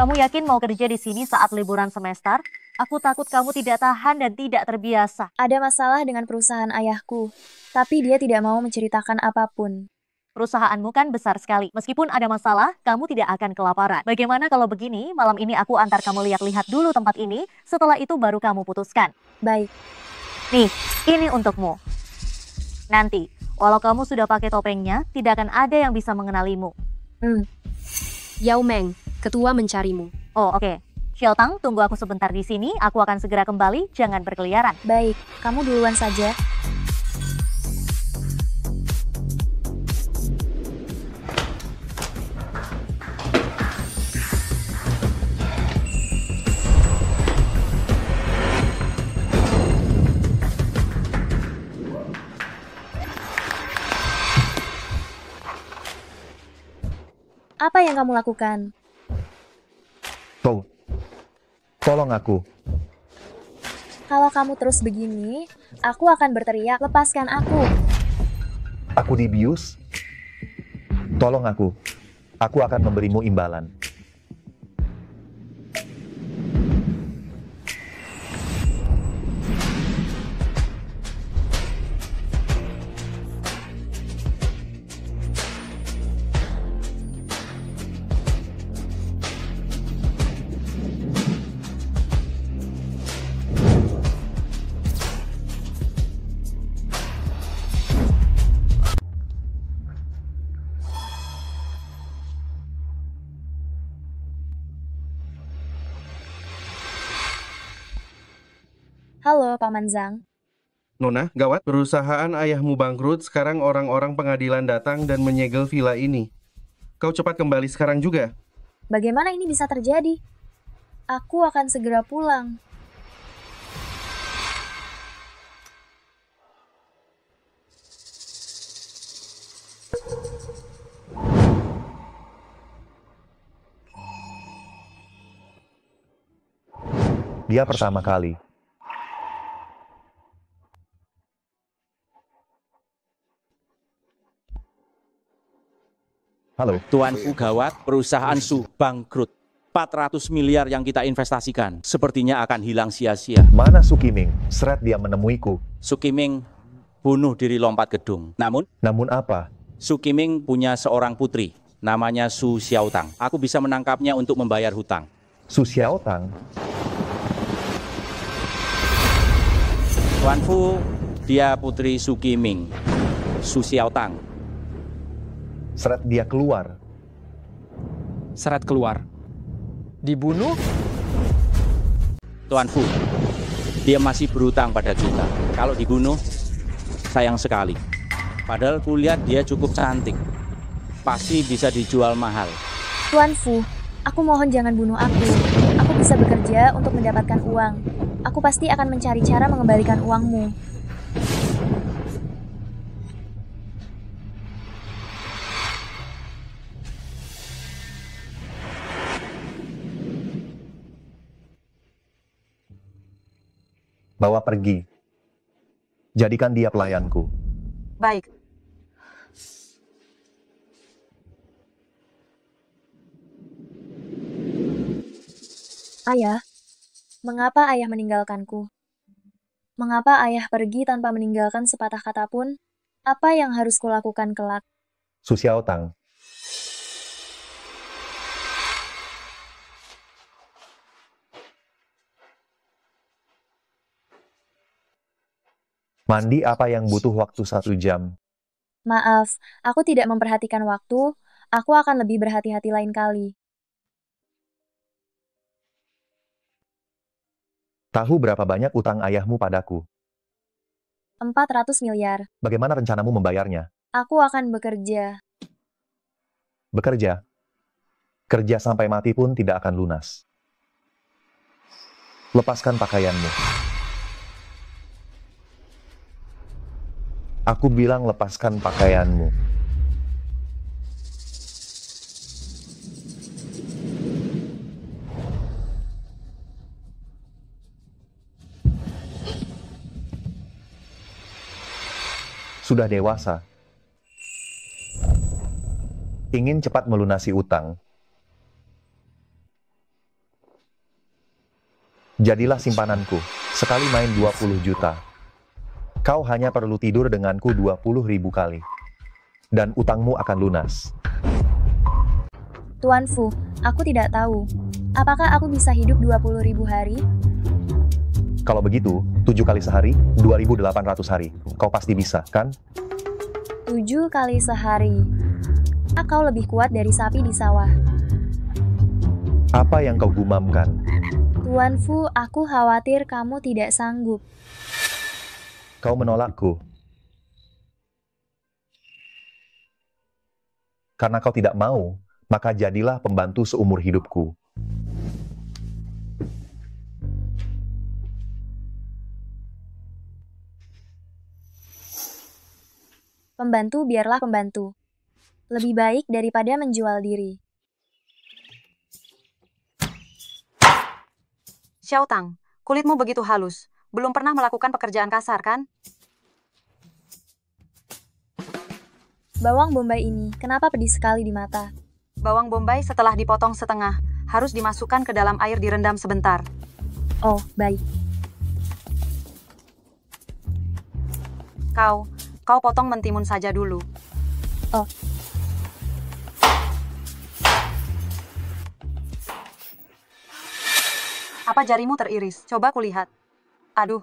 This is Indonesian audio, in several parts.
Kamu yakin mau kerja di sini saat liburan semester? Aku takut kamu tidak tahan dan tidak terbiasa. Ada masalah dengan perusahaan ayahku, tapi dia tidak mau menceritakan apapun. Perusahaanmu kan besar sekali. Meskipun ada masalah, kamu tidak akan kelaparan. Bagaimana kalau begini, malam ini aku antar kamu lihat-lihat dulu tempat ini, setelah itu baru kamu putuskan. Baik, Nih, ini untukmu. Nanti, walau kamu sudah pakai topengnya, tidak akan ada yang bisa mengenalimu. Yao Meng, ketua mencarimu. Oh, oke. Xiaotang, tunggu aku sebentar di sini. Aku akan segera kembali. Jangan berkeliaran. baik. Kamu duluan saja. Apa yang kamu lakukan? Tolong aku. Kalau kamu terus begini, aku akan berteriak, lepaskan aku. Aku dibius. Tolong aku. Aku akan memberimu imbalan. Halo, Paman Zhang. Nona, gawat, perusahaan ayahmu bangkrut, sekarang orang-orang pengadilan datang dan menyegel villa ini. Kau cepat kembali sekarang juga. Bagaimana ini bisa terjadi? Aku akan segera pulang. Dia pertama kali. Halo. Tuanku gawat, perusahaan Su bangkrut. 400 miliar yang kita investasikan sepertinya akan hilang sia-sia. Mana Sukiming? Seret dia menemuiku. Sukiming bunuh diri lompat gedung. Namun apa? Sukiming punya seorang putri, namanya Su Xiaotang. Aku bisa menangkapnya untuk membayar hutang. Su Xiaotang? Tuan Fu, dia putri Sukiming, Su Xiaotang. Seret dia keluar. Seret keluar. Dibunuh? Tuan Fu, dia masih berhutang pada kita. Kalau dibunuh, sayang sekali. Padahal kulihat dia cukup cantik. Pasti bisa dijual mahal. Tuan Fu, aku mohon jangan bunuh aku. Aku bisa bekerja untuk mendapatkan uang. Aku pasti akan mencari cara mengembalikan uangmu. Bawa pergi. Jadikan dia pelayanku. Baik. Ayah, mengapa ayah meninggalkanku? Mengapa ayah pergi tanpa meninggalkan sepatah kata pun? Apa yang harus kulakukan kelak? Su Xiaotang. Mandi apa yang butuh waktu 1 jam? Maaf, aku tidak memperhatikan waktu. Aku akan lebih berhati-hati lain kali. Tahu berapa banyak utang ayahmu padaku? 400 miliar. Bagaimana rencanamu membayarnya? Aku akan bekerja. Bekerja. Kerja sampai mati pun tidak akan lunas. Lepaskan pakaianmu. Aku bilang lepaskan pakaianmu. Sudah dewasa. Ingin cepat melunasi utang. Jadilah simpananku. Sekali main 20 juta. Kau hanya perlu tidur denganku 20.000 kali. Dan utangmu akan lunas. Tuan Fu, aku tidak tahu. Apakah aku bisa hidup 20.000 hari? Kalau begitu, 7 kali sehari, 2.800 hari. Kau pasti bisa, kan? 7 kali sehari. Kau lebih kuat dari sapi di sawah. Apa yang kau gumamkan? Tuan Fu, aku khawatir kamu tidak sanggup. Kau menolakku. Karena kau tidak mau, maka jadilah pembantu seumur hidupku. Pembantu biarlah pembantu. Lebih baik daripada menjual diri. Xiao Tang, kulitmu begitu halus. Belum pernah melakukan pekerjaan kasar, kan? Bawang bombay ini, kenapa pedih sekali di mata? Bawang bombay setelah dipotong setengah, harus dimasukkan ke dalam air direndam sebentar. Oh, baik. Kau potong mentimun saja dulu. Oh. Apa jarimu teriris? Coba kulihat. Aduh.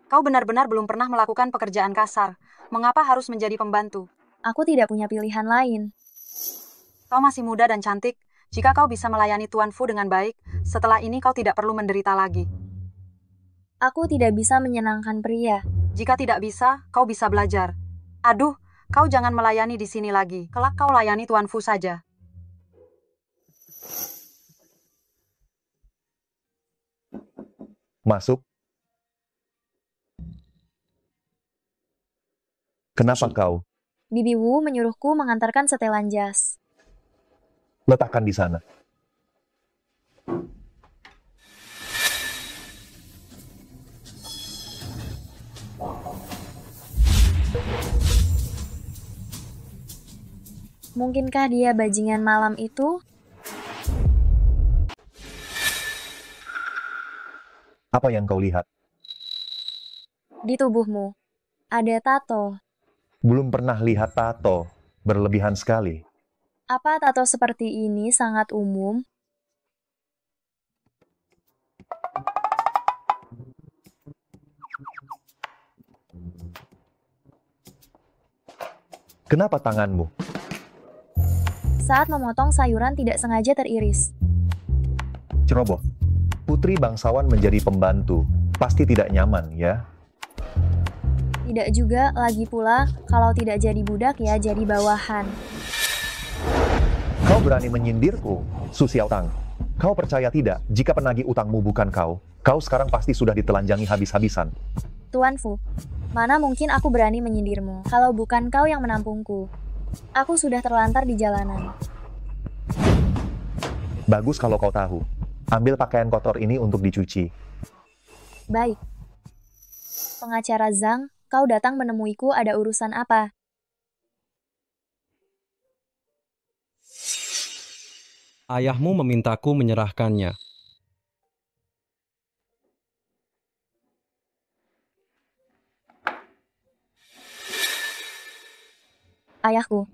Kau benar-benar belum pernah melakukan pekerjaan kasar. Mengapa harus menjadi pembantu? Aku tidak punya pilihan lain. Kau masih muda dan cantik. Jika kau bisa melayani Tuan Fu dengan baik, setelah ini kau tidak perlu menderita lagi. Aku tidak bisa menyenangkan pria. Jika tidak bisa, kau bisa belajar. Aduh, kau jangan melayani di sini lagi. Kelak kau layani Tuan Fu saja. Masuk. Kenapa kau? Bibi Wu menyuruhku mengantarkan setelan jas. Letakkan di sana. Mungkinkah dia bajingan malam itu? Apa yang kau lihat? Di tubuhmu. Ada tato. Belum pernah lihat tato. Berlebihan sekali. Apa tato seperti ini sangat umum? Kenapa tanganmu? Saat memotong sayuran tidak sengaja teriris. Ceroboh. Putri bangsawan menjadi pembantu. Pasti tidak nyaman, ya? Tidak juga, lagi pula, kalau tidak jadi budak ya jadi bawahan. Kau berani menyindirku, Su Xiao Tang. Kau percaya tidak, jika penagih utangmu bukan kau, kau sekarang pasti sudah ditelanjangi habis-habisan. Tuan Fu, mana mungkin aku berani menyindirmu, kalau bukan kau yang menampungku. Aku sudah terlantar di jalanan. Bagus kalau kau tahu. Ambil pakaian kotor ini untuk dicuci. Baik. Pengacara Zhang, kau datang menemuiku ada urusan apa? Ayahmu memintaku menyerahkannya. Ayahku,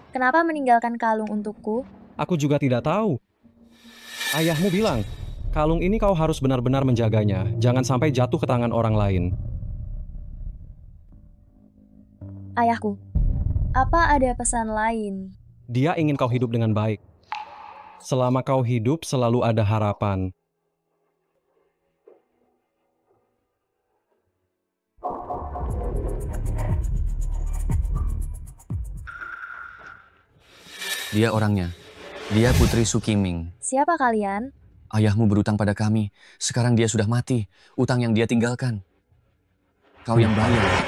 kenapa meninggalkan kalung untukku? Aku juga tidak tahu. Ayahmu bilang, kalung ini kau harus benar-benar menjaganya. Jangan sampai jatuh ke tangan orang lain. Ayahku, apa ada pesan lain? Dia ingin kau hidup dengan baik. Selama kau hidup, selalu ada harapan. Dia orangnya. Dia Putri Sukiming. Siapa kalian? Ayahmu berutang pada kami. Sekarang dia sudah mati. Utang yang dia tinggalkan. Kau yang bayar.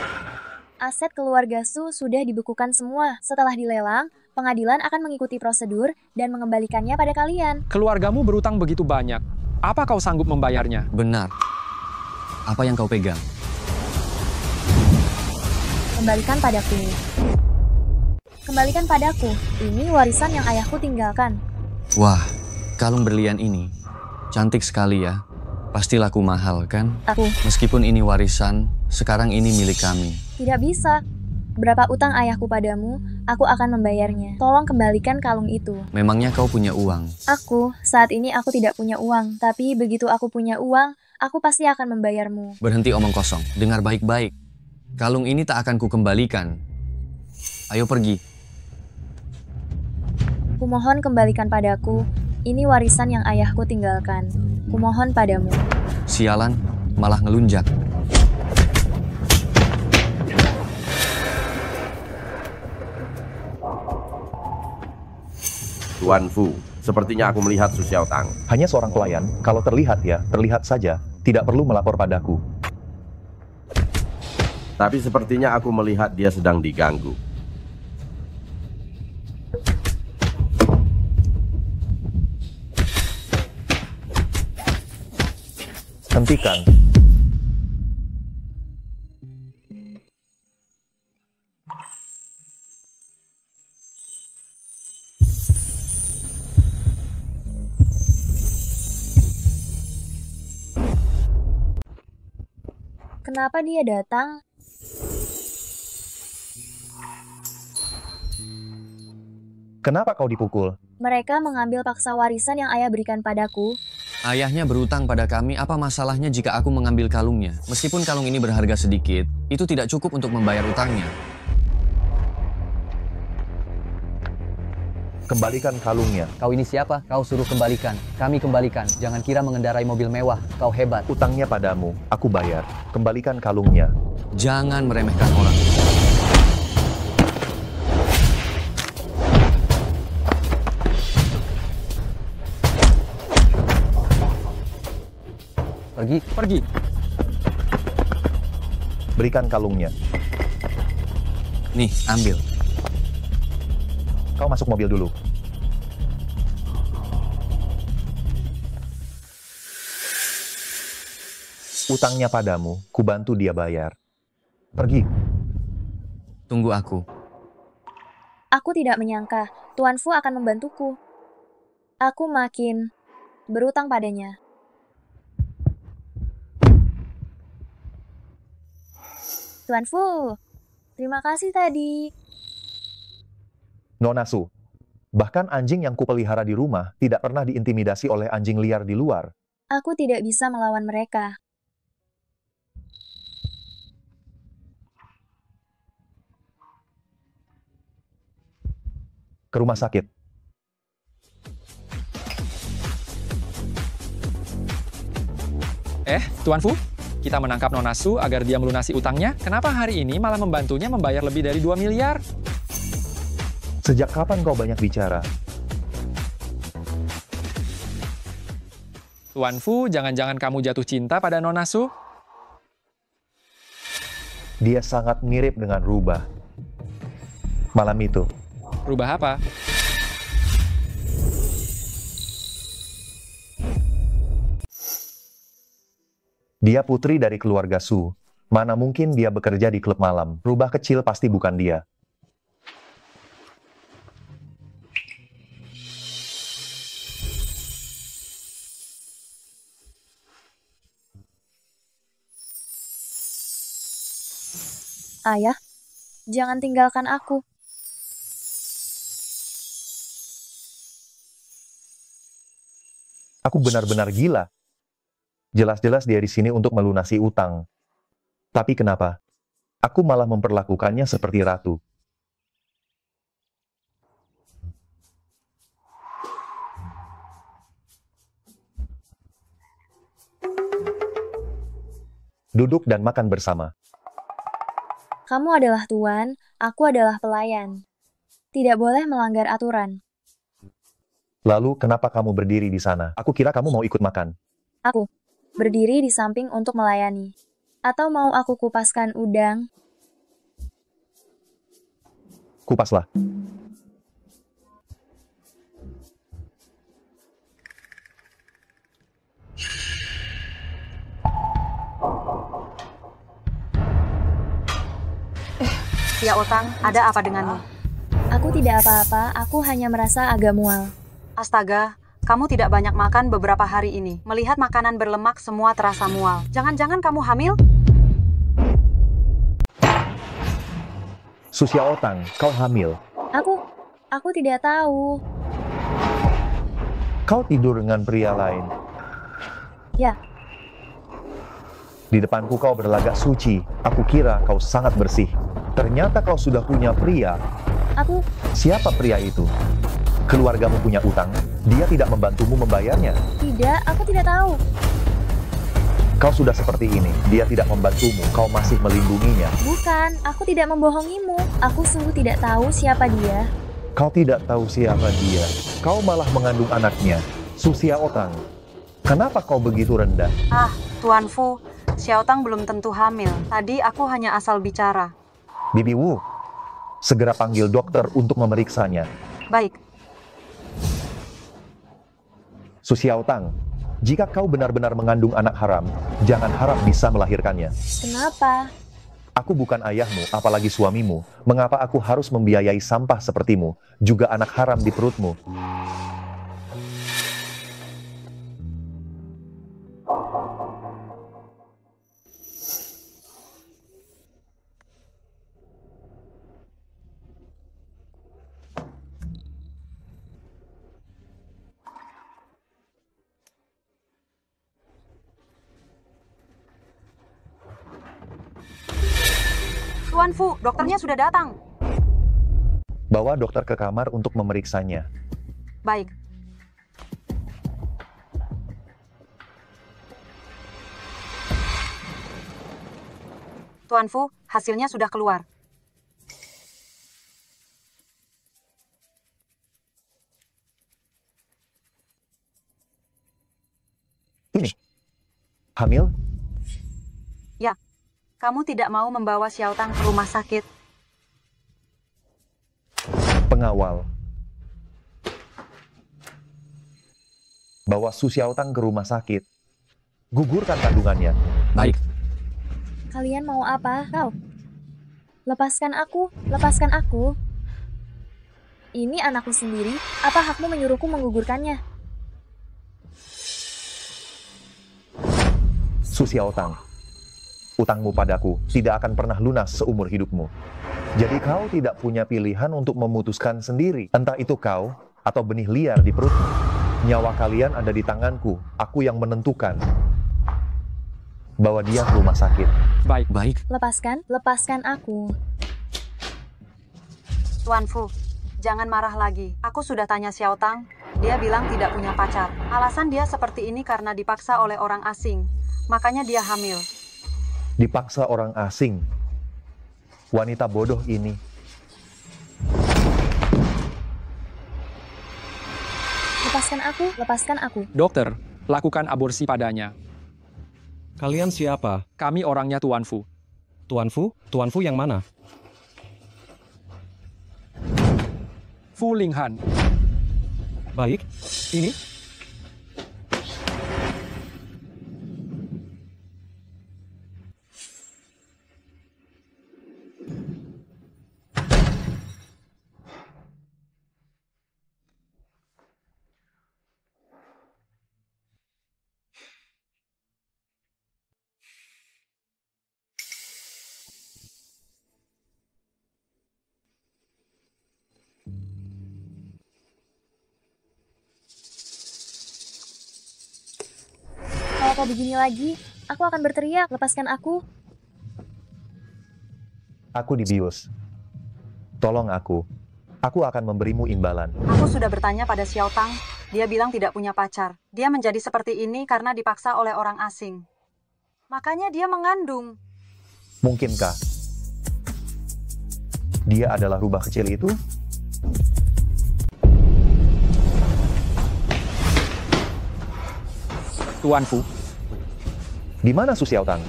Aset keluarga Su sudah dibekukan semua. Setelah dilelang, pengadilan akan mengikuti prosedur dan mengembalikannya pada kalian. Keluargamu berutang begitu banyak. Apa kau sanggup membayarnya? Benar. Apa yang kau pegang? Kembalikan padaku. Kembalikan padaku. Ini warisan yang ayahku tinggalkan. Wah, kalung berlian ini cantik sekali ya. Pasti laku mahal kan? Meskipun ini warisan, sekarang ini milik kami. Tidak bisa. Berapa utang ayahku padamu, aku akan membayarnya. Tolong kembalikan kalung itu. Memangnya kau punya uang? Saat ini aku tidak punya uang. Tapi begitu aku punya uang, aku pasti akan membayarmu. Berhenti omong kosong. Dengar baik-baik. Kalung ini tak akan kukembalikan. Ayo pergi. Kumohon kembalikan padaku. Ini warisan yang ayahku tinggalkan. Kumohon padamu. Sialan, malah ngelunjak. Tuan Fu, sepertinya aku melihat Su Xiaotang. Hanya seorang pelayan, kalau terlihat ya, terlihat saja. Tidak perlu melapor padaku. Tapi sepertinya aku melihat dia sedang diganggu. Hentikan. Kenapa dia datang? Kenapa kau dipukul? Mereka mengambil paksa warisan yang ayah berikan padaku. Ayahnya berutang pada kami, apa masalahnya jika aku mengambil kalungnya? Meskipun kalung ini berharga sedikit, itu tidak cukup untuk membayar utangnya. Kembalikan kalungnya. Kau ini siapa? Kau suruh kembalikan. Kami kembalikan. Jangan kira mengendarai mobil mewah. Kau hebat. Utangnya padamu, aku bayar. Kembalikan kalungnya. Jangan meremehkan orang. Pergi. Berikan kalungnya. Nih, ambil. Kau masuk mobil dulu. Utangnya padamu, kubantu dia bayar. Pergi. Tunggu aku. Aku tidak menyangka Tuan Fu akan membantuku. Aku makin berutang padanya. Tuan Fu, terima kasih tadi. Nona Su, bahkan anjing yang kupelihara di rumah tidak pernah diintimidasi oleh anjing liar di luar. Aku tidak bisa melawan mereka. Ke rumah sakit. Tuan Fu, kita menangkap Nona Su agar dia melunasi utangnya. Kenapa hari ini malah membantunya membayar lebih dari 2 miliar? Sejak kapan kau banyak bicara? Tuan Fu, jangan-jangan kamu jatuh cinta pada Nona Su? Dia sangat mirip dengan Rubah. Malam itu. Rubah apa? Dia putri dari keluarga Su. Mana mungkin dia bekerja di klub malam. Rubah kecil pasti bukan dia. Ayah, jangan tinggalkan aku. Aku benar-benar gila. Jelas-jelas dia di sini untuk melunasi utang. Tapi kenapa? Aku malah memperlakukannya seperti ratu. Duduk dan makan bersama. Kamu adalah tuan, aku adalah pelayan. Tidak boleh melanggar aturan. Lalu kenapa kamu berdiri di sana? Aku kira kamu mau ikut makan. Aku berdiri di samping untuk melayani. Atau mau aku kupaskan udang? Kupaslah. Ya Otang, ada apa denganmu? Aku tidak apa-apa, aku hanya merasa agak mual. Astaga, kamu tidak banyak makan beberapa hari ini. Melihat makanan berlemak semua terasa mual. Jangan-jangan kamu hamil? Su Xiaotang, kau hamil. Aku tidak tahu. Kau tidur dengan pria lain. Ya, Di depanku kau berlagak suci. Aku kira kau sangat bersih. Ternyata kau sudah punya pria. Siapa pria itu? Keluargamu punya utang. Dia tidak membantumu membayarnya. tidak, aku tidak tahu. Kau sudah seperti ini. Dia tidak membantumu. Kau masih melindunginya. Bukan, aku tidak membohongimu. Aku sungguh tidak tahu siapa dia. Kau tidak tahu siapa dia. Kau malah mengandung anaknya. Su Xiaotang. Kenapa kau begitu rendah? Tuan Fu, Xiaotang belum tentu hamil. Tadi aku hanya asal bicara. Bibi Wu, segera panggil dokter untuk memeriksanya. Baik. Su Xiaotang, jika kau benar-benar mengandung anak haram, jangan harap bisa melahirkannya. Kenapa? Aku bukan ayahmu, apalagi suamimu. Mengapa aku harus membiayai sampah sepertimu, juga anak haram di perutmu? Tuan Fu, dokternya sudah datang. Bawa dokter ke kamar untuk memeriksanya. Baik. Tuan Fu, hasilnya sudah keluar. Ini, hamil? Ya, kamu tidak mau membawa Xiaotang ke rumah sakit. Pengawal. Bawa Su Xiaotang ke rumah sakit. Gugurkan kandungannya. Baik. Kalian mau apa? Kau? Lepaskan aku, lepaskan aku. Ini anakku sendiri, apa hakmu menyuruhku menggugurkannya? Su Xiaotang, utangmu padaku tidak akan pernah lunas seumur hidupmu. Jadi kau tidak punya pilihan untuk memutuskan sendiri. Entah itu kau atau benih liar di perutmu. Nyawa kalian ada di tanganku. Aku yang menentukan. Bawa dia ke rumah sakit. Baik. Lepaskan aku. Tuan Fu, jangan marah lagi. Aku sudah tanya Xiaotang, dia bilang tidak punya pacar. Alasan dia seperti ini karena dipaksa oleh orang asing. Makanya dia hamil. Dipaksa orang asing. Wanita bodoh ini. Lepaskan aku. Dokter, lakukan aborsi padanya. Kalian siapa? Kami orangnya Tuan Fu. Tuan Fu? Tuan Fu yang mana? Fu Linghan. Baik. Ini? Kalau kau begini lagi, aku akan berteriak, lepaskan aku. Aku dibius. Tolong aku. Aku akan memberimu imbalan. Aku sudah bertanya pada Xiaotang, dia bilang tidak punya pacar. Dia menjadi seperti ini karena dipaksa oleh orang asing. Makanya dia mengandung. Mungkinkah dia adalah rubah kecil itu? Tuan Fu. Di mana Su Xiaotang?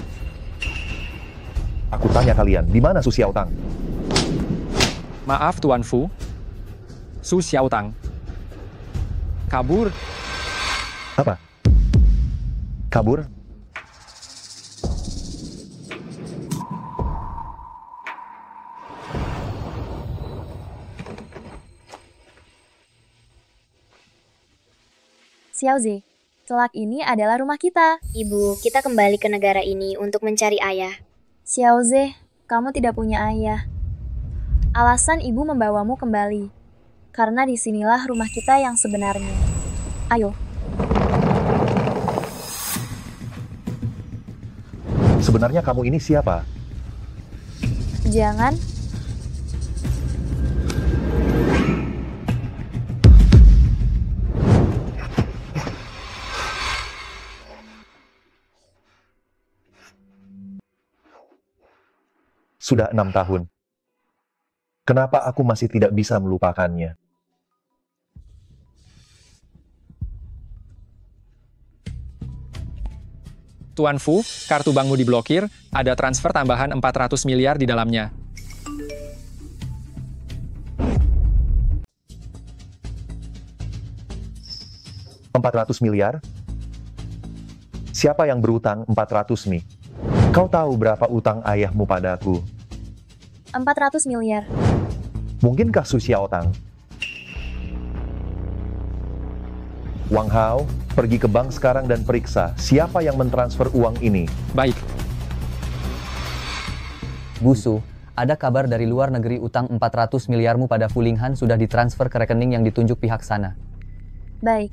Aku tanya kalian, di mana Su Xiaotang? Maaf Tuan Fu. Su Xiaotang kabur. Apa? Kabur? Xiaoze, kelak ini adalah rumah kita. Ibu, kita kembali ke negara ini untuk mencari ayah. Xiaoze, kamu tidak punya ayah. Alasan ibu membawamu kembali, karena disinilah rumah kita yang sebenarnya. Ayo. Sebenarnya kamu ini siapa? Jangan. Sudah 6 tahun. Kenapa aku masih tidak bisa melupakannya? Tuan Fu, kartu bankmu diblokir, ada transfer tambahan 400 miliar di dalamnya. $400 miliar? Siapa yang berutang 400 mi? Kau tahu berapa utang ayahmu padaku? 400 miliar. Mungkinkah Su Xiaotang? Wang Hao, pergi ke bank sekarang dan periksa siapa yang mentransfer uang ini. Baik. Busu, ada kabar dari luar negeri utang 400 miliarmu pada Fu Linghan sudah ditransfer ke rekening yang ditunjuk pihak sana. Baik.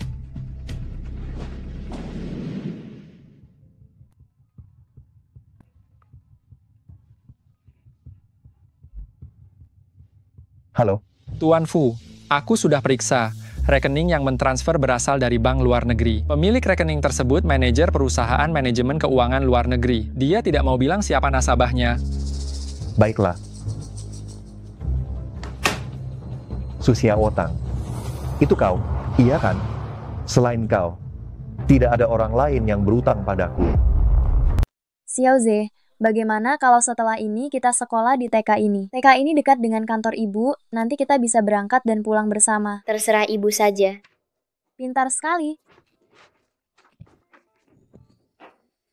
Halo? Tuan Fu, aku sudah periksa. Rekening yang mentransfer berasal dari bank luar negeri. Pemilik rekening tersebut manajer perusahaan manajemen keuangan luar negeri. Dia tidak mau bilang siapa nasabahnya. Baiklah. Su Xiaotang. Itu kau, iya kan? Selain kau, tidak ada orang lain yang berutang padaku. Xiaoze, bagaimana kalau setelah ini kita sekolah di TK ini? TK ini dekat dengan kantor ibu, nanti kita bisa berangkat dan pulang bersama. Terserah ibu saja. Pintar sekali.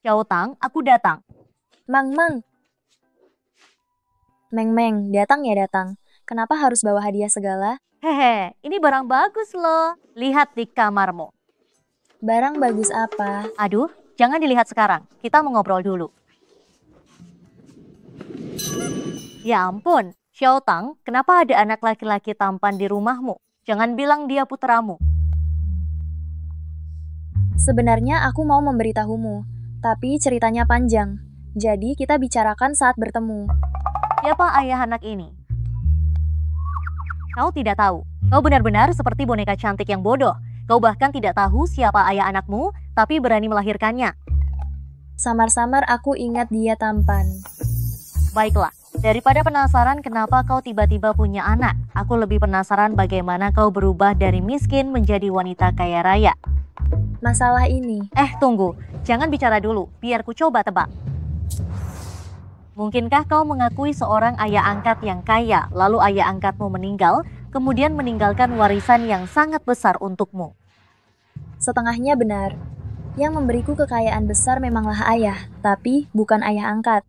Xiaotang, aku datang. Mang. Meng, datang ya datang. Kenapa harus bawa hadiah segala? Hehe, ini barang bagus loh. Lihat di kamarmu. Barang bagus apa? Aduh, jangan dilihat sekarang. Kita mau ngobrol dulu. Ya ampun, Xiaotang, kenapa ada anak laki-laki tampan di rumahmu? Jangan bilang dia putramu. Sebenarnya aku mau memberitahumu, tapi ceritanya panjang. Jadi kita bicarakan saat bertemu. Siapa ayah anak ini? Kau tidak tahu. Kau benar-benar seperti boneka cantik yang bodoh. Kau bahkan tidak tahu siapa ayah anakmu, tapi berani melahirkannya. Samar-samar aku ingat dia tampan. Baiklah, daripada penasaran kenapa kau tiba-tiba punya anak, aku lebih penasaran bagaimana kau berubah dari miskin menjadi wanita kaya raya. Masalah ini. Tunggu, jangan bicara dulu, biar ku coba tebak. Mungkinkah kau mengakui seorang ayah angkat yang kaya, lalu ayah angkatmu meninggal, kemudian meninggalkan warisan yang sangat besar untukmu? Setengahnya benar. Yang memberiku kekayaan besar memanglah ayah, tapi bukan ayah angkat.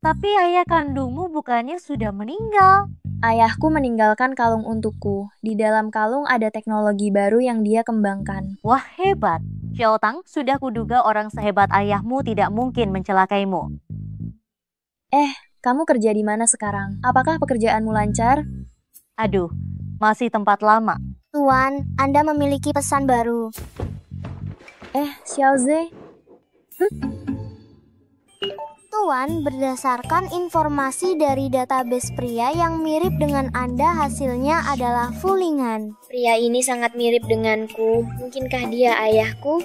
Tapi ayah kandungmu bukannya sudah meninggal? Ayahku meninggalkan kalung untukku. Di dalam kalung ada teknologi baru yang dia kembangkan. Wah, hebat. Xiaotang, sudah kuduga orang sehebat ayahmu tidak mungkin mencelakaimu. Kamu kerja di mana sekarang? Apakah pekerjaanmu lancar? Aduh, masih tempat lama. Tuan, Anda memiliki pesan baru. Xiaoze? Tuan, berdasarkan informasi dari database pria yang mirip dengan Anda, hasilnya adalah Fu Linghan. Pria ini sangat mirip denganku. Mungkinkah dia ayahku?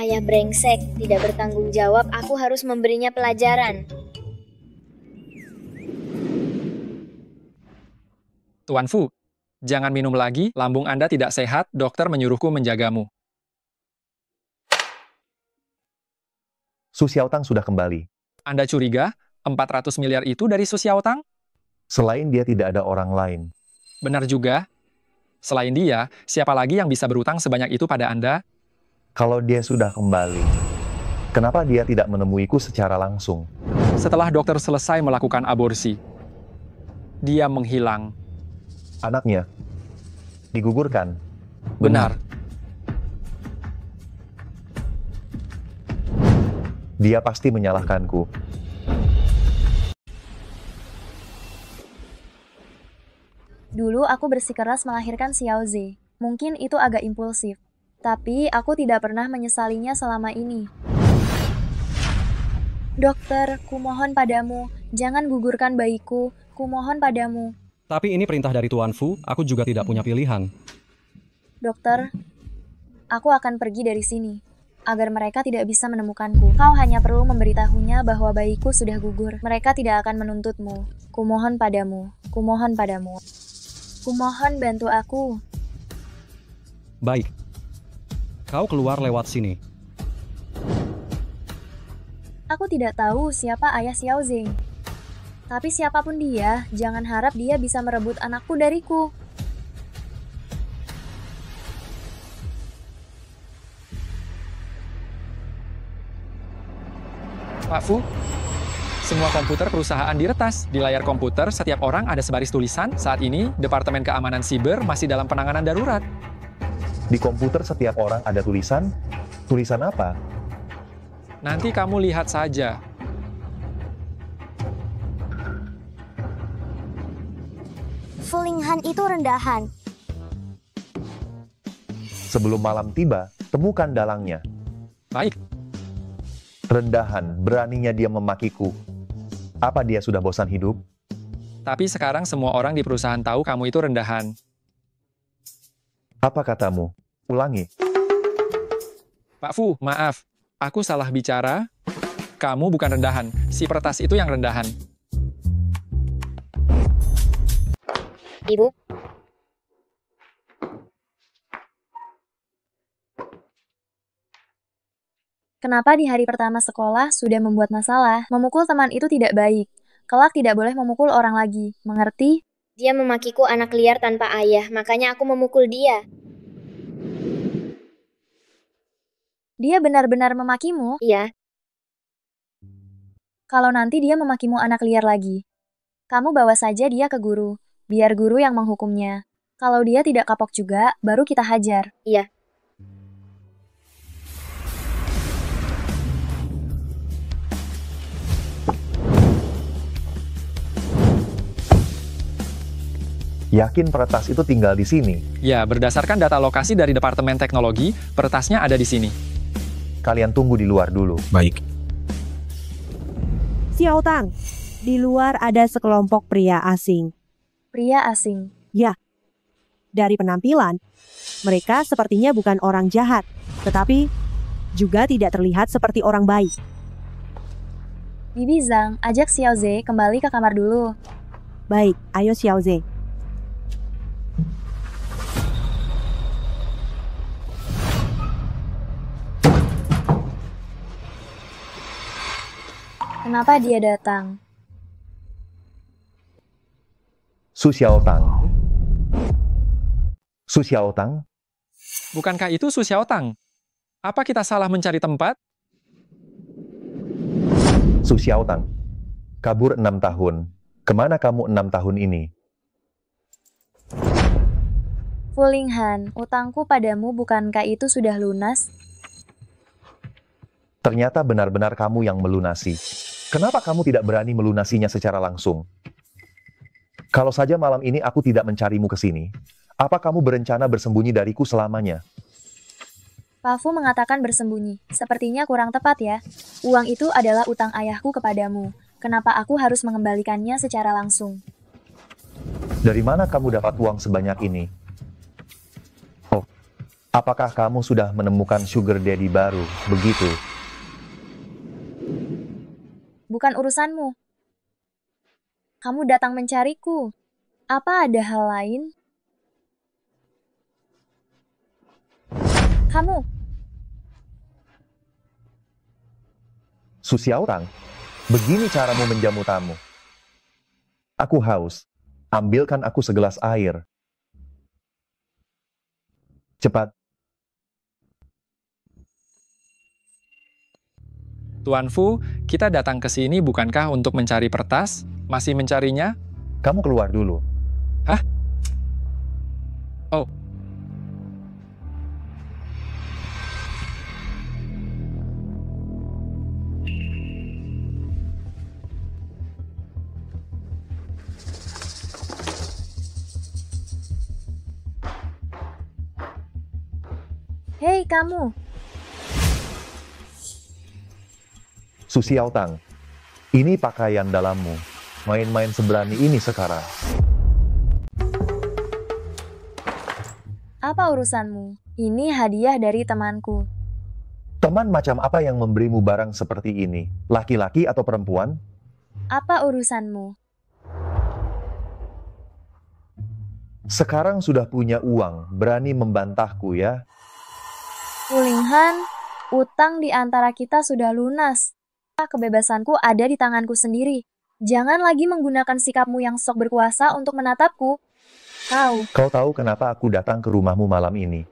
Ayah brengsek, tidak bertanggung jawab, aku harus memberinya pelajaran. Tuan Fu, jangan minum lagi, lambung Anda tidak sehat, dokter menyuruhku menjagamu. Su Xiaotang sudah kembali. Anda curiga 400 miliar itu dari Su Xiaotang? Selain dia tidak ada orang lain. Benar juga. Selain dia, siapa lagi yang bisa berutang sebanyak itu pada Anda? Kalau dia sudah kembali, kenapa dia tidak menemuiku secara langsung? Setelah dokter selesai melakukan aborsi, dia menghilang. Anaknya digugurkan. Benar. Dia pasti menyalahkanku. Dulu aku bersikeras melahirkan Xiao Ze. Mungkin itu agak impulsif. Tapi aku tidak pernah menyesalinya selama ini. Dokter, kumohon padamu, jangan gugurkan bayiku. Kumohon padamu. Tapi ini perintah dari Tuan Fu, aku juga tidak punya pilihan. Dokter, aku akan pergi dari sini, agar mereka tidak bisa menemukanku. Kau hanya perlu memberitahunya bahwa bayiku sudah gugur. Mereka tidak akan menuntutmu. Kumohon padamu, kumohon padamu. Kumohon bantu aku. Baik. Kau keluar lewat sini. Aku tidak tahu siapa ayah Xiao Zeng. Tapi siapapun dia, jangan harap dia bisa merebut anakku dariku. Pak Fu, semua komputer perusahaan diretas. Di layar komputer, setiap orang ada sebaris tulisan. Saat ini, Departemen Keamanan Siber masih dalam penanganan darurat. Di komputer setiap orang ada tulisan? Tulisan apa? Nanti kamu lihat saja. Fulinghan itu rendahan. Sebelum malam tiba, temukan dalangnya. Baik. Rendahan, beraninya dia memakiku. Apa dia sudah bosan hidup? Tapi sekarang semua orang di perusahaan tahu kamu itu rendahan. Apa katamu? Ulangi. Pak Fu, maaf. Aku salah bicara. Kamu bukan rendahan. Si peretas itu yang rendahan. Ibu. Kenapa di hari pertama sekolah sudah membuat masalah? Memukul teman itu tidak baik. Kelak tidak boleh memukul orang lagi. Mengerti? Dia memakiku anak liar tanpa ayah, makanya aku memukul dia. Dia benar-benar memakimu? Iya. Kalau nanti dia memakimu anak liar lagi, kamu bawa saja dia ke guru. Biar guru yang menghukumnya. Kalau dia tidak kapok juga, baru kita hajar. Iya. Yakin peretas itu tinggal di sini? Ya, berdasarkan data lokasi dari Departemen Teknologi, peretasnya ada di sini. Kalian tunggu di luar dulu. Baik. Xiao Tang, di luar ada sekelompok pria asing. Pria asing? Ya. Dari penampilan, mereka sepertinya bukan orang jahat, tetapi juga tidak terlihat seperti orang baik. Bibi Zhang, ajak Xiao Ze kembali ke kamar dulu. Baik, ayo Xiao Ze. Kenapa dia datang? Su Xiaotang. Su Xiaotang? Bukankah itu Su Xiaotang? Apa kita salah mencari tempat? Su Xiaotang. Kabur 6 tahun. Kemana kamu 6 tahun ini? Fulinghan, utangku padamu bukankah itu sudah lunas? Ternyata benar-benar kamu yang melunasi. Kenapa kamu tidak berani melunasinya secara langsung? Kalau saja malam ini aku tidak mencarimu ke sini, apa kamu berencana bersembunyi dariku selamanya? Pak Fu mengatakan bersembunyi. Sepertinya kurang tepat ya. Uang itu adalah utang ayahku kepadamu. Kenapa aku harus mengembalikannya secara langsung? Dari mana kamu dapat uang sebanyak ini? Oh, apakah kamu sudah menemukan sugar daddy baru, begitu? Bukan urusanmu. Kamu datang mencariku. Apa ada hal lain? Kamu. Su Xiaotang, begini caramu menjamu tamu. Aku haus. Ambilkan aku segelas air. Cepat. Tuan Fu, kita datang ke sini bukankah untuk mencari peretas? Masih mencarinya? Kamu keluar dulu. Hah? Oh. Hei kamu, Su Xiaotang, ini pakaian dalammu. Main-main seberani ini sekarang. apa urusanmu? Ini hadiah dari temanku. Teman macam apa yang memberimu barang seperti ini? Laki-laki atau perempuan? Apa urusanmu? Sekarang sudah punya uang, berani membantahku ya? Fulinghan, utang di antara kita sudah lunas. Kebebasanku ada di tanganku sendiri. Jangan lagi menggunakan sikapmu yang sok berkuasa untuk menatapku. Kau tahu kenapa aku datang ke rumahmu malam ini?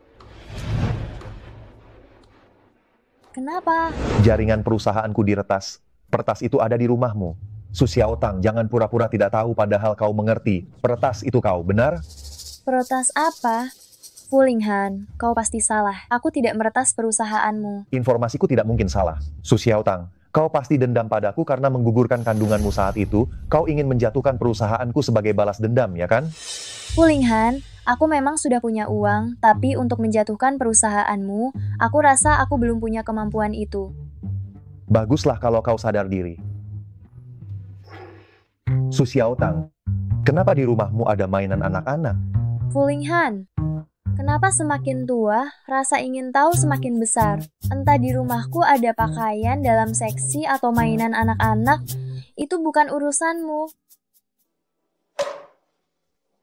Kenapa? Jaringan perusahaanku diretas. Peretas itu ada di rumahmu. Su Xiaotang, jangan pura-pura tidak tahu padahal kau mengerti. Peretas itu kau, benar? Peretas apa? Fulinghan, kau pasti salah. Aku tidak meretas perusahaanmu. Informasiku tidak mungkin salah. Su Xiaotang, kau pasti dendam padaku karena menggugurkan kandunganmu saat itu. Kau ingin menjatuhkan perusahaanku sebagai balas dendam, ya kan? Fulinghan, aku memang sudah punya uang, tapi untuk menjatuhkan perusahaanmu, aku rasa aku belum punya kemampuan itu. Baguslah kalau kau sadar diri. Su Xiaotang, kenapa di rumahmu ada mainan anak-anak? Fulinghan, kenapa semakin tua, rasa ingin tahu semakin besar? Entah di rumahku ada pakaian dalam seksi atau mainan anak-anak, itu bukan urusanmu.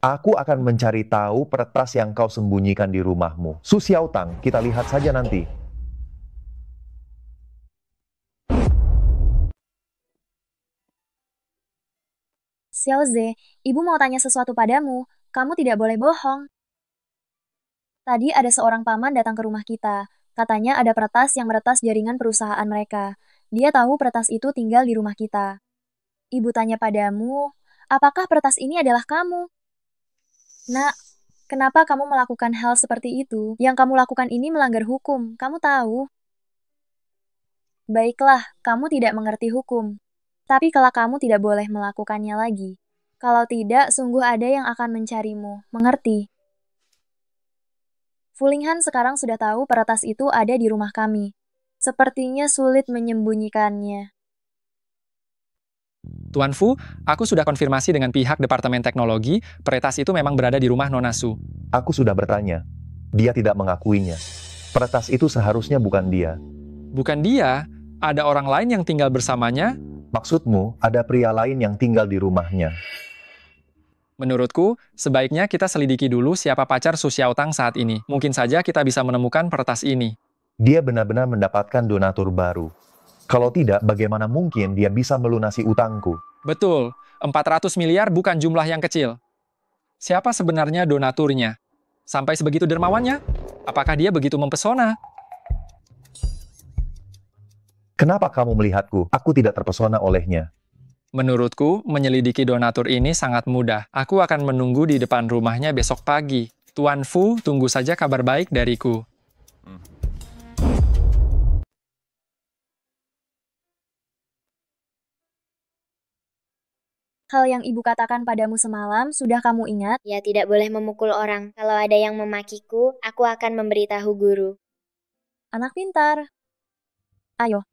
Aku akan mencari tahu peretas yang kau sembunyikan di rumahmu. Su Xiaotang, kita lihat saja nanti. Xiaoze, ibu mau tanya sesuatu padamu. Kamu tidak boleh bohong. Tadi ada seorang paman datang ke rumah kita. Katanya ada peretas yang meretas jaringan perusahaan mereka. Dia tahu peretas itu tinggal di rumah kita. Ibu tanya padamu, apakah peretas ini adalah kamu? Nak, kenapa kamu melakukan hal seperti itu? Yang kamu lakukan ini melanggar hukum, kamu tahu. Baiklah, kamu tidak mengerti hukum. Tapi kalau kamu tidak boleh melakukannya lagi. Kalau tidak, sungguh ada yang akan mencarimu. Mengerti? Fulinghan sekarang sudah tahu peretas itu ada di rumah kami. Sepertinya sulit menyembunyikannya. Tuan Fu, aku sudah konfirmasi dengan pihak Departemen Teknologi, peretas itu memang berada di rumah Nona Su. Aku sudah bertanya. Dia tidak mengakuinya. Peretas itu seharusnya bukan dia. Bukan dia? Ada orang lain yang tinggal bersamanya? Maksudmu, ada pria lain yang tinggal di rumahnya? Menurutku, sebaiknya kita selidiki dulu siapa pacar Su Xiaotang saat ini. Mungkin saja kita bisa menemukan peretas ini. Dia benar-benar mendapatkan donatur baru. Kalau tidak, bagaimana mungkin dia bisa melunasi utangku? Betul, 400 miliar bukan jumlah yang kecil. Siapa sebenarnya donaturnya? Sampai sebegitu dermawannya? Apakah dia begitu mempesona? Kenapa kamu melihatku? Aku tidak terpesona olehnya. Menurutku, menyelidiki donatur ini sangat mudah. Aku akan menunggu di depan rumahnya besok pagi. Tuan Fu, tunggu saja kabar baik dariku. Hal yang ibu katakan padamu semalam, sudah kamu ingat? Ya, tidak boleh memukul orang. Kalau ada yang memakiku, aku akan memberitahu guru. Anak pintar. Ayo.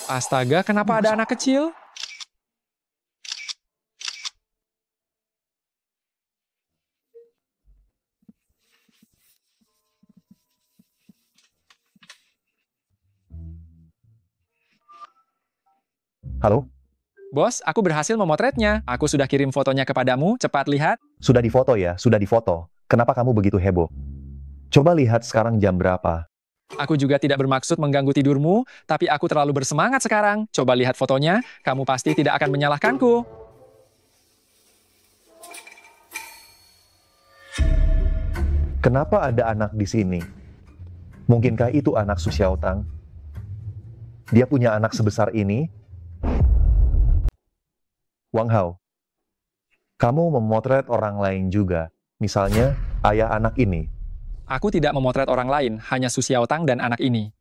Astaga, kenapa ada anak kecil? Halo? Bos, aku berhasil memotretnya. Aku sudah kirim fotonya kepadamu, cepat lihat. Sudah difoto ya, sudah difoto. Kenapa kamu begitu heboh? Coba lihat sekarang jam berapa. Aku juga tidak bermaksud mengganggu tidurmu, tapi aku terlalu bersemangat sekarang. Coba lihat fotonya, kamu pasti tidak akan menyalahkanku. Kenapa ada anak di sini? Mungkinkah itu anak Su Xiaotang? Dia punya anak sebesar ini? Wang Hao, kamu memotret orang lain juga. Misalnya, ayah anak ini. Aku tidak memotret orang lain, hanya Su Xiaotang dan anak ini.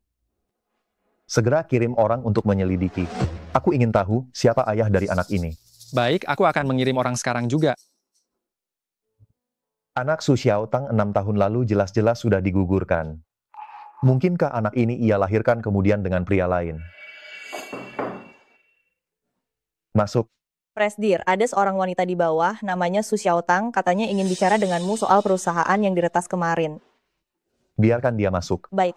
Segera kirim orang untuk menyelidiki. Aku ingin tahu siapa ayah dari anak ini. Baik, aku akan mengirim orang sekarang juga. Anak Su Xiaotang 6 tahun lalu jelas-jelas sudah digugurkan. Mungkinkah anak ini ia lahirkan kemudian dengan pria lain? Masuk. Presdir, ada seorang wanita di bawah, namanya Su Xiaotang, katanya ingin bicara denganmu soal perusahaan yang diretas kemarin. Biarkan dia masuk. Baik.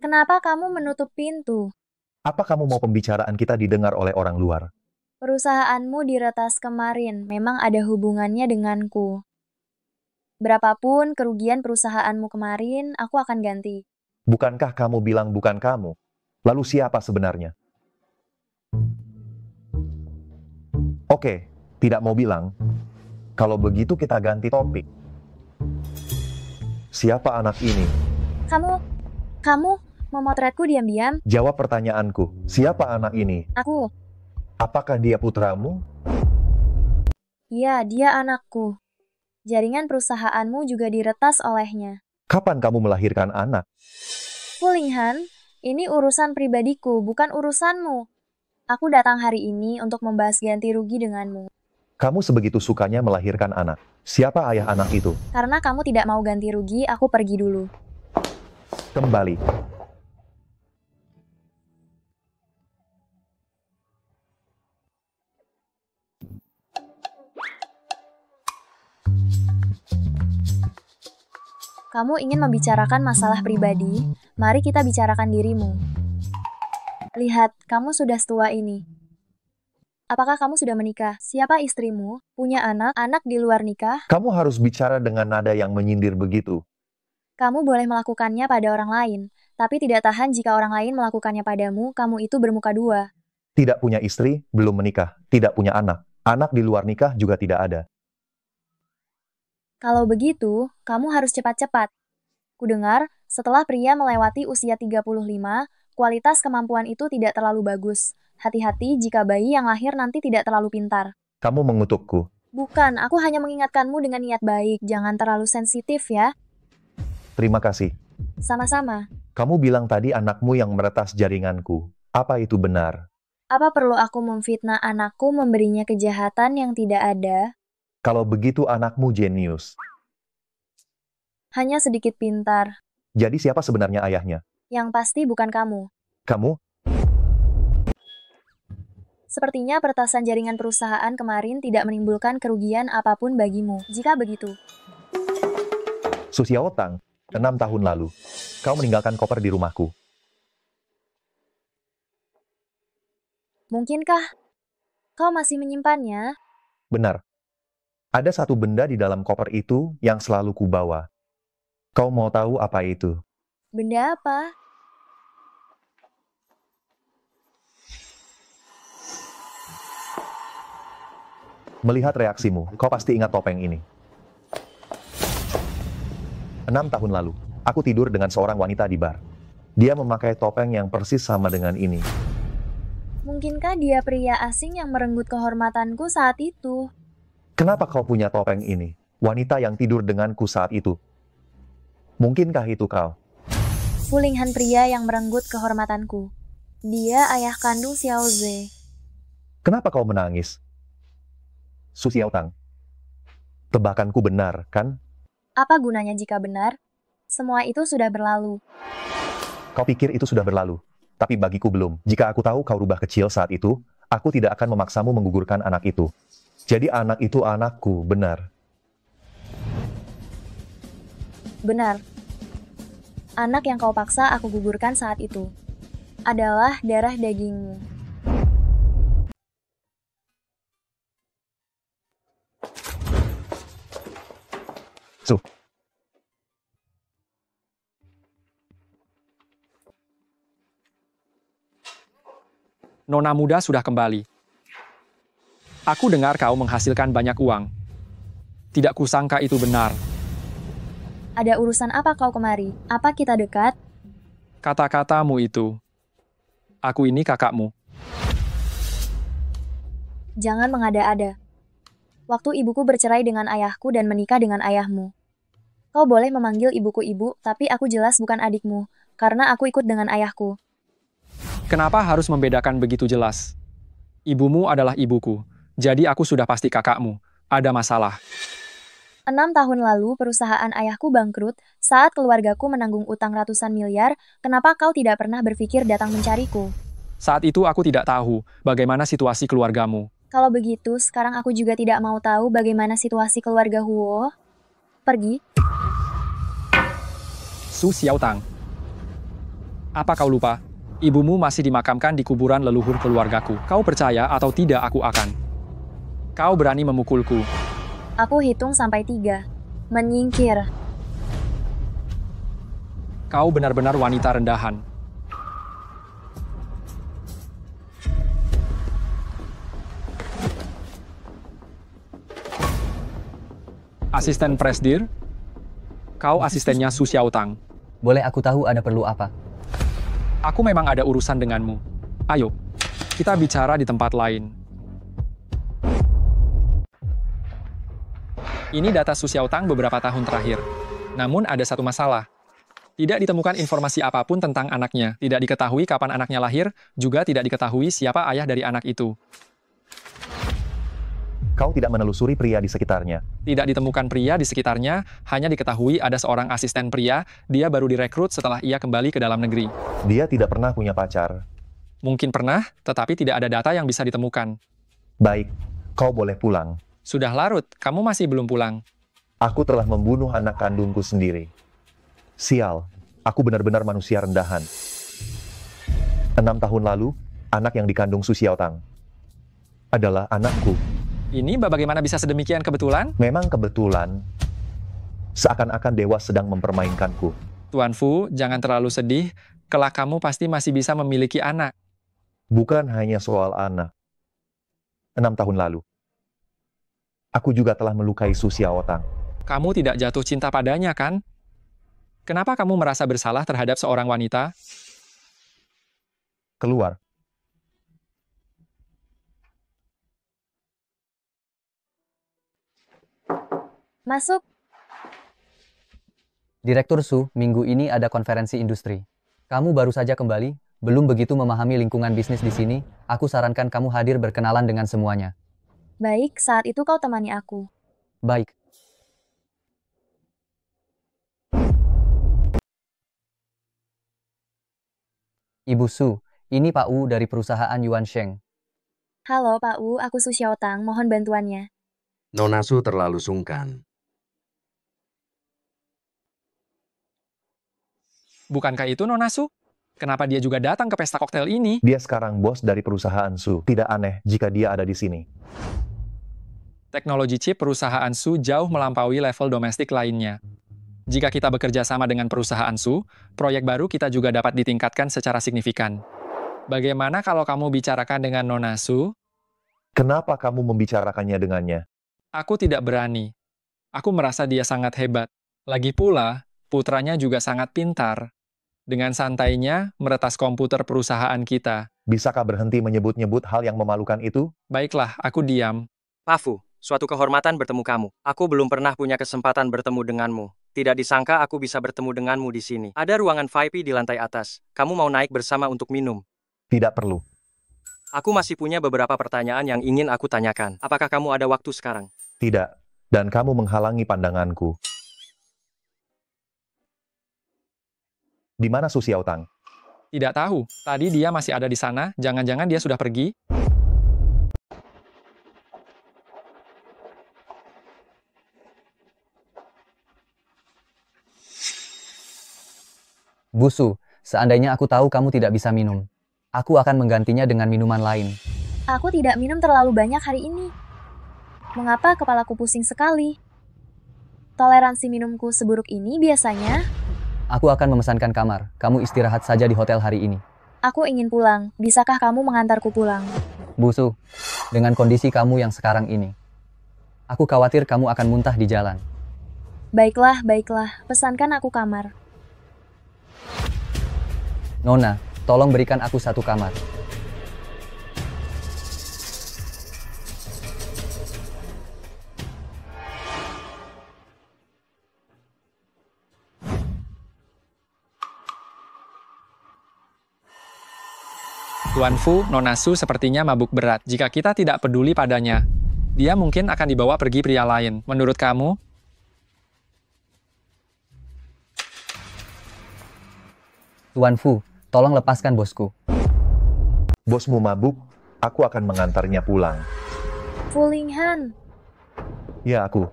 Kenapa kamu menutup pintu? Apa kamu mau pembicaraan kita didengar oleh orang luar? Perusahaanmu diretas kemarin, memang ada hubungannya denganku. Berapapun kerugian perusahaanmu kemarin, aku akan ganti. Bukankah kamu bilang bukan kamu? Lalu siapa sebenarnya? Oke, tidak mau bilang. Kalau begitu kita ganti topik. Siapa anak ini? Kamu memotretku diam-diam? Jawab pertanyaanku. Siapa anak ini? Aku. Apakah dia putramu? Iya, dia anakku. Jaringan perusahaanmu juga diretas olehnya. Kapan kamu melahirkan anak? Fulinghan, ini urusan pribadiku, bukan urusanmu. Aku datang hari ini untuk membahas ganti rugi denganmu. Kamu sebegitu sukanya melahirkan anak. Siapa ayah anak itu? Karena kamu tidak mau ganti rugi, aku pergi dulu. Kembali. Kamu ingin membicarakan masalah pribadi, mari kita bicarakan dirimu. Lihat, kamu sudah setua ini. Apakah kamu sudah menikah? Siapa istrimu? Punya anak? Anak di luar nikah? Kamu harus bicara dengan nada yang menyindir begitu. Kamu boleh melakukannya pada orang lain, tapi tidak tahan jika orang lain melakukannya padamu, kamu itu bermuka dua. Tidak punya istri, belum menikah, tidak punya anak. Anak di luar nikah juga tidak ada. Kalau begitu, kamu harus cepat-cepat. Kudengar, setelah pria melewati usia 35, kualitas kemampuan itu tidak terlalu bagus. Hati-hati jika bayi yang lahir nanti tidak terlalu pintar. Kamu mengutukku. Bukan, aku hanya mengingatkanmu dengan niat baik. Jangan terlalu sensitif ya. Terima kasih. Sama-sama. Kamu bilang tadi anakmu yang meretas jaringanku. Apa itu benar? Apa perlu aku memfitnah anakku memberinya kejahatan yang tidak ada? Kalau begitu anakmu jenius. Hanya sedikit pintar. Jadi siapa sebenarnya ayahnya? Yang pasti bukan kamu. Kamu? Sepertinya peretasan jaringan perusahaan kemarin tidak menimbulkan kerugian apapun bagimu. Jika begitu. Su Xiaotang, 6 tahun lalu, kau meninggalkan koper di rumahku. Mungkinkah kau masih menyimpannya? Benar. Ada satu benda di dalam koper itu yang selalu kubawa. Kau mau tahu apa itu? Benda apa? Melihat reaksimu, kau pasti ingat topeng ini. 6 tahun lalu, aku tidur dengan seorang wanita di bar. Dia memakai topeng yang persis sama dengan ini. Mungkinkah dia pria asing yang merenggut kehormatanku saat itu? Kenapa kau punya topeng ini? Wanita yang tidur denganku saat itu. Mungkinkah itu kau? Fulinghan, pria yang merenggut kehormatanku. Dia ayah kandung Xiao Ze. Kenapa kau menangis? Su Xiaotang. Tebakanku benar, kan? Apa gunanya jika benar? Semua itu sudah berlalu. Kau pikir itu sudah berlalu, tapi bagiku belum. Jika aku tahu kau rubah kecil saat itu, aku tidak akan memaksamu menggugurkan anak itu. Jadi anak itu anakku, benar. Benar. Anak yang kau paksa aku gugurkan saat itu adalah darah dagingmu. Su. Nona muda sudah kembali. Aku dengar kau menghasilkan banyak uang. Tidak kusangka itu benar. Ada urusan apa kau kemari? Apa kita dekat? Kata-katamu itu. Aku ini kakakmu. Jangan mengada-ada. Waktu ibuku bercerai dengan ayahku dan menikah dengan ayahmu. Kau boleh memanggil ibuku ibu, tapi aku jelas bukan adikmu. karena aku ikut dengan ayahku. Kenapa harus membedakan begitu jelas? Ibumu adalah ibuku, jadi aku sudah pasti kakakmu. Ada masalah. 6 tahun lalu perusahaan ayahku bangkrut saat keluargaku menanggung utang ratusan miliar. Kenapa kau tidak pernah berpikir datang mencariku? Saat itu aku tidak tahu bagaimana situasi keluargamu. Kalau begitu, sekarang aku juga tidak mau tahu bagaimana situasi keluarga Huo. Pergi. Su Xiaotang. Apa kau lupa? Ibumu masih dimakamkan di kuburan leluhur keluargaku. Kau percaya atau tidak aku akan. Kau berani memukulku. Aku hitung sampai 3. Menyingkir. Kau benar-benar wanita rendahan. Asisten Presdir? Kau asistennya Su Xiaotang. Boleh aku tahu ada perlu apa? Aku memang ada urusan denganmu. Ayo, kita bicara di tempat lain. Ini data Su Xiaotang beberapa tahun terakhir. Namun ada satu masalah. Tidak ditemukan informasi apapun tentang anaknya. Tidak diketahui kapan anaknya lahir, juga tidak diketahui siapa ayah dari anak itu. Kau tidak menelusuri pria di sekitarnya. Tidak ditemukan pria di sekitarnya, hanya diketahui ada seorang asisten pria, dia baru direkrut setelah ia kembali ke dalam negeri. Dia tidak pernah punya pacar. Mungkin pernah, tetapi tidak ada data yang bisa ditemukan. Baik, kau boleh pulang. Sudah larut, kamu masih belum pulang. Aku telah membunuh anak kandungku sendiri. Sial, aku benar-benar manusia rendahan. 6 tahun lalu, anak yang dikandung Su Xiaotang adalah anakku. Ini bagaimana bisa sedemikian kebetulan? Memang kebetulan. Seakan-akan dewa sedang mempermainkanku. Tuan Fu, jangan terlalu sedih. Kelak kamu pasti masih bisa memiliki anak. Bukan hanya soal anak. 6 tahun lalu, aku juga telah melukai Su Xiaotang. Kamu tidak jatuh cinta padanya, kan? Kenapa kamu merasa bersalah terhadap seorang wanita? Keluar. Masuk. Direktur Su, minggu ini ada konferensi industri. Kamu baru saja kembali, belum begitu memahami lingkungan bisnis di sini. Aku sarankan kamu hadir berkenalan dengan semuanya. Baik, saat itu kau temani aku. Baik. Ibu Su, ini Pak Wu dari perusahaan Yuan Sheng. Halo Pak Wu, aku Su Xiaotang, mohon bantuannya. Nona Su terlalu sungkan. Bukankah itu Nona Su? Kenapa dia juga datang ke pesta koktail ini? Dia sekarang bos dari perusahaan Su. Tidak aneh jika dia ada di sini. Teknologi chip perusahaan Su jauh melampaui level domestik lainnya. Jika kita bekerja sama dengan perusahaan Su, proyek baru kita juga dapat ditingkatkan secara signifikan. Bagaimana kalau kamu bicarakan dengan Nona Su? Kenapa kamu membicarakannya dengannya? Aku tidak berani. Aku merasa dia sangat hebat. Lagi pula, putranya juga sangat pintar. Dengan santainya, meretas komputer perusahaan kita. Bisakah berhenti menyebut-nyebut hal yang memalukan itu? Baiklah, aku diam. Pak Fu, suatu kehormatan bertemu kamu. Aku belum pernah punya kesempatan bertemu denganmu. Tidak disangka aku bisa bertemu denganmu di sini. Ada ruangan VIP di lantai atas. Kamu mau naik bersama untuk minum? Tidak perlu. Aku masih punya beberapa pertanyaan yang ingin aku tanyakan. Apakah kamu ada waktu sekarang? Tidak. Dan kamu menghalangi pandanganku. Di mana Su Xiaotang? Tidak tahu. Tadi dia masih ada di sana. Jangan-jangan dia sudah pergi. Bu Su, seandainya aku tahu kamu tidak bisa minum, aku akan menggantinya dengan minuman lain. Aku tidak minum terlalu banyak hari ini. Mengapa kepalaku pusing sekali? Toleransi minumku seburuk ini biasanya. Aku akan memesankan kamar. Kamu istirahat saja di hotel hari ini. Aku ingin pulang. Bisakah kamu mengantarku pulang? Bu Su, dengan kondisi kamu yang sekarang ini, aku khawatir kamu akan muntah di jalan. Baiklah, baiklah. Pesankan aku kamar. Nona, tolong berikan aku satu kamar. Tuan Fu, Nona Su sepertinya mabuk berat. Jika kita tidak peduli padanya, dia mungkin akan dibawa pergi pria lain. Menurut kamu? Tuan Fu, tolong lepaskan bosku. Bosmu mabuk, aku akan mengantarnya pulang. Fu Linghan. Ya, aku.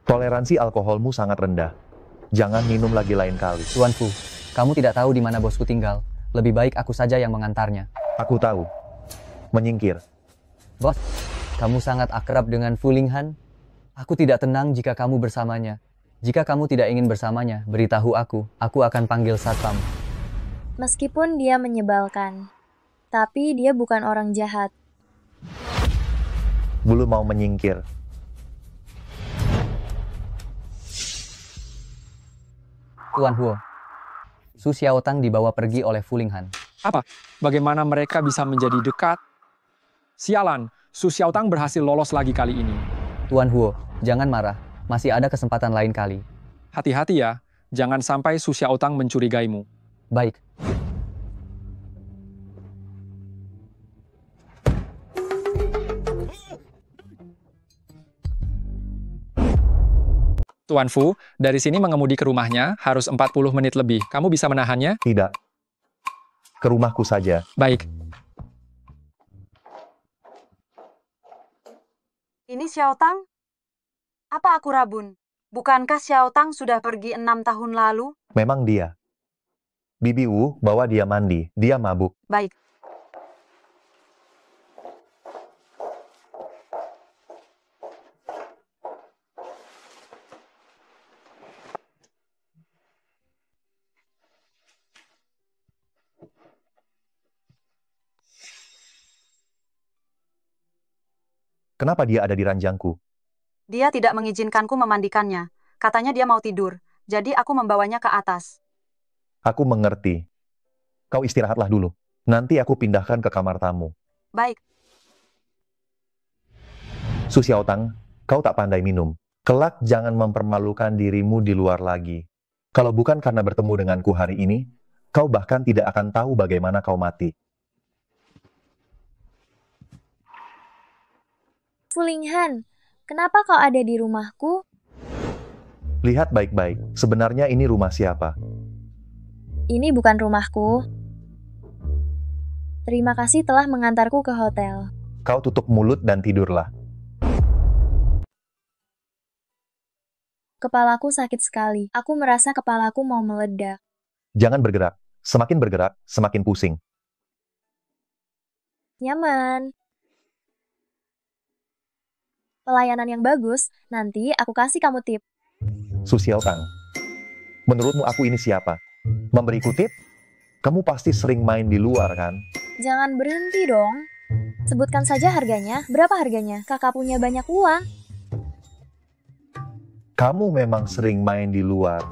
Toleransi alkoholmu sangat rendah. Jangan minum lagi lain kali. Tuan Fu, kamu tidak tahu di mana bosku tinggal. Lebih baik aku saja yang mengantarnya. Aku tahu. Menyingkir. Bos, kamu sangat akrab dengan Fu Linghan. Aku tidak tenang jika kamu bersamanya. Jika kamu tidak ingin bersamanya, beritahu aku akan panggil satpam. Meskipun dia menyebalkan, tapi dia bukan orang jahat. Belum mau menyingkir. Tuan Huo, Su Xiaotang dibawa pergi oleh Fu Linghan. Apa? Bagaimana mereka bisa menjadi dekat? Sialan, Su Xiaotang berhasil lolos lagi kali ini. Tuan Huo, jangan marah. Masih ada kesempatan lain kali. Hati-hati ya, jangan sampai Su Xiaotang mencurigaimu. Baik. Tuan Fu, dari sini mengemudi ke rumahnya harus 40 menit lebih. Kamu bisa menahannya? Tidak. Ke rumahku saja. Baik. Ini Xiaotang? Apa aku rabun? Bukankah Xiaotang sudah pergi 6 tahun lalu? Memang dia. Bibi Wu bawa dia mandi. Dia mabuk. Baik. Kenapa dia ada di ranjangku? Dia tidak mengizinkanku memandikannya. Katanya dia mau tidur. Jadi aku membawanya ke atas. Aku mengerti. Kau istirahatlah dulu. Nanti aku pindahkan ke kamar tamu. Baik. Su Xiaotang, kau tak pandai minum. Kelak jangan mempermalukan dirimu di luar lagi. Kalau bukan karena bertemu denganku hari ini, kau bahkan tidak akan tahu bagaimana kau mati. Fu Linghan, kenapa kau ada di rumahku? Lihat baik-baik, sebenarnya ini rumah siapa? Ini bukan rumahku. Terima kasih telah mengantarku ke hotel. Kau tutup mulut dan tidurlah. Kepalaku sakit sekali. Aku merasa kepalaku mau meledak. Jangan bergerak. Semakin bergerak, semakin pusing. Nyaman. Pelayanan yang bagus, nanti aku kasih kamu tip. Su Xiaotang, menurutmu aku ini siapa? Memberiku tip? Kamu pasti sering main di luar, kan? Jangan berhenti dong. Sebutkan saja harganya. Berapa harganya? Kakak punya banyak uang. Kamu memang sering main di luar.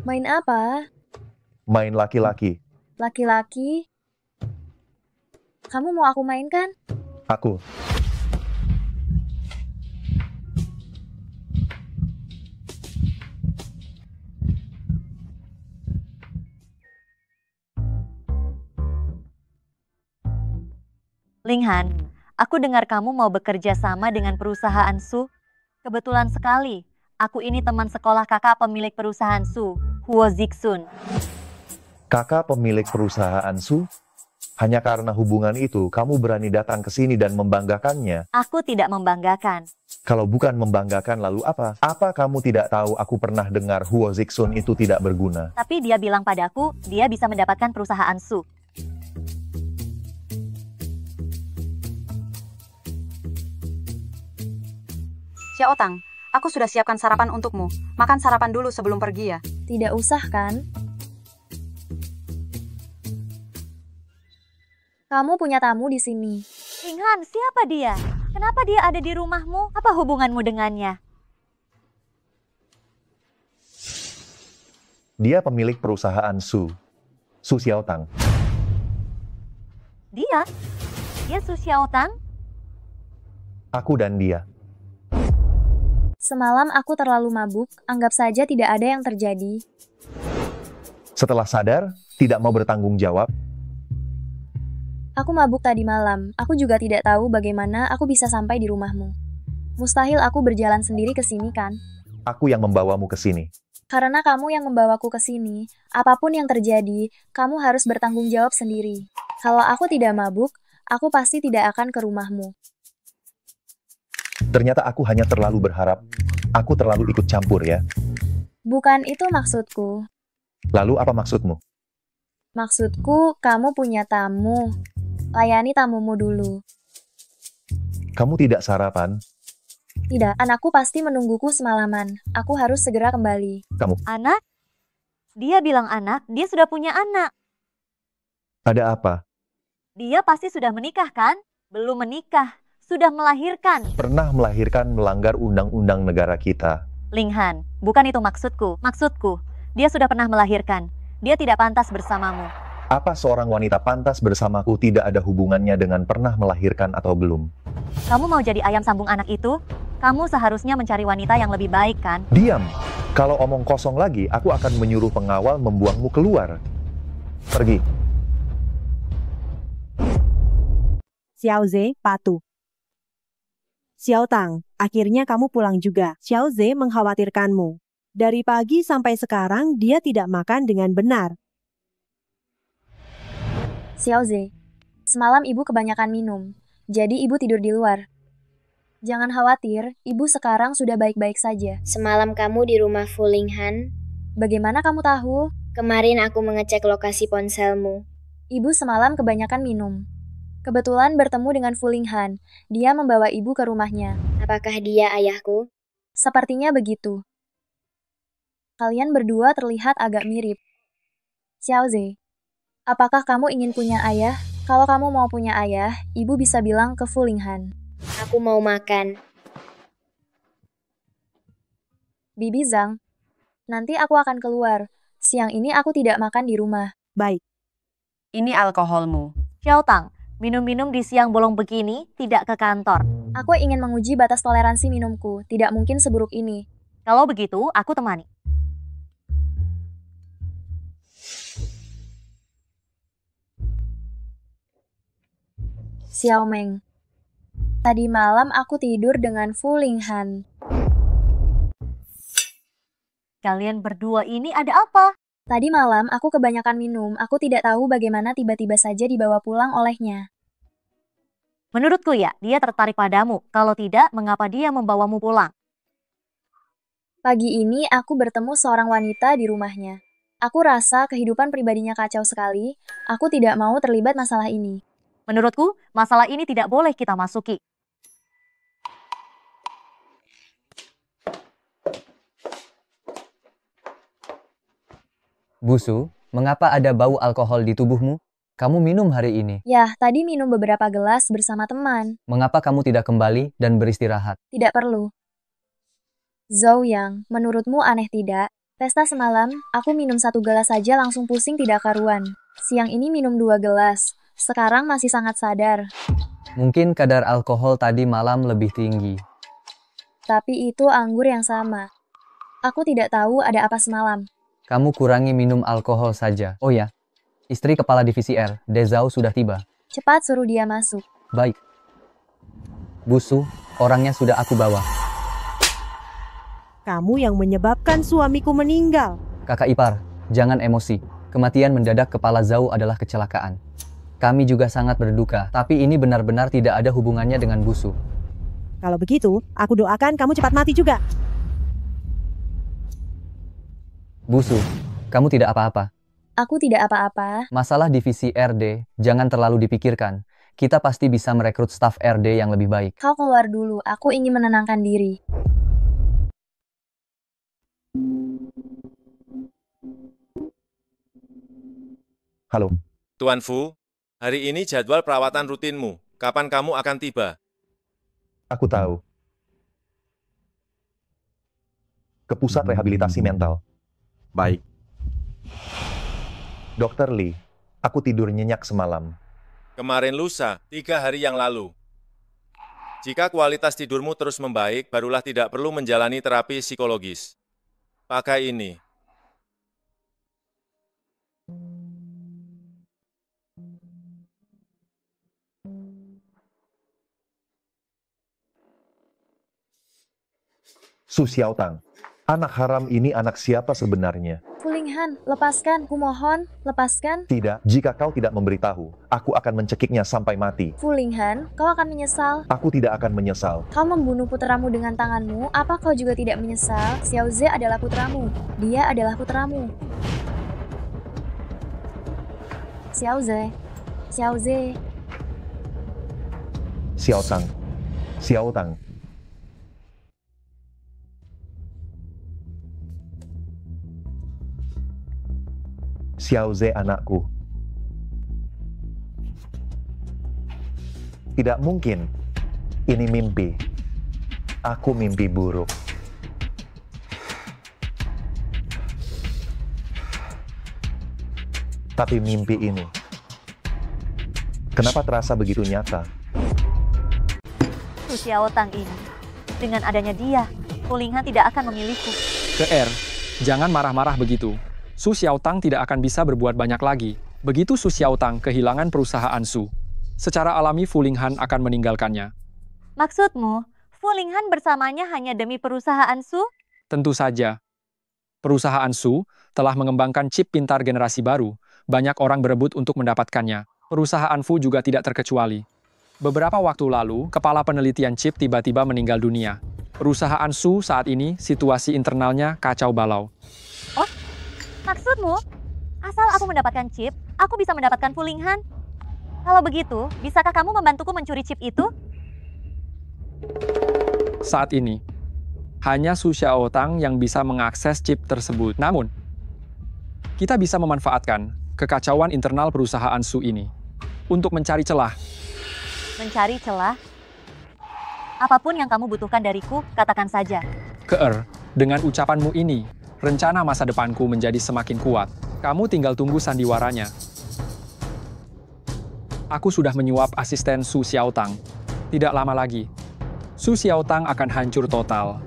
Main apa? Main laki-laki. Laki-laki? Kamu mau aku mainkan? Aku. Linghan, aku dengar kamu mau bekerja sama dengan perusahaan Su. Kebetulan sekali, aku ini teman sekolah kakak pemilik perusahaan Su, Huo Zixun. Kakak pemilik perusahaan Su? Hanya karena hubungan itu, kamu berani datang ke sini dan membanggakannya? Aku tidak membanggakan. Kalau bukan membanggakan, lalu apa? Apa kamu tidak tahu aku pernah dengar Huo Zixun itu tidak berguna? Tapi dia bilang padaku, dia bisa mendapatkan perusahaan Su. Xiaotang, aku sudah siapkan sarapan untukmu. Makan sarapan dulu sebelum pergi ya. Tidak usah kan? Kamu punya tamu di sini. Linghan, siapa dia? Kenapa dia ada di rumahmu? Apa hubunganmu dengannya? Dia pemilik perusahaan Su Xiaotang. Dia Su Xiaotang? Aku dan dia. Semalam aku terlalu mabuk, anggap saja tidak ada yang terjadi. Setelah sadar, tidak mau bertanggung jawab. Aku mabuk tadi malam. Aku juga tidak tahu bagaimana aku bisa sampai di rumahmu. Mustahil aku berjalan sendiri ke sini kan? Aku yang membawamu ke sini. Karena kamu yang membawaku ke sini, apapun yang terjadi, kamu harus bertanggung jawab sendiri. Kalau aku tidak mabuk, aku pasti tidak akan ke rumahmu. Ternyata aku hanya terlalu berharap. Aku terlalu ikut campur ya. Bukan itu maksudku. Lalu apa maksudmu? Maksudku, kamu punya tamu. Layani tamumu dulu. Kamu tidak sarapan? Tidak, anakku pasti menungguku semalaman. Aku harus segera kembali. Kamu. Anak? Dia bilang anak, dia sudah punya anak. Ada apa? Dia pasti sudah menikah kan? Belum menikah, sudah melahirkan. Pernah melahirkan melanggar undang-undang negara kita. Linghan, bukan itu maksudku. Maksudku, dia sudah pernah melahirkan. Dia tidak pantas bersamamu. Apa seorang wanita pantas bersamaku tidak ada hubungannya dengan pernah melahirkan atau belum? Kamu mau jadi ayam sambung anak itu? Kamu seharusnya mencari wanita yang lebih baik kan? Diam. Kalau omong kosong lagi, aku akan menyuruh pengawal membuangmu keluar. Pergi. Xiaoze patuh. Xiao Tang, akhirnya kamu pulang juga. Xiaoze mengkhawatirkanmu. Dari pagi sampai sekarang dia tidak makan dengan benar. Xiaoze, semalam ibu kebanyakan minum, jadi ibu tidur di luar. Jangan khawatir, ibu sekarang sudah baik-baik saja. Semalam kamu di rumah Fu Linghan? Bagaimana kamu tahu? Kemarin aku mengecek lokasi ponselmu. Ibu semalam kebanyakan minum. Kebetulan bertemu dengan Fu Linghan. Dia membawa ibu ke rumahnya. Apakah dia ayahku? Sepertinya begitu. Kalian berdua terlihat agak mirip. Xiaoze, apakah kamu ingin punya ayah? Kalau kamu mau punya ayah, ibu bisa bilang ke Fu Linghan. Aku mau makan. Bibi Zhang, nanti aku akan keluar. Siang ini aku tidak makan di rumah. Baik. Ini alkoholmu. Xiao Tang, minum-minum di siang bolong begini tidak ke kantor. Aku ingin menguji batas toleransi minumku. Tidak mungkin seburuk ini. Kalau begitu, aku temani. Xiao Meng, tadi malam aku tidur dengan Fu Linghan. Kalian berdua ini ada apa? Tadi malam aku kebanyakan minum. Aku tidak tahu bagaimana tiba-tiba saja dibawa pulang olehnya. Menurutku ya, dia tertarik padamu. Kalau tidak, mengapa dia membawamu pulang? Pagi ini aku bertemu seorang wanita di rumahnya. Aku rasa kehidupan pribadinya kacau sekali. Aku tidak mau terlibat masalah ini. Menurutku, masalah ini tidak boleh kita masuki. Busu, mengapa ada bau alkohol di tubuhmu? Kamu minum hari ini. Ya, tadi minum beberapa gelas bersama teman. Mengapa kamu tidak kembali dan beristirahat? Tidak perlu. Zhou Yang, menurutmu aneh tidak? Pesta semalam, aku minum 1 gelas saja langsung pusing tidak karuan. Siang ini minum 2 gelas. Sekarang masih sangat sadar. Mungkin kadar alkohol tadi malam lebih tinggi. Tapi itu anggur yang sama. Aku tidak tahu ada apa semalam. Kamu kurangi minum alkohol saja. Oh ya, istri kepala divisi R, De Zhao sudah tiba. Cepat suruh dia masuk. Baik. Busu, orangnya sudah aku bawa. Kamu yang menyebabkan suamiku meninggal. Kakak ipar, jangan emosi. Kematian mendadak kepala Zhao adalah kecelakaan. Kami juga sangat berduka, tapi ini benar-benar tidak ada hubungannya dengan Busu. Kalau begitu, aku doakan kamu cepat mati juga. Busu, kamu tidak apa-apa. Aku tidak apa-apa. Masalah divisi RD, jangan terlalu dipikirkan. Kita pasti bisa merekrut staf RD yang lebih baik. Kau keluar dulu, aku ingin menenangkan diri. Halo. Tuan Fu, hari ini jadwal perawatan rutinmu. Kapan kamu akan tiba? Aku tahu. Ke pusat rehabilitasi mental. Baik. Dokter Lee, aku tidur nyenyak semalam. Kemarin lusa, 3 hari yang lalu. Jika kualitas tidurmu terus membaik, barulah tidak perlu menjalani terapi psikologis. Pakai ini. Su Xiaotang, anak haram ini anak siapa sebenarnya? Fu Linghan, lepaskan, kumohon, lepaskan. Tidak, jika kau tidak memberitahu, aku akan mencekiknya sampai mati. Fu Linghan, kau akan menyesal. Aku tidak akan menyesal. Kau membunuh putramu dengan tanganmu, apa kau juga tidak menyesal? Xiao Ze adalah putramu. Dia adalah putramu. Xiao Ze. Xiao Ze. Xiaotang. Xiaotang. Xiao Ze anakku. Tidak mungkin. Ini mimpi. Aku mimpi buruk. Tapi mimpi ini, kenapa terasa begitu nyata? Su Xiaotang ini, dengan adanya dia, Fu Linghan tidak akan memilihku. Ke jangan marah-marah begitu. Su Xiaotang tidak akan bisa berbuat banyak lagi. Begitu Su Xiaotang kehilangan perusahaan Su, secara alami Fu Linghan akan meninggalkannya. Maksudmu, Fu Linghan bersamanya hanya demi perusahaan Su? Tentu saja. Perusahaan Su telah mengembangkan chip pintar generasi baru. Banyak orang berebut untuk mendapatkannya. Perusahaan Fu juga tidak terkecuali. Beberapa waktu lalu, kepala penelitian chip tiba-tiba meninggal dunia. Perusahaan Su saat ini, situasi internalnya kacau balau. Oh, maksudmu, asal aku mendapatkan chip, aku bisa mendapatkan Fu Linghan? Kalau begitu, bisakah kamu membantuku mencuri chip itu? Saat ini, hanya Su Xiaotang yang bisa mengakses chip tersebut. Namun, kita bisa memanfaatkan kekacauan internal perusahaan Su ini untuk mencari celah. Mencari celah? Apapun yang kamu butuhkan dariku, katakan saja. Dengan ucapanmu ini, rencana masa depanku menjadi semakin kuat. Kamu tinggal tunggu sandiwaranya. Aku sudah menyuap asisten Su Xiaotang. Tidak lama lagi, Su Xiaotang akan hancur total.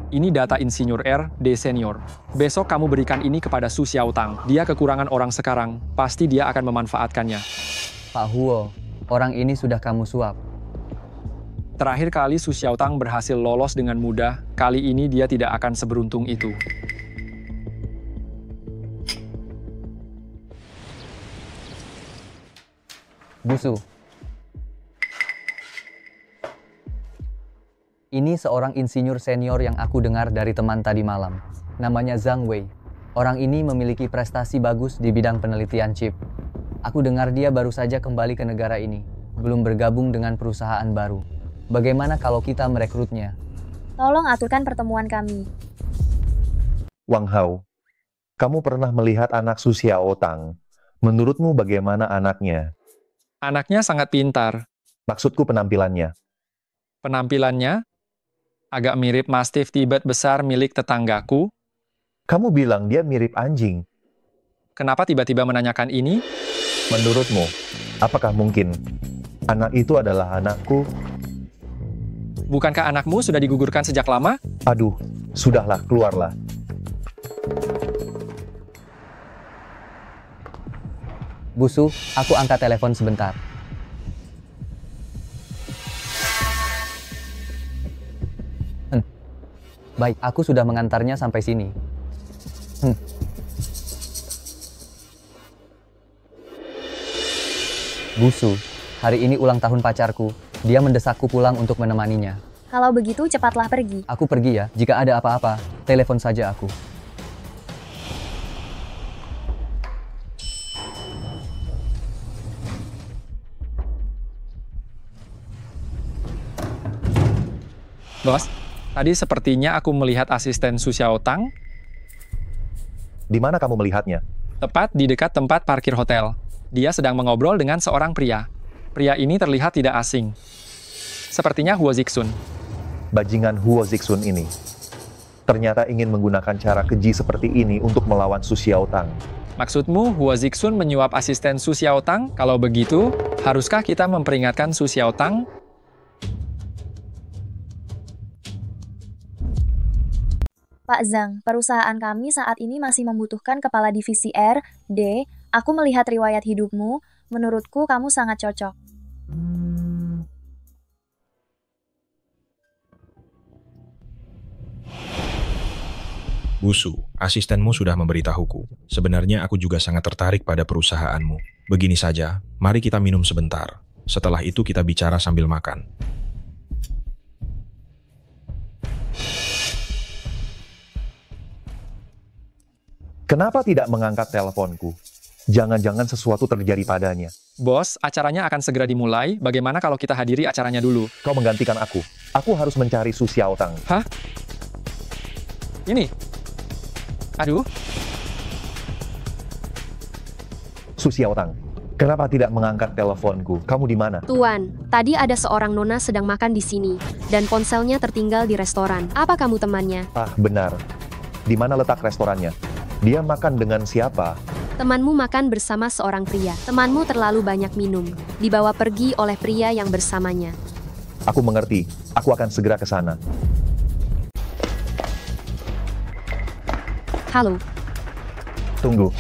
Ini data Insinyur R.D. Senior. Besok kamu berikan ini kepada Su Xiaotang. Dia kekurangan orang sekarang, pasti dia akan memanfaatkannya. Pak Huo, orang ini sudah kamu suap. Terakhir kali Su Xiaotang berhasil lolos dengan mudah, kali ini dia tidak akan seberuntung itu. Busu. Ini seorang insinyur senior yang aku dengar dari teman tadi malam. Namanya Zhang Wei. Orang ini memiliki prestasi bagus di bidang penelitian chip. Aku dengar dia baru saja kembali ke negara ini, belum bergabung dengan perusahaan baru. Bagaimana kalau kita merekrutnya? Tolong aturkan pertemuan kami. Wang Hao, kamu pernah melihat anak Su Xiaotang. Menurutmu bagaimana anaknya? Anaknya sangat pintar. Maksudku penampilannya. Penampilannya? Agak mirip Mastiff Tibet besar milik tetanggaku. Kamu bilang dia mirip anjing. Kenapa tiba-tiba menanyakan ini? Menurutmu, apakah mungkin anak itu adalah anakku? Bukankah anakmu sudah digugurkan sejak lama? Aduh, sudahlah, keluarlah. Busu, aku angkat telepon sebentar. Baik, aku sudah mengantarnya sampai sini. Busu, hari ini ulang tahun pacarku. Dia mendesakku pulang untuk menemaninya. Kalau begitu, cepatlah pergi. Aku pergi ya. Jika ada apa-apa, telepon saja aku. Bos, tadi sepertinya aku melihat asisten Su Xiaotang. Di mana kamu melihatnya? Tepat di dekat tempat parkir hotel. Dia sedang mengobrol dengan seorang pria. Pria ini terlihat tidak asing. Sepertinya Huo Zixun. Bajingan Huo Zixun ini ternyata ingin menggunakan cara keji seperti ini untuk melawan Su Xiaotang. Maksudmu Huo Zixun menyuap asisten Su Xiaotang? Kalau begitu, haruskah kita memperingatkan Su Xiaotang? Pak Zhang, perusahaan kami saat ini masih membutuhkan kepala divisi R, D. Aku melihat riwayat hidupmu, menurutku kamu sangat cocok. Busu, asistenmu sudah memberitahuku. Sebenarnya aku juga sangat tertarik pada perusahaanmu. Begini saja, mari kita minum sebentar. Setelah itu kita bicara sambil makan. Kenapa tidak mengangkat teleponku? Jangan-jangan sesuatu terjadi padanya. Bos, acaranya akan segera dimulai. Bagaimana kalau kita hadiri acaranya dulu? Kau menggantikan aku. Aku harus mencari Su Xiaotang. Hah? Ini? Aduh. Su Xiaotang, kenapa tidak mengangkat teleponku? Kamu di mana? Tuan, tadi ada seorang nona sedang makan di sini, dan ponselnya tertinggal di restoran. Apa kamu temannya? Ah, benar. Di mana letak restorannya? Dia makan dengan siapa? Temanmu makan bersama seorang pria. Temanmu terlalu banyak minum. Dibawa pergi oleh pria yang bersamanya. Aku mengerti. Aku akan segera ke sana. Halo. Tunggu.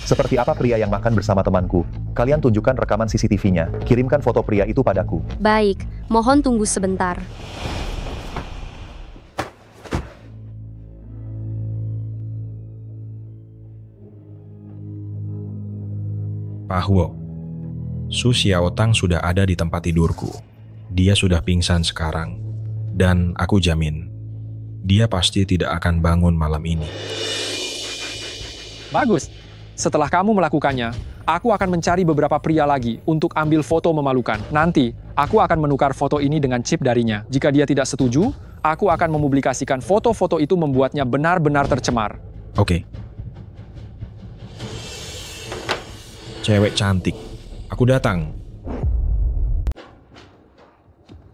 Seperti apa pria yang makan bersama temanku? Kalian tunjukkan rekaman CCTV-nya. Kirimkan foto pria itu padaku. Baik, mohon tunggu sebentar. Pak Huo, Su Xiaotang sudah ada di tempat tidurku. Dia sudah pingsan sekarang. Dan aku jamin, dia pasti tidak akan bangun malam ini. Bagus. Setelah kamu melakukannya, aku akan mencari beberapa pria lagi untuk ambil foto memalukan. Nanti, aku akan menukar foto ini dengan chip darinya. Jika dia tidak setuju, aku akan mempublikasikan foto-foto itu membuatnya benar-benar tercemar. Oke. Cewek cantik. Aku datang.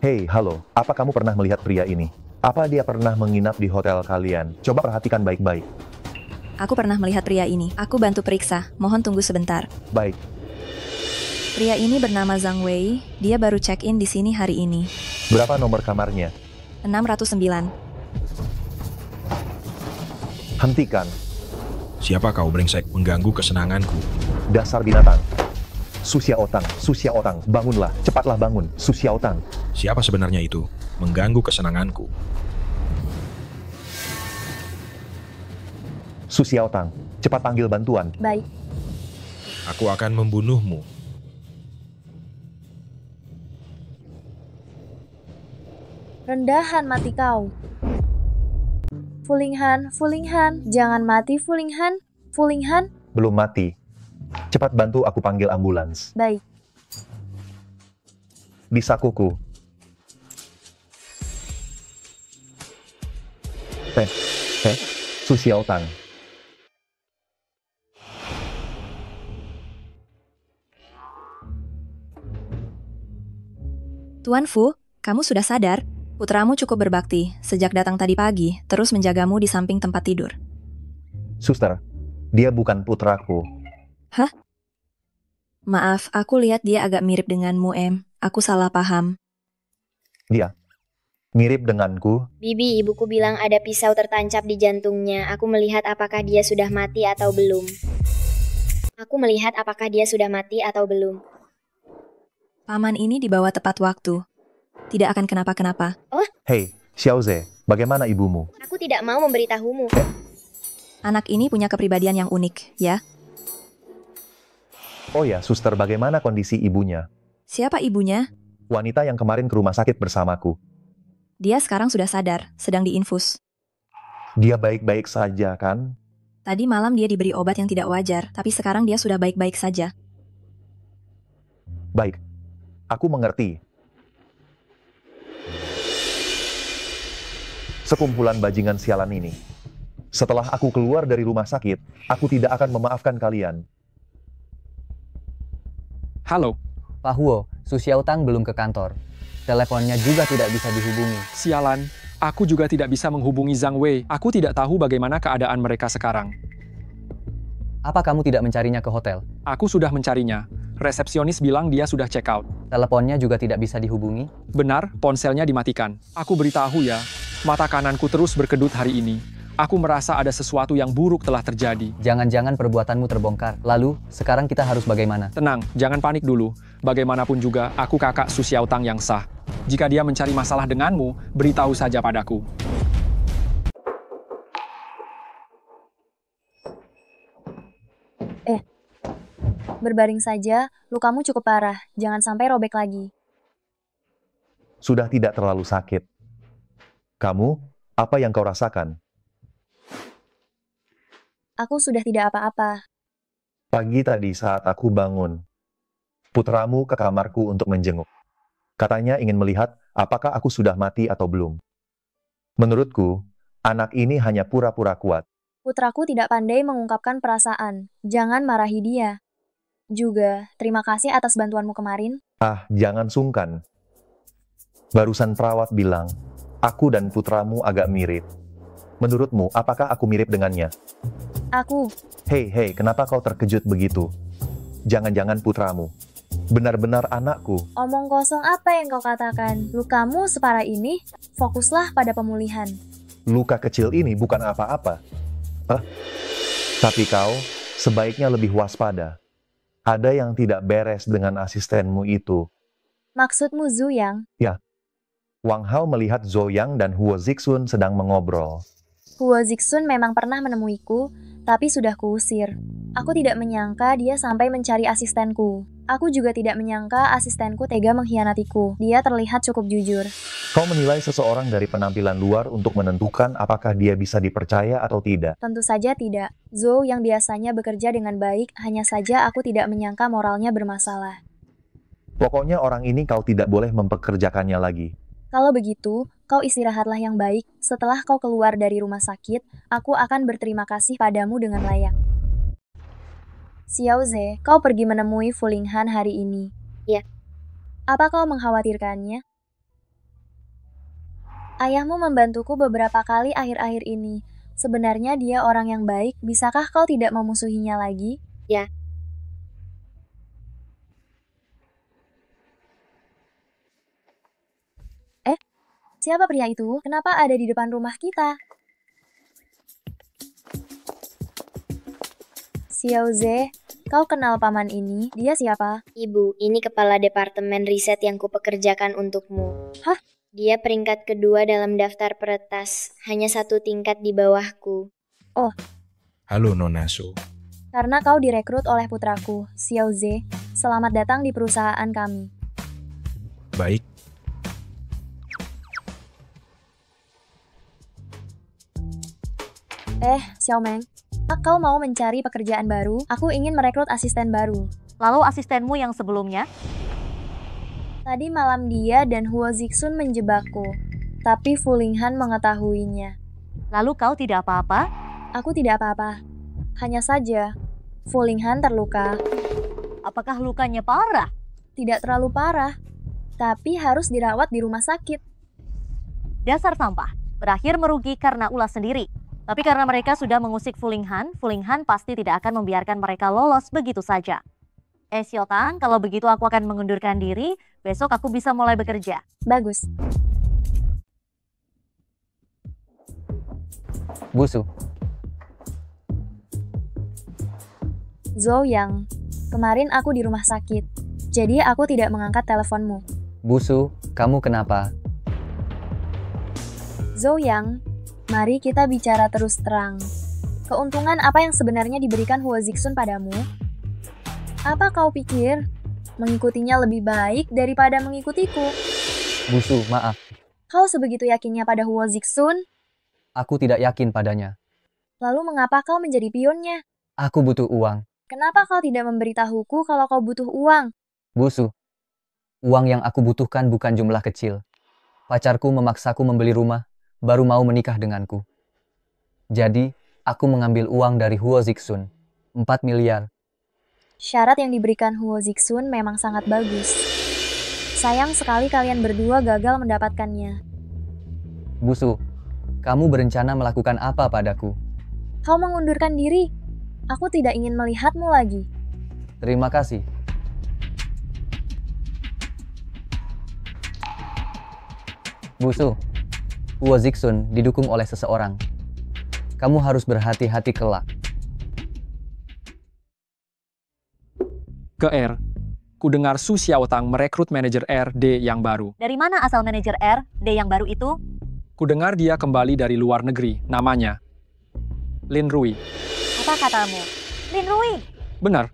Hei, halo. Apa kamu pernah melihat pria ini? Apa dia pernah menginap di hotel kalian? Coba perhatikan baik-baik. Aku pernah melihat pria ini. Aku bantu periksa. Mohon tunggu sebentar. Baik. Pria ini bernama Zhang Wei. Dia baru check-in di sini hari ini. Berapa nomor kamarnya? 609. Hentikan. Siapa kau brengsek mengganggu kesenanganku? Dasar binatang. Su Xiaotang, bangunlah, cepatlah bangun, Su Xiaotang. Siapa sebenarnya itu? Mengganggu kesenanganku. Su Xiaotang, cepat panggil bantuan. Baik. Aku akan membunuhmu. Rendahan mati kau. Fulinghan, jangan mati Fulinghan. Belum mati. Cepat bantu aku panggil ambulans. Baik. Di sakuku. Su Xiaotang. Tuan Fu, kamu sudah sadar? Putramu cukup berbakti sejak datang tadi pagi, terus menjagamu di samping tempat tidur. Suster, dia bukan putraku. Hah? Maaf, aku lihat dia agak mirip denganmu, Em. Aku salah paham. Dia mirip denganku? Bibi, ibuku bilang ada pisau tertancap di jantungnya. Aku melihat apakah dia sudah mati atau belum. Paman ini dibawa tepat waktu. Tidak akan kenapa-kenapa. Oh? Hei, Xiaoze, bagaimana ibumu? Aku tidak mau memberitahumu. Anak ini punya kepribadian yang unik, ya? Oh ya, suster, bagaimana kondisi ibunya? Siapa ibunya? Wanita yang kemarin ke rumah sakit bersamaku. Dia sekarang sudah sadar, sedang diinfus. Dia baik-baik saja, kan? Tadi malam dia diberi obat yang tidak wajar, tapi sekarang dia sudah baik-baik saja. Baik, aku mengerti. Sekumpulan bajingan sialan ini. Setelah aku keluar dari rumah sakit, aku tidak akan memaafkan kalian. Halo. Pak Huo, Su Xiaotang belum ke kantor. Teleponnya juga tidak bisa dihubungi. Sialan, aku juga tidak bisa menghubungi Zhang Wei. Aku tidak tahu bagaimana keadaan mereka sekarang. Apa kamu tidak mencarinya ke hotel? Aku sudah mencarinya. Resepsionis bilang dia sudah check out. Teleponnya juga tidak bisa dihubungi? Benar, ponselnya dimatikan. Aku beritahu ya, mata kananku terus berkedut hari ini. Aku merasa ada sesuatu yang buruk telah terjadi. Jangan-jangan perbuatanmu terbongkar. Lalu, sekarang kita harus bagaimana? Tenang, jangan panik dulu. Bagaimanapun juga, aku kakak Su Xiaotang yang sah. Jika dia mencari masalah denganmu, beritahu saja padaku. Berbaring saja, lukamu cukup parah. Jangan sampai robek lagi. Sudah tidak terlalu sakit. Kamu, apa yang kau rasakan? Aku sudah tidak apa-apa. Pagi tadi saat aku bangun, putramu ke kamarku untuk menjenguk. Katanya ingin melihat apakah aku sudah mati atau belum. Menurutku, anak ini hanya pura-pura kuat. Putraku tidak pandai mengungkapkan perasaan. Jangan marahi dia. Juga, terima kasih atas bantuanmu kemarin. Ah, jangan sungkan. Barusan perawat bilang, aku dan putramu agak mirip. Menurutmu, apakah aku mirip dengannya? Aku. Hei, kenapa kau terkejut begitu? Jangan-jangan putramu. Benar-benar anakku. Omong kosong apa yang kau katakan? Lukamu separah ini, fokuslah pada pemulihan. Luka kecil ini bukan apa-apa. Tapi kau sebaiknya lebih waspada. Ada yang tidak beres dengan asistenmu itu. Maksudmu Zhu Yang? Ya. Wang Hao melihat Zhou Yang dan Huo Zixun sedang mengobrol. Huo Zixun memang pernah menemuiku, tapi sudah kuusir. Aku tidak menyangka dia sampai mencari asistenku. Aku juga tidak menyangka asistenku tega mengkhianatiku. Dia terlihat cukup jujur. Kau menilai seseorang dari penampilan luar untuk menentukan apakah dia bisa dipercaya atau tidak? Tentu saja tidak. Zhou yang biasanya bekerja dengan baik, hanya saja aku tidak menyangka moralnya bermasalah. Pokoknya orang ini kau tidak boleh mempekerjakannya lagi. Kalau begitu, kau istirahatlah yang baik. Setelah kau keluar dari rumah sakit, aku akan berterima kasih padamu dengan layak. Xiao Ze, kau pergi menemui Fu Linghan hari ini. Ya. Apa kau mengkhawatirkannya? Ayahmu membantuku beberapa kali akhir-akhir ini. Sebenarnya dia orang yang baik, bisakah kau tidak memusuhinya lagi? Ya. Siapa pria itu? Kenapa ada di depan rumah kita? Xiao Ze, kau kenal paman ini? Dia siapa? Ibu, ini kepala departemen riset yang kupekerjakan untukmu. Hah? Dia peringkat kedua dalam daftar peretas, hanya 1 tingkat di bawahku. Oh. Halo Nona Su. Karena kau direkrut oleh putraku, Xiao Ze. Selamat datang di perusahaan kami. Baik. Xiao Meng, kau mau mencari pekerjaan baru? Aku ingin merekrut asisten baru. Lalu asistenmu yang sebelumnya? Tadi malam dia dan Huo Zixun menjebakku, tapi Fu Linghan mengetahuinya. Lalu kau tidak apa-apa? Aku tidak apa-apa. Hanya saja, Fu Linghan terluka. Apakah lukanya parah? Tidak terlalu parah, tapi harus dirawat di rumah sakit. Dasar sampah, berakhir merugi karena ulah sendiri. Tapi karena mereka sudah mengusik Fu Linghan pasti tidak akan membiarkan mereka lolos begitu saja. Xiao Tang, kalau begitu aku akan mengundurkan diri, besok aku bisa mulai bekerja. Bagus. Busu. Zhou Yang, kemarin aku di rumah sakit, jadi aku tidak mengangkat teleponmu. Busu, kamu kenapa? Zhou Yang, mari kita bicara terus terang. Keuntungan apa yang sebenarnya diberikan Huo Zixun padamu? Apa kau pikir mengikutinya lebih baik daripada mengikutiku? Busu, maaf. Kau sebegitu yakinnya pada Huo Zixun? Aku tidak yakin padanya. Lalu mengapa kau menjadi pionnya? Aku butuh uang. Kenapa kau tidak memberitahuku kalau kau butuh uang? Busu, uang yang aku butuhkan bukan jumlah kecil. Pacarku memaksaku membeli rumah, baru mau menikah denganku. Jadi, aku mengambil uang dari Huo Zixun, 4 miliar. Syarat yang diberikan Huo Zixun memang sangat bagus. Sayang sekali kalian berdua gagal mendapatkannya. Busu, kamu berencana melakukan apa padaku? Kau mengundurkan diri. Aku tidak ingin melihatmu lagi. Terima kasih. Busu, Huo Zixun didukung oleh seseorang. Kamu harus berhati-hati kelak. Ke R. Ku dengar Su Xiaotang merekrut manajer R, D yang baru. Dari mana asal manajer R, D yang baru itu? Ku dengar dia kembali dari luar negeri, namanya Lin Rui. Apa katamu? Lin Rui? Benar.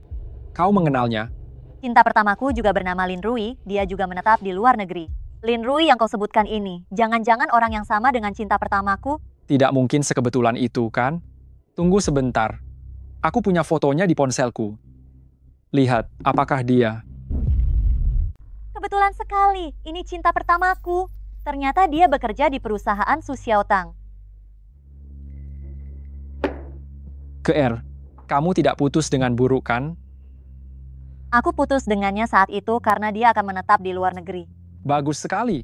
Kau mengenalnya? Cinta pertamaku juga bernama Lin Rui, dia juga menetap di luar negeri. Lin Rui yang kau sebutkan ini, jangan-jangan orang yang sama dengan cinta pertamaku? Tidak mungkin sekebetulan itu, kan? Tunggu sebentar. Aku punya fotonya di ponselku. Lihat, apakah dia? Kebetulan sekali, ini cinta pertamaku. Ternyata dia bekerja di perusahaan Su Xiaotang. Ke-R, kamu tidak putus dengan buruk, kan? Aku putus dengannya saat itu karena dia akan menetap di luar negeri. Bagus sekali.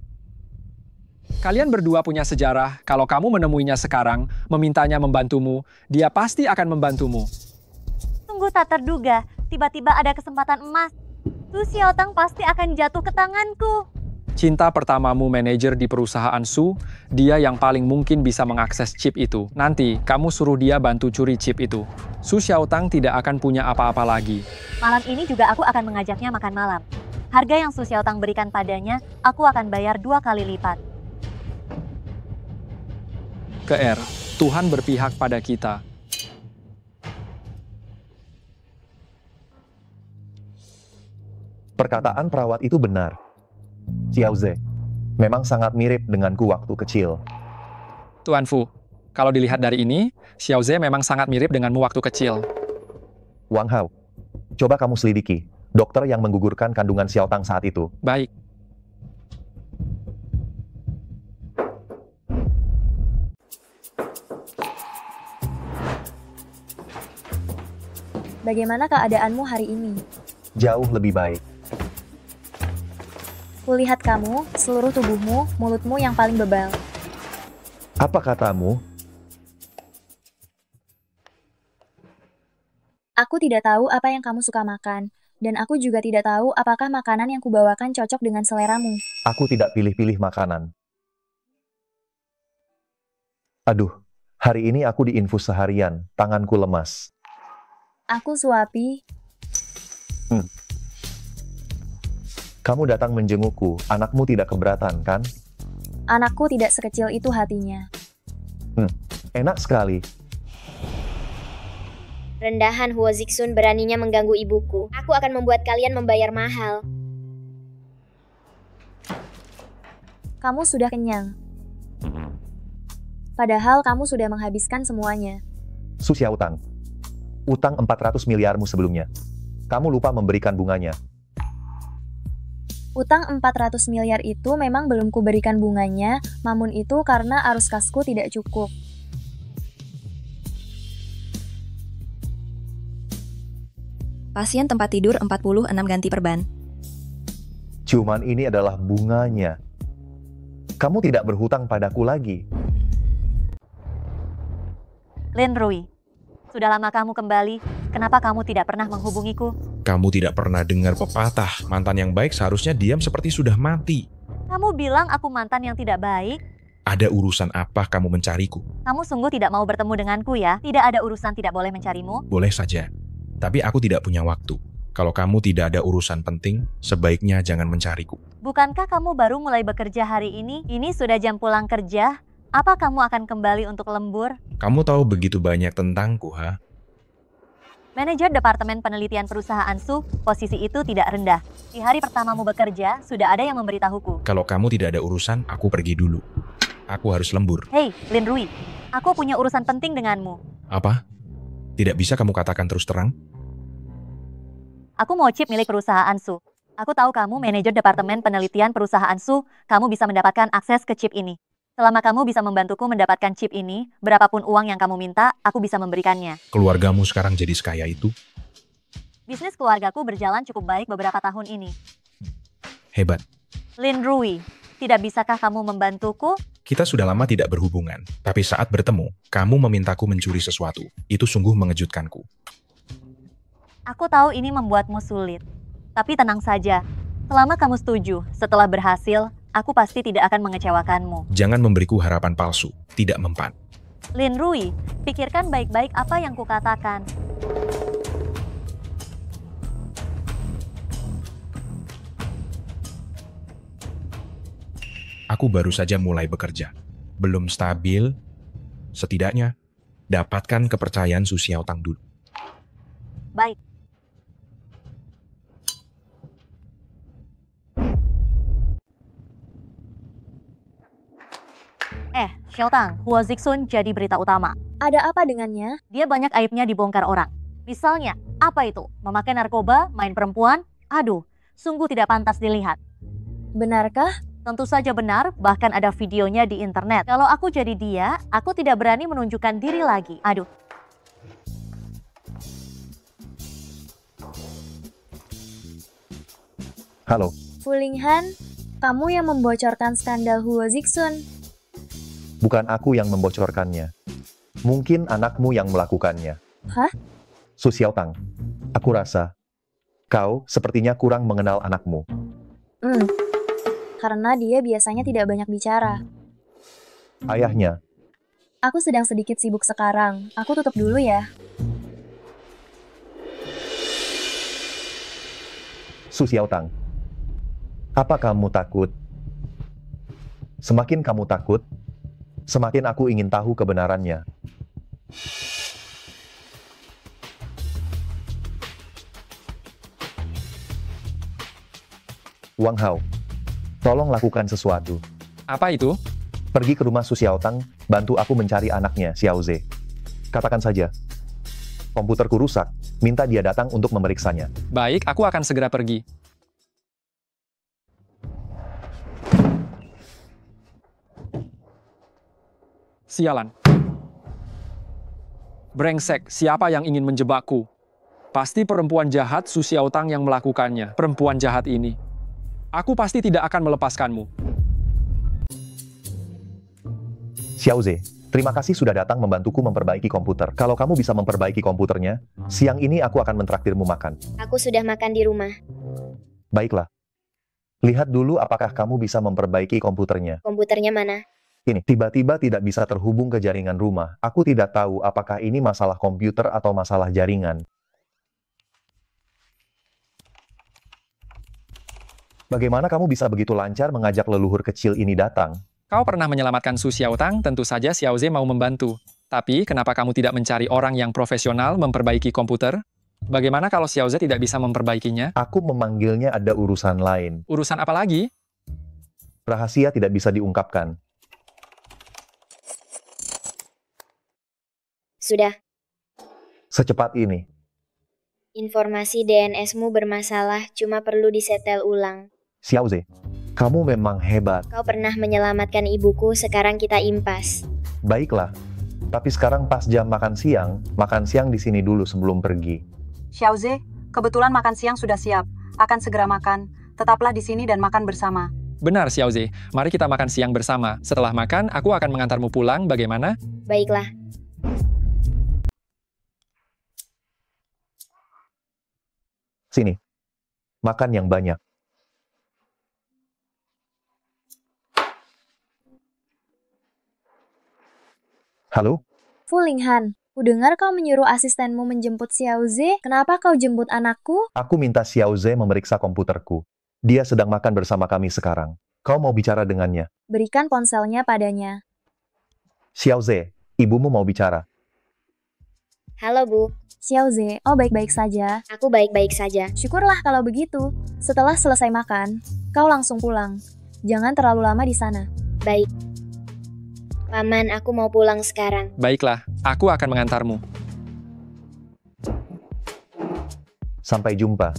Kalian berdua punya sejarah. Kalau kamu menemuinya sekarang, memintanya membantumu, dia pasti akan membantumu. Sungguh tak terduga, tiba-tiba ada kesempatan emas. Su Xiaotang pasti akan jatuh ke tanganku. Cinta pertamamu manajer di perusahaan Su, dia yang paling mungkin bisa mengakses chip itu. Nanti, kamu suruh dia bantu curi chip itu. Su Xiaotang tidak akan punya apa-apa lagi. Malam ini juga aku akan mengajaknya makan malam. Harga yang Su Xiaotang berikan padanya, aku akan bayar 2 kali lipat. Ke-R, Tuhan berpihak pada kita. Perkataan perawat itu benar. Xiao Ze, memang sangat mirip denganku waktu kecil. Tuan Fu, kalau dilihat dari ini, Xiao Ze memang sangat mirip denganmu waktu kecil. Wang Hao, coba kamu selidiki. Dokter yang menggugurkan kandungan Xiaotang saat itu. Baik. Bagaimana keadaanmu hari ini? Jauh lebih baik. Kulihat kamu, seluruh tubuhmu, mulutmu yang paling bebal. Apa katamu? Aku tidak tahu apa yang kamu suka makan. Dan aku juga tidak tahu apakah makanan yang kubawakan cocok dengan seleramu. Aku tidak pilih-pilih makanan. Aduh, hari ini aku diinfus seharian, tanganku lemas. Aku suapi. Kamu datang menjengukku, anakmu tidak keberatan, kan? Anakku tidak sekecil itu hatinya. Enak sekali. Rendahan Huo Zixun beraninya mengganggu ibuku. Aku akan membuat kalian membayar mahal. Kamu sudah kenyang. Padahal kamu sudah menghabiskan semuanya. Su Xiaotang, utang 400 miliarmu sebelumnya. Kamu lupa memberikan bunganya. Utang 400 miliar itu memang belum kuberikan bunganya, namun itu karena arus kasku tidak cukup. Pasien tempat tidur 46 ganti perban. Cuman ini adalah bunganya. Kamu tidak berhutang padaku lagi. Lin Rui, sudah lama kamu kembali, kenapa kamu tidak pernah menghubungiku? Kamu tidak pernah dengar pepatah, mantan yang baik seharusnya diam seperti sudah mati. Kamu bilang aku mantan yang tidak baik? Ada urusan apa kamu mencariku? Kamu sungguh tidak mau bertemu denganku ya? Tidak ada urusan tidak boleh mencarimu? Boleh saja. Tapi aku tidak punya waktu. Kalau kamu tidak ada urusan penting, sebaiknya jangan mencariku. Bukankah kamu baru mulai bekerja hari ini? Ini sudah jam pulang kerja. Apa kamu akan kembali untuk lembur? Kamu tahu begitu banyak tentangku, ha? Manajer Departemen Penelitian Perusahaan Su, posisi itu tidak rendah. Di hari pertamamu bekerja, sudah ada yang memberitahuku. Kalau kamu tidak ada urusan, aku pergi dulu. Aku harus lembur. Hei, Lin Rui, aku punya urusan penting denganmu. Apa? Tidak bisa kamu katakan terus terang? Aku mau chip milik perusahaan Su. Aku tahu kamu manajer Departemen Penelitian Perusahaan Su, kamu bisa mendapatkan akses ke chip ini. Selama kamu bisa membantuku mendapatkan chip ini, berapapun uang yang kamu minta, aku bisa memberikannya. Keluargamu sekarang jadi sekaya itu? Bisnis keluargaku berjalan cukup baik beberapa tahun ini. Hebat. Lin Rui, tidak bisakah kamu membantuku? Kita sudah lama tidak berhubungan, tapi saat bertemu, kamu memintaku mencuri sesuatu. Itu sungguh mengejutkanku. Aku tahu ini membuatmu sulit. Tapi tenang saja, selama kamu setuju, setelah berhasil, aku pasti tidak akan mengecewakanmu. Jangan memberiku harapan palsu, tidak mempan. Lin Rui, pikirkan baik-baik apa yang kukatakan. Aku baru saja mulai bekerja. Belum stabil, setidaknya dapatkan kepercayaan Su Xiaotang dulu. Baik. Xiaotang, Hua Zixun jadi berita utama. Ada apa dengannya? Dia banyak aibnya dibongkar orang. Misalnya, apa itu? Memakai narkoba, main perempuan? Aduh, sungguh tidak pantas dilihat. Benarkah? Tentu saja benar, bahkan ada videonya di internet. Kalau aku jadi dia, aku tidak berani menunjukkan diri lagi. Aduh. Halo. Fu Linghan, kamu yang membocorkan skandal Hua Zixun. Bukan aku yang membocorkannya. Mungkin anakmu yang melakukannya. Hah? Su Xiaotang, aku rasa kau sepertinya kurang mengenal anakmu. Karena dia biasanya tidak banyak bicara. Ayahnya. Aku sedang sedikit sibuk sekarang. Aku tutup dulu ya. Su Xiaotang, apa kamu takut? Semakin kamu takut, semakin aku ingin tahu kebenarannya. Wang Hao, tolong lakukan sesuatu. Apa itu? Pergi ke rumah Su Xiaotang, bantu aku mencari anaknya, Xiao Ze. Katakan saja, komputerku rusak, minta dia datang untuk memeriksanya. Baik, aku akan segera pergi. Sialan. Brengsek, siapa yang ingin menjebakku? Pasti perempuan jahat Su Xiaotang yang melakukannya. Perempuan jahat ini. Aku pasti tidak akan melepaskanmu. Xiao Ze, terima kasih sudah datang membantuku memperbaiki komputer. Kalau kamu bisa memperbaiki komputernya, siang ini aku akan mentraktirmu makan. Aku sudah makan di rumah. Baiklah. Lihat dulu apakah kamu bisa memperbaiki komputernya. Komputernya mana? Ini, tiba-tiba tidak bisa terhubung ke jaringan rumah. Aku tidak tahu apakah ini masalah komputer atau masalah jaringan. Bagaimana kamu bisa begitu lancar mengajak leluhur kecil ini datang? Kau pernah menyelamatkan Su Xiaotang, tentu saja Xiao Ze mau membantu. Tapi, kenapa kamu tidak mencari orang yang profesional memperbaiki komputer? Bagaimana kalau Xiao Ze tidak bisa memperbaikinya? Aku memanggilnya ada urusan lain. Urusan apa lagi? Rahasia tidak bisa diungkapkan. Sudah. Secepat ini. Informasi DNS-mu bermasalah, cuma perlu disetel ulang. Xiao Ze, kamu memang hebat. Kau pernah menyelamatkan ibuku, sekarang kita impas. Baiklah, tapi sekarang pas jam makan siang di sini dulu sebelum pergi. Xiao Ze, kebetulan makan siang sudah siap. Akan segera makan. Tetaplah di sini dan makan bersama. Benar, Xiao Ze. Mari kita makan siang bersama. Setelah makan, aku akan mengantarmu pulang. Bagaimana? Baiklah. Sini. Makan yang banyak. Halo? Fu Linghan, kudengar kau menyuruh asistenmu menjemput Xiao Ze. Kenapa kau jemput anakku? Aku minta Xiao Ze memeriksa komputerku. Dia sedang makan bersama kami sekarang. Kau mau bicara dengannya? Berikan ponselnya padanya. Xiao Ze, ibumu mau bicara. Halo, Bu. Xiao Ze, oh baik-baik saja. Aku baik-baik saja. Syukurlah kalau begitu. Setelah selesai makan, kau langsung pulang. Jangan terlalu lama di sana. Baik. Paman, aku mau pulang sekarang. Baiklah, aku akan mengantarmu. Sampai jumpa.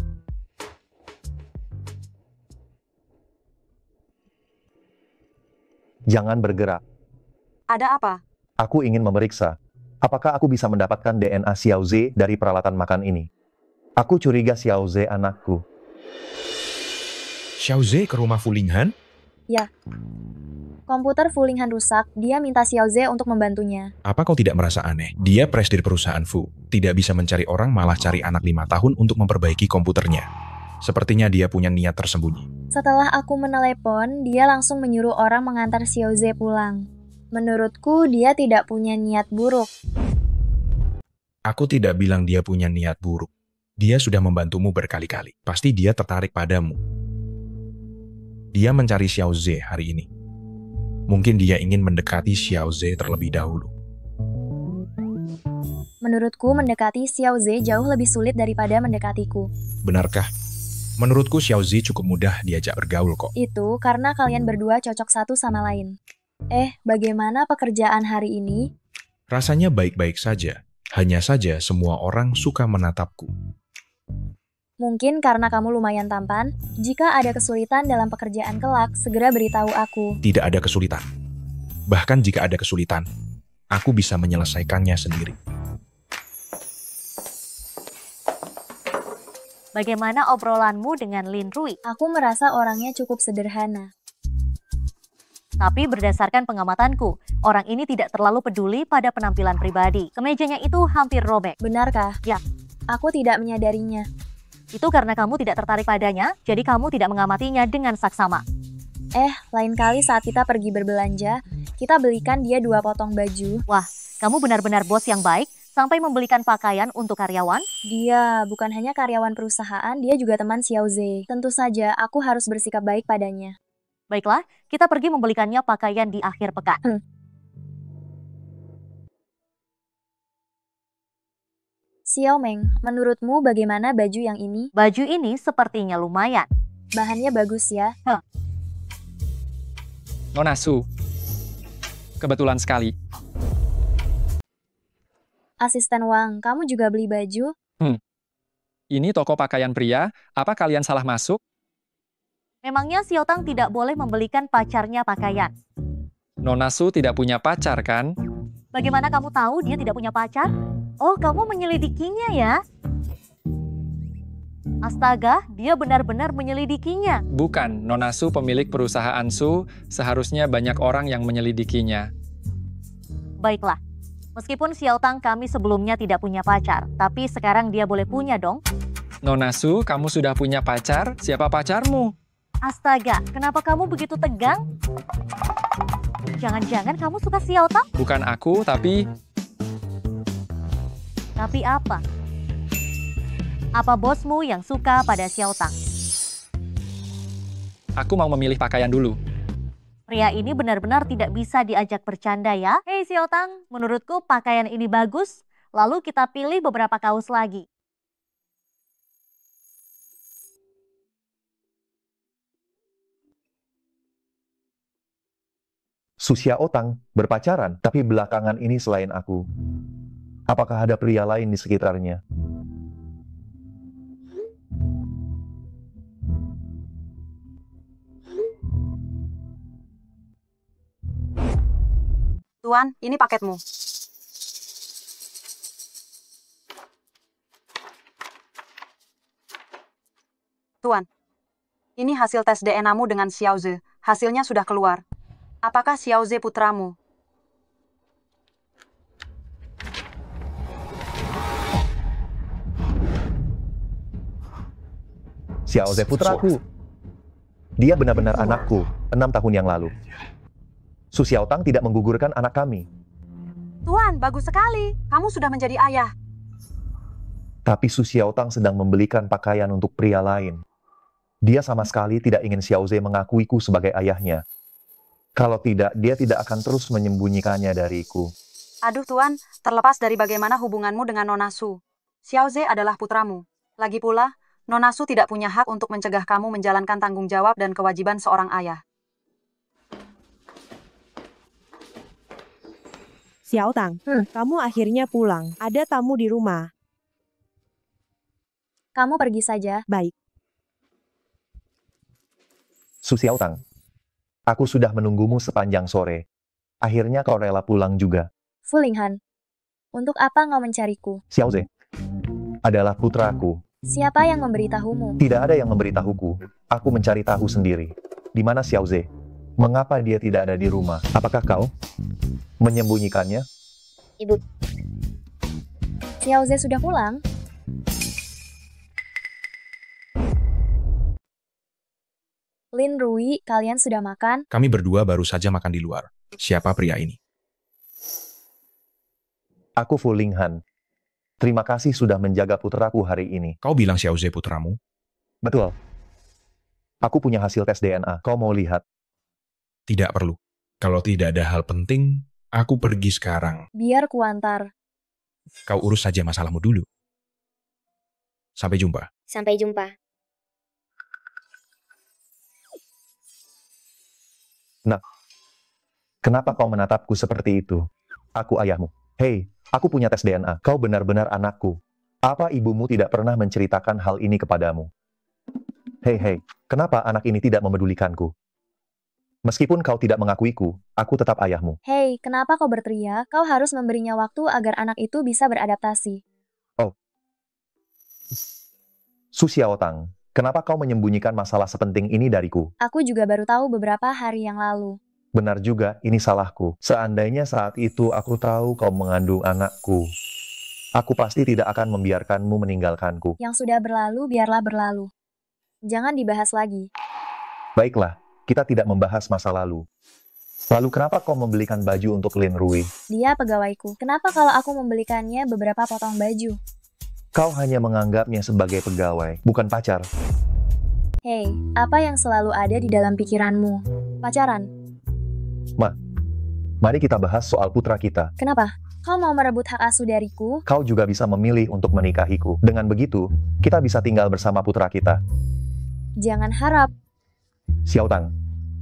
Jangan bergerak. Ada apa? Aku ingin memeriksa. Apakah aku bisa mendapatkan DNA Xiao Ze dari peralatan makan ini? Aku curiga Xiao Ze anakku. Xiao Ze ke rumah Fu Linghan? Ya. Komputer Fu Linghan rusak, dia minta Xiao Ze untuk membantunya. Apa kau tidak merasa aneh? Dia presdir perusahaan Fu. Tidak bisa mencari orang, malah cari anak 5 tahun untuk memperbaiki komputernya. Sepertinya dia punya niat tersembunyi. Setelah aku menelepon, dia langsung menyuruh orang mengantar Xiao Ze pulang. Menurutku, dia tidak punya niat buruk. Aku tidak bilang dia punya niat buruk. Dia sudah membantumu berkali-kali. Pasti dia tertarik padamu. Dia mencari Xiao Ze hari ini. Mungkin dia ingin mendekati Xiao Ze terlebih dahulu. Menurutku, mendekati Xiao Ze jauh lebih sulit daripada mendekatiku. Benarkah? Menurutku Xiao Ze cukup mudah diajak bergaul kok. Itu karena kalian berdua cocok satu sama lain. Bagaimana pekerjaan hari ini? Rasanya baik-baik saja. Hanya saja semua orang suka menatapku. Mungkin karena kamu lumayan tampan. Jika ada kesulitan dalam pekerjaan kelak, segera beritahu aku. Tidak ada kesulitan. Bahkan jika ada kesulitan, aku bisa menyelesaikannya sendiri. Bagaimana obrolanmu dengan Lin Rui? Aku merasa orangnya cukup sederhana. Tapi berdasarkan pengamatanku, orang ini tidak terlalu peduli pada penampilan pribadi. Kemejanya itu hampir robek. Benarkah? Ya. Aku tidak menyadarinya. Itu karena kamu tidak tertarik padanya, jadi kamu tidak mengamatinya dengan saksama. Lain kali saat kita pergi berbelanja, kita belikan dia 2 potong baju. Wah, kamu benar-benar bos yang baik, sampai membelikan pakaian untuk karyawan? Dia bukan hanya karyawan perusahaan, dia juga teman Xiao Ze. Tentu saja, aku harus bersikap baik padanya. Baiklah, kita pergi membelikannya pakaian di akhir pekan. Xiao Meng, menurutmu bagaimana baju yang ini? Baju ini sepertinya lumayan. Bahannya bagus ya. Nona Su. Kebetulan sekali. Asisten Wang, kamu juga beli baju? Ini toko pakaian pria, apa kalian salah masuk? Memangnya Xiao Tang tidak boleh membelikan pacarnya pakaian? Nona Su tidak punya pacar, kan? Bagaimana kamu tahu dia tidak punya pacar? Oh, kamu menyelidikinya ya? Astaga, dia benar-benar menyelidikinya. Bukan, Nona Su pemilik perusahaan Su, seharusnya banyak orang yang menyelidikinya. Baiklah, meskipun Xiao Tang kami sebelumnya tidak punya pacar, tapi sekarang dia boleh punya dong. Nona Su, kamu sudah punya pacar? Siapa pacarmu? Astaga, kenapa kamu begitu tegang? Jangan-jangan kamu suka Xiao Tang? Bukan aku, tapi... Tapi apa? Apa bosmu yang suka pada Xiao Tang? Aku mau memilih pakaian dulu. Pria ini benar-benar tidak bisa diajak bercanda ya. Hei Xiao Tang, menurutku pakaian ini bagus. Lalu kita pilih beberapa kaos lagi. Su Xiaotang berpacaran, tapi belakangan ini selain aku. Apakah ada pria lain di sekitarnya? Tuan, ini paketmu. Tuan, ini hasil tes DNA-mu dengan Xiao Ze. Hasilnya sudah keluar. Apakah Xiao Ze putramu? Xiao Ze putraku. Dia benar-benar anakku 6 tahun yang lalu. Su Xiaotang tidak menggugurkan anak kami. Tuan, bagus sekali. Kamu sudah menjadi ayah. Tapi Su Xiaotang sedang membelikan pakaian untuk pria lain. Dia sama sekali tidak ingin Xiao Ze mengakuiku sebagai ayahnya. Kalau tidak, dia tidak akan terus menyembunyikannya dariku. Aduh Tuan, terlepas dari bagaimana hubunganmu dengan Nona Su, Xiao Ze adalah putramu. Lagi pula, Nona Su tidak punya hak untuk mencegah kamu menjalankan tanggung jawab dan kewajiban seorang ayah. Xiao Tang, kamu akhirnya pulang. Ada tamu di rumah. Kamu pergi saja. Baik. Su Xiaotang, aku sudah menunggumu sepanjang sore. Akhirnya kau rela pulang juga. Fu Linghan, untuk apa kau mencariku? Xiao Ze adalah putraku. Siapa yang memberitahumu? Tidak ada yang memberitahuku. Aku mencari tahu sendiri. Di mana Xiao Ze? Mengapa dia tidak ada di rumah? Apakah kau menyembunyikannya? Ibu. Xiao Ze sudah pulang? Lin Rui, kalian sudah makan? Kami berdua baru saja makan di luar. Siapa pria ini? Aku Fu Linghan. Terima kasih sudah menjaga putraku hari ini. Kau bilang Xiao Ze putramu? Betul. Aku punya hasil tes DNA. Kau mau lihat? Tidak perlu. Kalau tidak ada hal penting, aku pergi sekarang. Biar kuantar. Kau urus saja masalahmu dulu. Sampai jumpa. Sampai jumpa. Nah, Kenapa kau menatapku seperti itu? Aku ayahmu. Hei, aku punya tes DNA. Kau benar-benar anakku. Apa ibumu tidak pernah menceritakan hal ini kepadamu? Hei, kenapa anak ini tidak memedulikanku? Meskipun kau tidak mengakuiku, aku tetap ayahmu. Hei, kenapa kau berteriak? Kau harus memberinya waktu agar anak itu bisa beradaptasi. Oh. Su Xiaotang, kenapa kau menyembunyikan masalah sepenting ini dariku? Aku juga baru tahu beberapa hari yang lalu. Benar juga, ini salahku. Seandainya saat itu aku tahu kau mengandung anakku, aku pasti tidak akan membiarkanmu meninggalkanku. Yang sudah berlalu, biarlah berlalu. Jangan dibahas lagi. Baiklah, kita tidak membahas masa lalu. Lalu kenapa kau membelikan baju untuk Lin Rui? Dia pegawaiku. Kenapa kalau aku membelikannya beberapa potong baju? Kau hanya menganggapnya sebagai pegawai, bukan pacar. Hei, apa yang selalu ada di dalam pikiranmu? Pacaran? Mari kita bahas soal putra kita. Kenapa? Kau mau merebut hak asuh dariku? Kau juga bisa memilih untuk menikahiku. Dengan begitu, kita bisa tinggal bersama putra kita. Jangan harap. Xiaotang.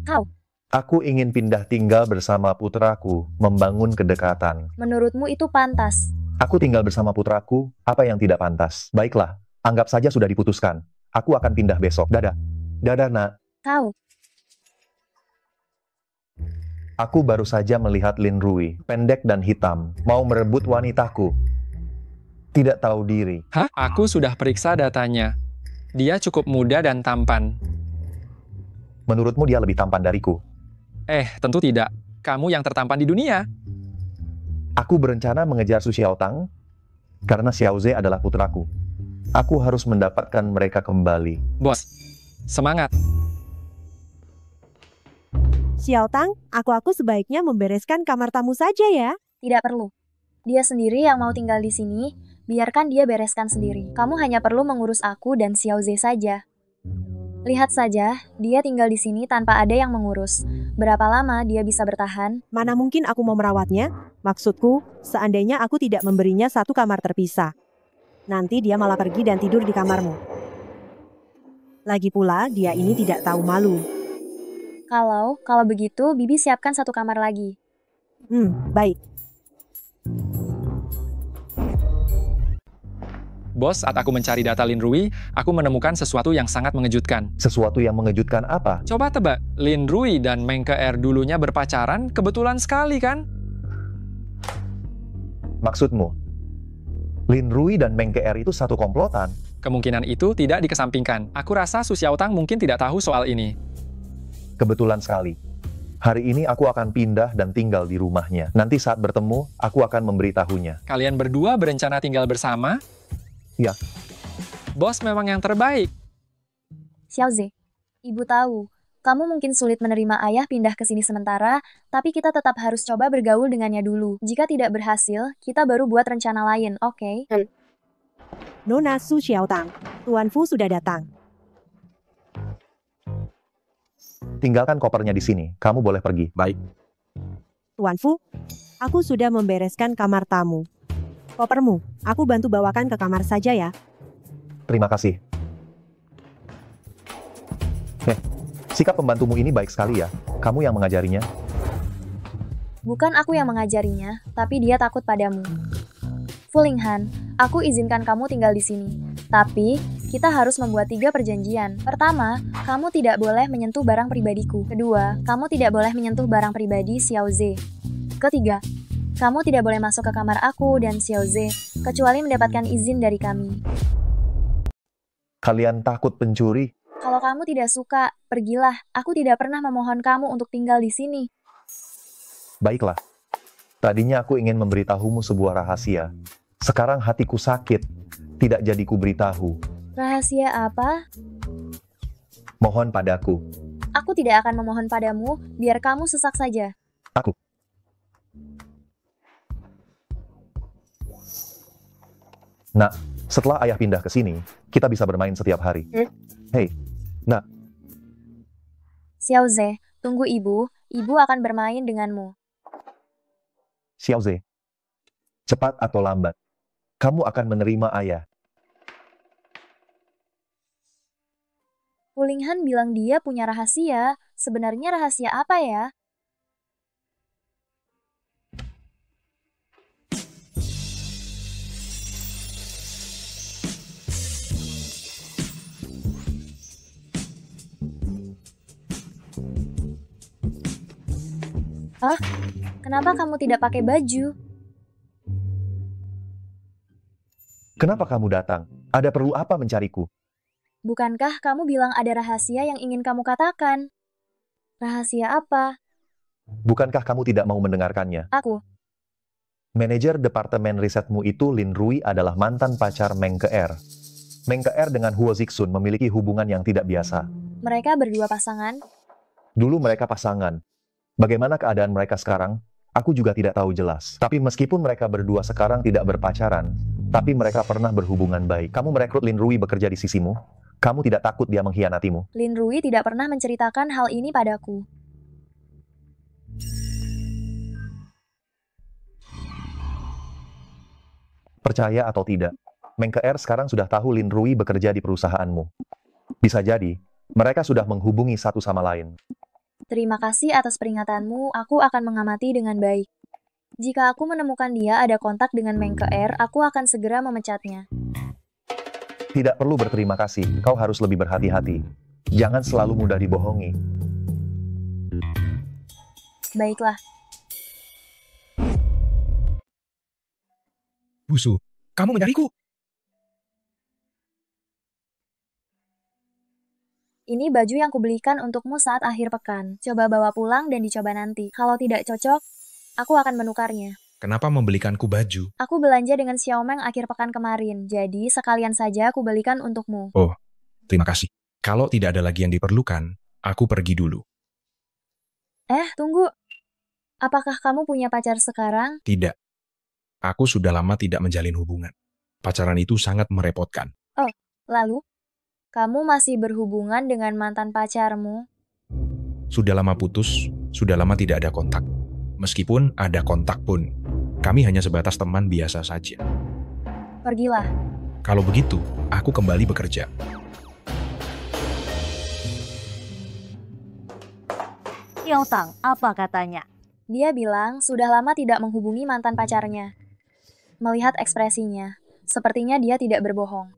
Kau. Aku ingin pindah tinggal bersama putraku, membangun kedekatan. Menurutmu itu pantas? Aku tinggal bersama putraku, apa yang tidak pantas? Baiklah, anggap saja sudah diputuskan. Aku akan pindah besok. Dadah. Dadah, nak. Kau. Aku baru saja melihat Lin Rui, pendek dan hitam, mau merebut wanitaku. Tidak tahu diri. Hah? Aku sudah periksa datanya. Dia cukup muda dan tampan. Menurutmu dia lebih tampan dariku? Tentu tidak. Kamu yang tertampan di dunia. Aku berencana mengejar Su Xiaotang karena Xiao Ze adalah putraku. Aku harus mendapatkan mereka kembali. Bos, semangat. Xiaotang, aku sebaiknya membereskan kamar tamu saja ya. Tidak perlu. Dia sendiri yang mau tinggal di sini, biarkan dia bereskan sendiri. Kamu hanya perlu mengurus aku dan Xiao Ze saja. Lihat saja, dia tinggal di sini tanpa ada yang mengurus. Berapa lama dia bisa bertahan? Mana mungkin aku mau merawatnya? Maksudku, seandainya aku tidak memberinya satu kamar terpisah. Nanti dia malah pergi dan tidur di kamarmu. Lagi pula, dia ini tidak tahu malu. Kalau begitu, Bibi siapkan satu kamar lagi. Baik. Bos, saat aku mencari data Lin Rui, aku menemukan sesuatu yang sangat mengejutkan. Sesuatu yang mengejutkan apa? Coba tebak, Lin Rui dan Meng Ke-er dulunya berpacaran, kebetulan sekali kan? Maksudmu, Lin Rui dan Meng Ke-er itu satu komplotan? Kemungkinan itu tidak dikesampingkan. Aku rasa Su Xiaotang mungkin tidak tahu soal ini. Kebetulan sekali. Hari ini aku akan pindah dan tinggal di rumahnya. Nanti saat bertemu, aku akan memberitahunya. Kalian berdua berencana tinggal bersama? Ya. Bos memang yang terbaik. Xiao Ze, ibu tahu, kamu mungkin sulit menerima ayah pindah ke sini sementara, tapi kita tetap harus coba bergaul dengannya dulu. Jika tidak berhasil, kita baru buat rencana lain, oke? Nona Su Xiaotang, Tuan Fu sudah datang. Tinggalkan kopernya di sini, kamu boleh pergi. Baik. Tuan Fu, aku sudah membereskan kamar tamu. Kopermu, aku bantu bawakan ke kamar saja ya. Terima kasih. Sikap pembantumu ini baik sekali ya. Kamu yang mengajarinya? Bukan aku yang mengajarinya, tapi dia takut padamu. Fulinghan, aku izinkan kamu tinggal di sini. Tapi, kita harus membuat 3 perjanjian. Pertama, kamu tidak boleh menyentuh barang pribadiku. Kedua, kamu tidak boleh menyentuh barang pribadi Xiao Ze. Ketiga, kamu tidak boleh masuk ke kamar aku dan Xiao Ze, kecuali mendapatkan izin dari kami. Kalian takut pencuri? Kalau kamu tidak suka, pergilah. Aku tidak pernah memohon kamu untuk tinggal di sini. Baiklah. Tadinya aku ingin memberitahumu sebuah rahasia. Sekarang hatiku sakit. Tidak jadi kuberitahu. Rahasia apa? Mohon padaku. Aku tidak akan memohon padamu, biar kamu sesak saja. Aku. Nah, setelah ayah pindah ke sini, kita bisa bermain setiap hari. Hei, nak. Xiao Ze, tunggu ibu. Ibu akan bermain denganmu. Xiao Ze, cepat atau lambat, kamu akan menerima ayah. Fulinghan bilang dia punya rahasia. Sebenarnya rahasia apa ya? Hah? Kenapa kamu tidak pakai baju? Kenapa kamu datang? Ada perlu apa mencariku? Bukankah kamu bilang ada rahasia yang ingin kamu katakan? Rahasia apa? Bukankah kamu tidak mau mendengarkannya? Aku. Manajer departemen risetmu itu Lin Rui adalah mantan pacar Meng Ke-er. Meng Ke-er dengan Huo Zixun memiliki hubungan yang tidak biasa. Mereka berdua pasangan? Dulu mereka pasangan. Bagaimana keadaan mereka sekarang? Aku juga tidak tahu jelas. Tapi meskipun mereka berdua sekarang tidak berpacaran, tapi mereka pernah berhubungan baik. Kamu merekrut Lin Rui bekerja di sisimu? Kamu tidak takut dia mengkhianatimu? Lin Rui tidak pernah menceritakan hal ini padaku. Percaya atau tidak, Meng Ke-er sekarang sudah tahu Lin Rui bekerja di perusahaanmu. Bisa jadi, mereka sudah menghubungi satu sama lain. Terima kasih atas peringatanmu, aku akan mengamati dengan baik. Jika aku menemukan dia ada kontak dengan Meng Ke-er, aku akan segera memecatnya. Tidak perlu berterima kasih, kau harus lebih berhati-hati. Jangan selalu mudah dibohongi. Baiklah. Busu, kamu mencariku? Ini baju yang kubelikan untukmu saat akhir pekan. Coba bawa pulang dan dicoba nanti. Kalau tidak cocok, aku akan menukarnya. Kenapa membelikanku baju? Aku belanja dengan Xiaomeng akhir pekan kemarin, jadi sekalian saja aku belikan untukmu. Oh, terima kasih. Kalau tidak ada lagi yang diperlukan, aku pergi dulu. Tunggu. Apakah kamu punya pacar sekarang? Tidak. Aku sudah lama tidak menjalin hubungan. Pacaran itu sangat merepotkan. Oh, lalu? Kamu masih berhubungan dengan mantan pacarmu? Sudah lama putus, sudah lama tidak ada kontak. Meskipun ada kontak pun, kami hanya sebatas teman biasa saja. Pergilah. Kalau begitu, aku kembali bekerja. Xiao Tang, apa katanya? Dia bilang sudah lama tidak menghubungi mantan pacarnya. Melihat ekspresinya, sepertinya dia tidak berbohong.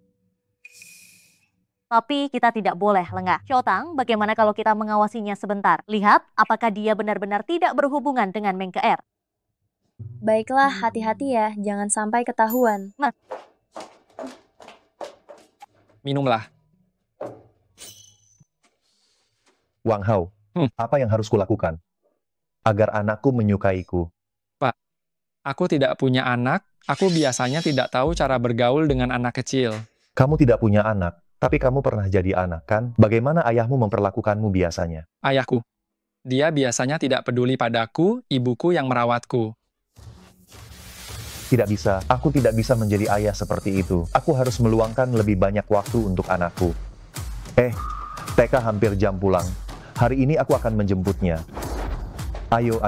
Tapi kita tidak boleh lengah. Xiao Tang, bagaimana kalau kita mengawasinya sebentar? Lihat apakah dia benar-benar tidak berhubungan dengan Meng Ke-er. Baiklah, hati-hati ya, jangan sampai ketahuan. Minumlah. Wang Hao, apa yang harus kulakukan agar anakku menyukaiku? Pak, aku tidak punya anak. Aku biasanya tidak tahu cara bergaul dengan anak kecil. Kamu tidak punya anak, tapi kamu pernah jadi anak, kan? Bagaimana ayahmu memperlakukanmu biasanya? Ayahku. Dia biasanya tidak peduli padaku, ibuku yang merawatku. Tidak bisa, aku tidak bisa menjadi ayah seperti itu. Aku harus meluangkan lebih banyak waktu untuk anakku. TK hampir jam pulang. Hari ini aku akan menjemputnya. Ayo.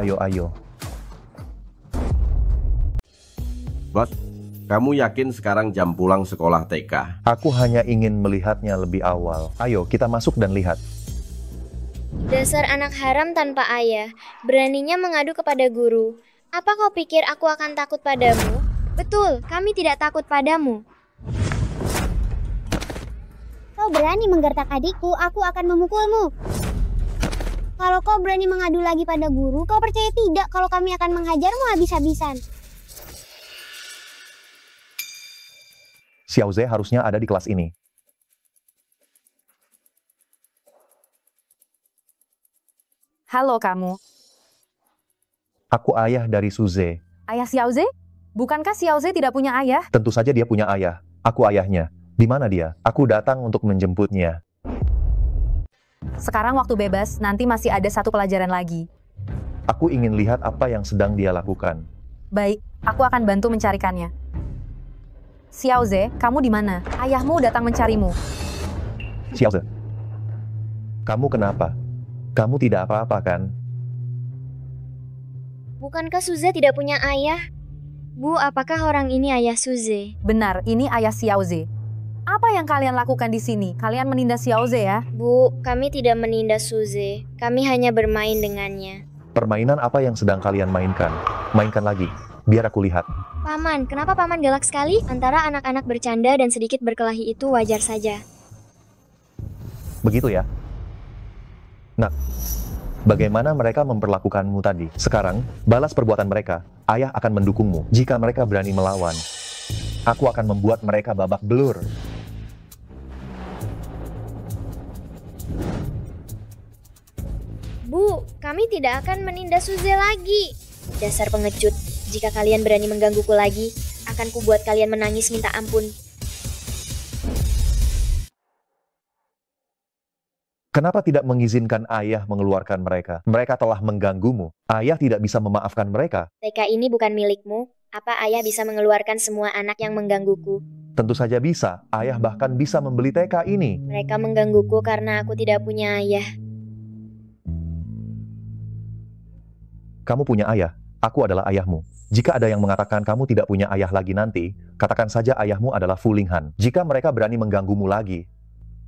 Bos, kamu yakin sekarang jam pulang sekolah TK? Aku hanya ingin melihatnya lebih awal. Ayo, kita masuk dan lihat. Dasar anak haram tanpa ayah, beraninya mengadu kepada guru. Apa kau pikir aku akan takut padamu? Betul, kami tidak takut padamu. Kau berani menggertak adikku, aku akan memukulmu. Kalau kau berani mengadu lagi pada guru, kau percaya tidak kalau kami akan menghajarmu habis-habisan? Xiao Ze harusnya ada di kelas ini. Halo kamu. Aku ayah dari Suze. Ayah Xiao Ze? Bukankah Xiao Ze tidak punya ayah? Tentu saja dia punya ayah. Aku ayahnya. Di mana dia? Aku datang untuk menjemputnya. Sekarang waktu bebas, nanti masih ada satu pelajaran lagi. Aku ingin lihat apa yang sedang dia lakukan. Baik, aku akan bantu mencarikannya. Xiao Ze, kamu di mana? Ayahmu datang mencarimu. Xiao Ze, kamu kenapa? Kamu tidak apa-apa kan? Bukankah Suze tidak punya ayah? Bu, apakah orang ini ayah Suze? Benar, ini ayah Xiao Ze. Apa yang kalian lakukan di sini? Kalian menindas Xiao Ze ya? Bu, kami tidak menindas Suze. Kami hanya bermain dengannya. Permainan apa yang sedang kalian mainkan? Mainkan lagi, biar aku lihat. Paman, kenapa Paman galak sekali? Antara anak-anak bercanda dan sedikit berkelahi itu wajar saja. Begitu ya? Nah, bagaimana mereka memperlakukanmu tadi. Sekarang, balas perbuatan mereka. Ayah akan mendukungmu. Jika mereka berani melawan, aku akan membuat mereka babak belur. Bu, kami tidak akan menindas Suze lagi. Dasar pengecut, jika kalian berani menggangguku lagi, akan kubuat kalian menangis minta ampun. Kenapa tidak mengizinkan ayah mengeluarkan mereka? Mereka telah mengganggumu. Ayah tidak bisa memaafkan mereka. TK ini bukan milikmu. Apa ayah bisa mengeluarkan semua anak yang menggangguku? Tentu saja bisa. Ayah bahkan bisa membeli TK ini. Mereka menggangguku karena aku tidak punya ayah. Kamu punya ayah. Aku adalah ayahmu. Jika ada yang mengatakan kamu tidak punya ayah lagi nanti, katakan saja ayahmu adalah Fulinghan. Jika mereka berani mengganggumu lagi,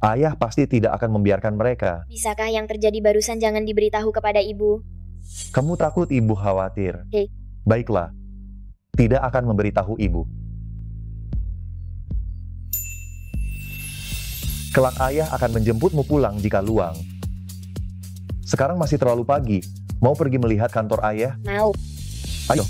ayah pasti tidak akan membiarkan mereka. Bisakah yang terjadi barusan jangan diberitahu kepada ibu? Kamu takut ibu khawatir? Hei. Baiklah. Tidak akan memberitahu ibu. Kelak ayah akan menjemputmu pulang jika luang. Sekarang masih terlalu pagi. Mau pergi melihat kantor ayah? Mau. Ayo.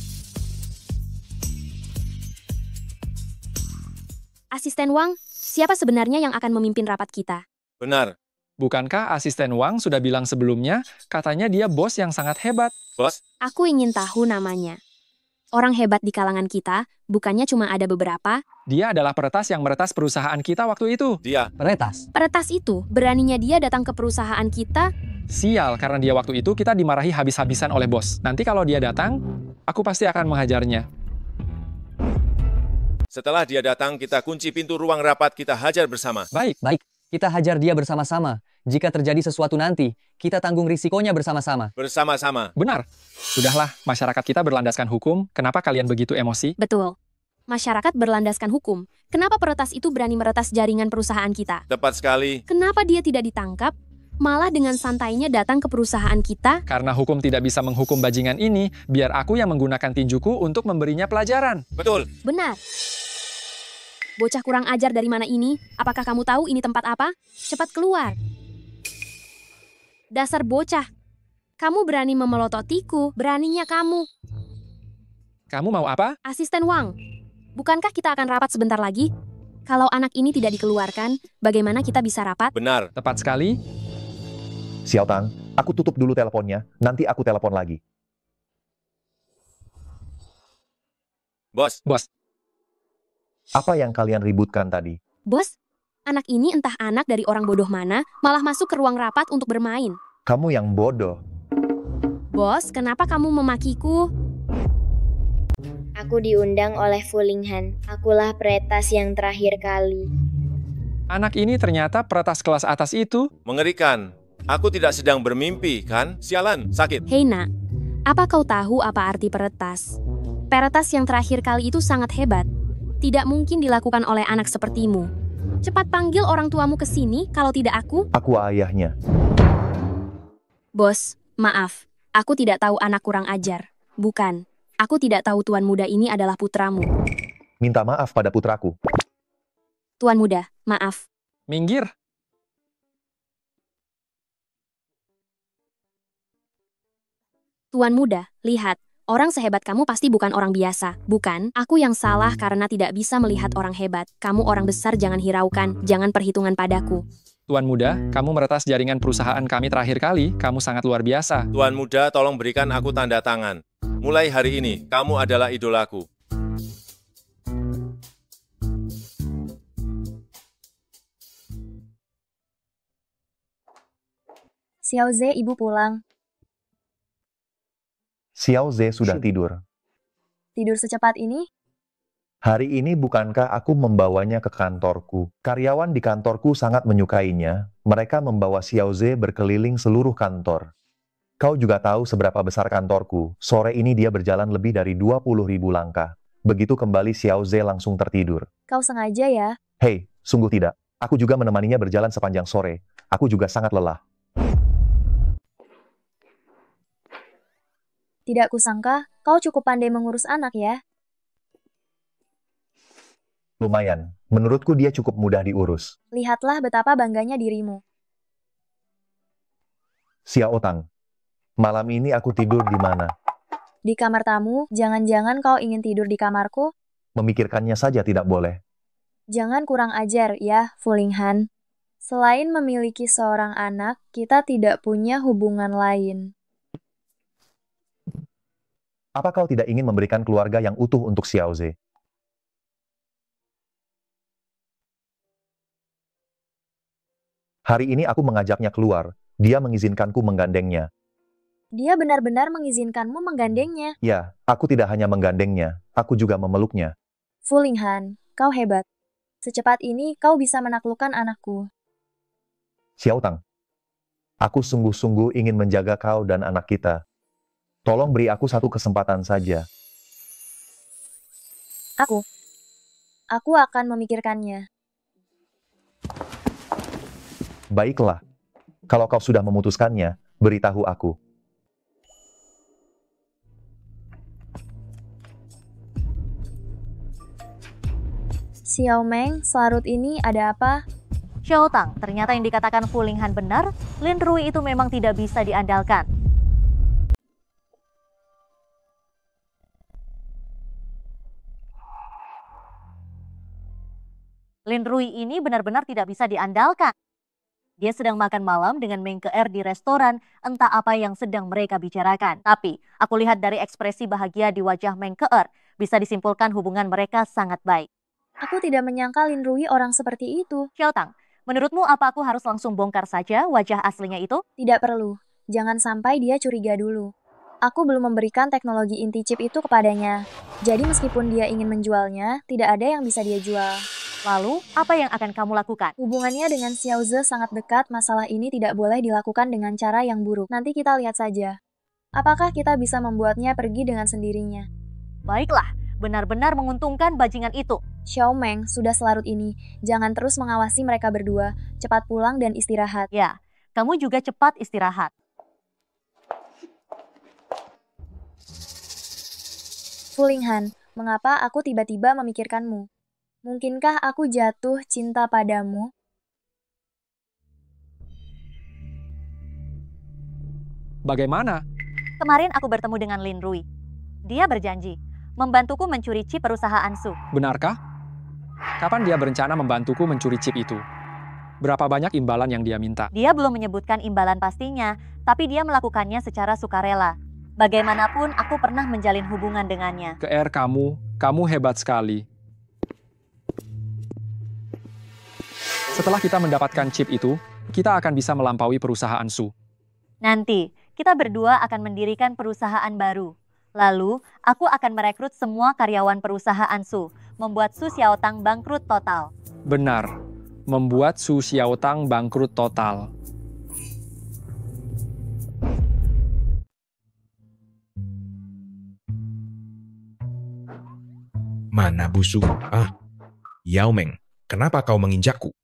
Asisten Wang, siapa sebenarnya yang akan memimpin rapat kita? Benar. Bukankah asisten Wang sudah bilang sebelumnya, katanya dia bos yang sangat hebat? Bos? Aku ingin tahu namanya. Orang hebat di kalangan kita, bukannya cuma ada beberapa. Dia adalah peretas yang meretas perusahaan kita waktu itu. Dia. Peretas? Peretas itu, beraninya dia datang ke perusahaan kita. Sial, karena dia waktu itu kita dimarahi habis-habisan oleh bos. Nanti kalau dia datang, aku pasti akan menghajarnya. Setelah dia datang, kita kunci pintu ruang rapat, kita hajar bersama. Baik. Kita hajar dia bersama-sama. Jika terjadi sesuatu nanti, kita tanggung risikonya bersama-sama. Bersama-sama. Benar. Sudahlah, masyarakat kita berlandaskan hukum. Kenapa kalian begitu emosi? Betul. Masyarakat berlandaskan hukum. Kenapa peretas itu berani meretas jaringan perusahaan kita? Tepat sekali. Kenapa dia tidak ditangkap? Malah dengan santainya datang ke perusahaan kita? Karena hukum tidak bisa menghukum bajingan ini, biar aku yang menggunakan tinjuku untuk memberinya pelajaran. Betul. Benar. Bocah kurang ajar dari mana ini? Apakah kamu tahu ini tempat apa? Cepat keluar. Dasar bocah. Kamu berani memelototiku, beraninya kamu. Kamu mau apa? Asisten Wang, bukankah kita akan rapat sebentar lagi? Kalau anak ini tidak dikeluarkan, bagaimana kita bisa rapat? Benar. Tepat sekali. Xiao Tang, aku tutup dulu teleponnya, nanti aku telepon lagi. Bos. Apa yang kalian ributkan tadi? Bos, anak ini entah anak dari orang bodoh mana, malah masuk ke ruang rapat untuk bermain. Kamu yang bodoh. Bos, kenapa kamu memakiku? Aku diundang oleh Fulinghan. Akulah peretas yang terakhir kali. Anak ini ternyata peretas kelas atas itu. Mengerikan. Aku tidak sedang bermimpi, kan? Sialan, sakit. Hei nak, apa kau tahu apa arti peretas? Peretas yang terakhir kali itu sangat hebat. Tidak mungkin dilakukan oleh anak sepertimu. Cepat panggil orang tuamu ke sini, kalau tidak aku... Aku ayahnya. Bos, maaf. Aku tidak tahu anak kurang ajar. Bukan. Aku tidak tahu tuan muda ini adalah putramu. Minta maaf pada putraku. Tuan muda, maaf. Minggir. Tuan muda, lihat. Orang sehebat kamu pasti bukan orang biasa, bukan? Aku yang salah karena tidak bisa melihat orang hebat. Kamu orang besar, jangan hiraukan, jangan perhitungan padaku. Tuan muda, kamu meretas jaringan perusahaan kami terakhir kali. Kamu sangat luar biasa. Tuan muda, tolong berikan aku tanda tangan. Mulai hari ini, kamu adalah idolaku. Xiao Ze, ibu pulang. Xiao Ze sudah tidur. Tidur secepat ini? Hari ini bukankah aku membawanya ke kantorku? Karyawan di kantorku sangat menyukainya. Mereka membawa Xiao Ze berkeliling seluruh kantor. Kau juga tahu seberapa besar kantorku. Sore ini dia berjalan lebih dari 20.000 langkah. Begitu kembali Xiao Ze langsung tertidur. Kau sengaja ya? Hei, sungguh tidak. Aku juga menemaninya berjalan sepanjang sore. Aku juga sangat lelah. Tidak kusangka, kau cukup pandai mengurus anak ya? Lumayan. Menurutku dia cukup mudah diurus. Lihatlah betapa bangganya dirimu. Xiao Tang, Malam ini aku tidur di mana? Di kamar tamu, jangan-jangan kau ingin tidur di kamarku? Memikirkannya saja tidak boleh. Jangan kurang ajar ya, Fulinghan. Selain memiliki seorang anak, kita tidak punya hubungan lain. Apa kau tidak ingin memberikan keluarga yang utuh untuk Xiaoze? Hari ini aku mengajaknya keluar. Dia mengizinkanku menggandengnya. Dia benar-benar mengizinkanmu menggandengnya. Ya, aku tidak hanya menggandengnya, aku juga memeluknya. Fulinghan, kau hebat. Secepat ini kau bisa menaklukkan anakku. Xiaotang, aku sungguh-sungguh ingin menjaga kau dan anak kita. Tolong beri aku satu kesempatan saja. Aku akan memikirkannya. Baiklah, kalau kau sudah memutuskannya, beritahu aku. Xiaomeng, selarut ini ada apa? Xiaotang, ternyata yang dikatakan Fulinghan benar, Lin Rui itu memang tidak bisa diandalkan. Lin Rui ini benar-benar tidak bisa diandalkan. Dia sedang makan malam dengan Meng Keer di restoran, entah apa yang sedang mereka bicarakan. Tapi, aku lihat dari ekspresi bahagia di wajah Meng Keer, bisa disimpulkan hubungan mereka sangat baik. Aku tidak menyangka Lin Rui orang seperti itu. Xiaotang, menurutmu apa aku harus langsung bongkar saja wajah aslinya itu? Tidak perlu. Jangan sampai dia curiga dulu. Aku belum memberikan teknologi inti chip itu kepadanya. Jadi meskipun dia ingin menjualnya, tidak ada yang bisa dia jual. Lalu, apa yang akan kamu lakukan? Hubungannya dengan Xiaoze sangat dekat, masalah ini tidak boleh dilakukan dengan cara yang buruk. Nanti kita lihat saja. Apakah kita bisa membuatnya pergi dengan sendirinya? Baiklah, benar-benar menguntungkan bajingan itu. Xiaomeng, sudah selarut ini. Jangan terus mengawasi mereka berdua. Cepat pulang dan istirahat. Ya, kamu juga cepat istirahat. Fulinghan, mengapa aku tiba-tiba memikirkanmu? Mungkinkah aku jatuh cinta padamu? Bagaimana? Kemarin aku bertemu dengan Lin Rui. Dia berjanji membantuku mencuri chip perusahaan Su. Benarkah? Kapan dia berencana membantuku mencuri chip itu? Berapa banyak imbalan yang dia minta? Dia belum menyebutkan imbalan pastinya, tapi dia melakukannya secara sukarela. Bagaimanapun, aku pernah menjalin hubungan dengannya. Keer, kamu hebat sekali. Setelah kita mendapatkan chip itu, kita akan bisa melampaui perusahaan Su. Nanti, kita berdua akan mendirikan perusahaan baru. Lalu, aku akan merekrut semua karyawan perusahaan Su, membuat Su Xiaotang bangkrut total. Benar, membuat Su Xiaotang bangkrut total. Mana busuk? Yao Meng, kenapa kau menginjakku?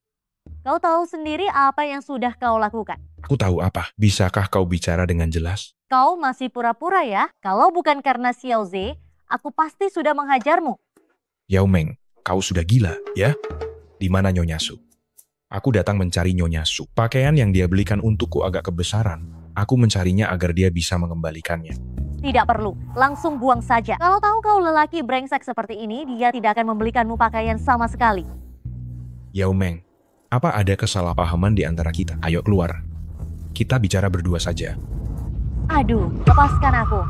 Kau tahu sendiri apa yang sudah kau lakukan. Aku tahu apa. Bisakah kau bicara dengan jelas? Kau masih pura-pura ya? Kalau bukan karena Xiaoze, aku pasti sudah menghajarmu. Yao Meng, kau sudah gila, ya? Di mana Nyonya Su? Aku datang mencari Nyonya Su. Pakaian yang dia belikan untukku agak kebesaran. Aku mencarinya agar dia bisa mengembalikannya. Tidak perlu, langsung buang saja. Kalau tahu kau lelaki brengsek seperti ini, dia tidak akan membelikanmu pakaian sama sekali. Yao Meng, apa ada kesalahpahaman di antara kita? Ayo keluar. Kita bicara berdua saja. Aduh, lepaskan aku.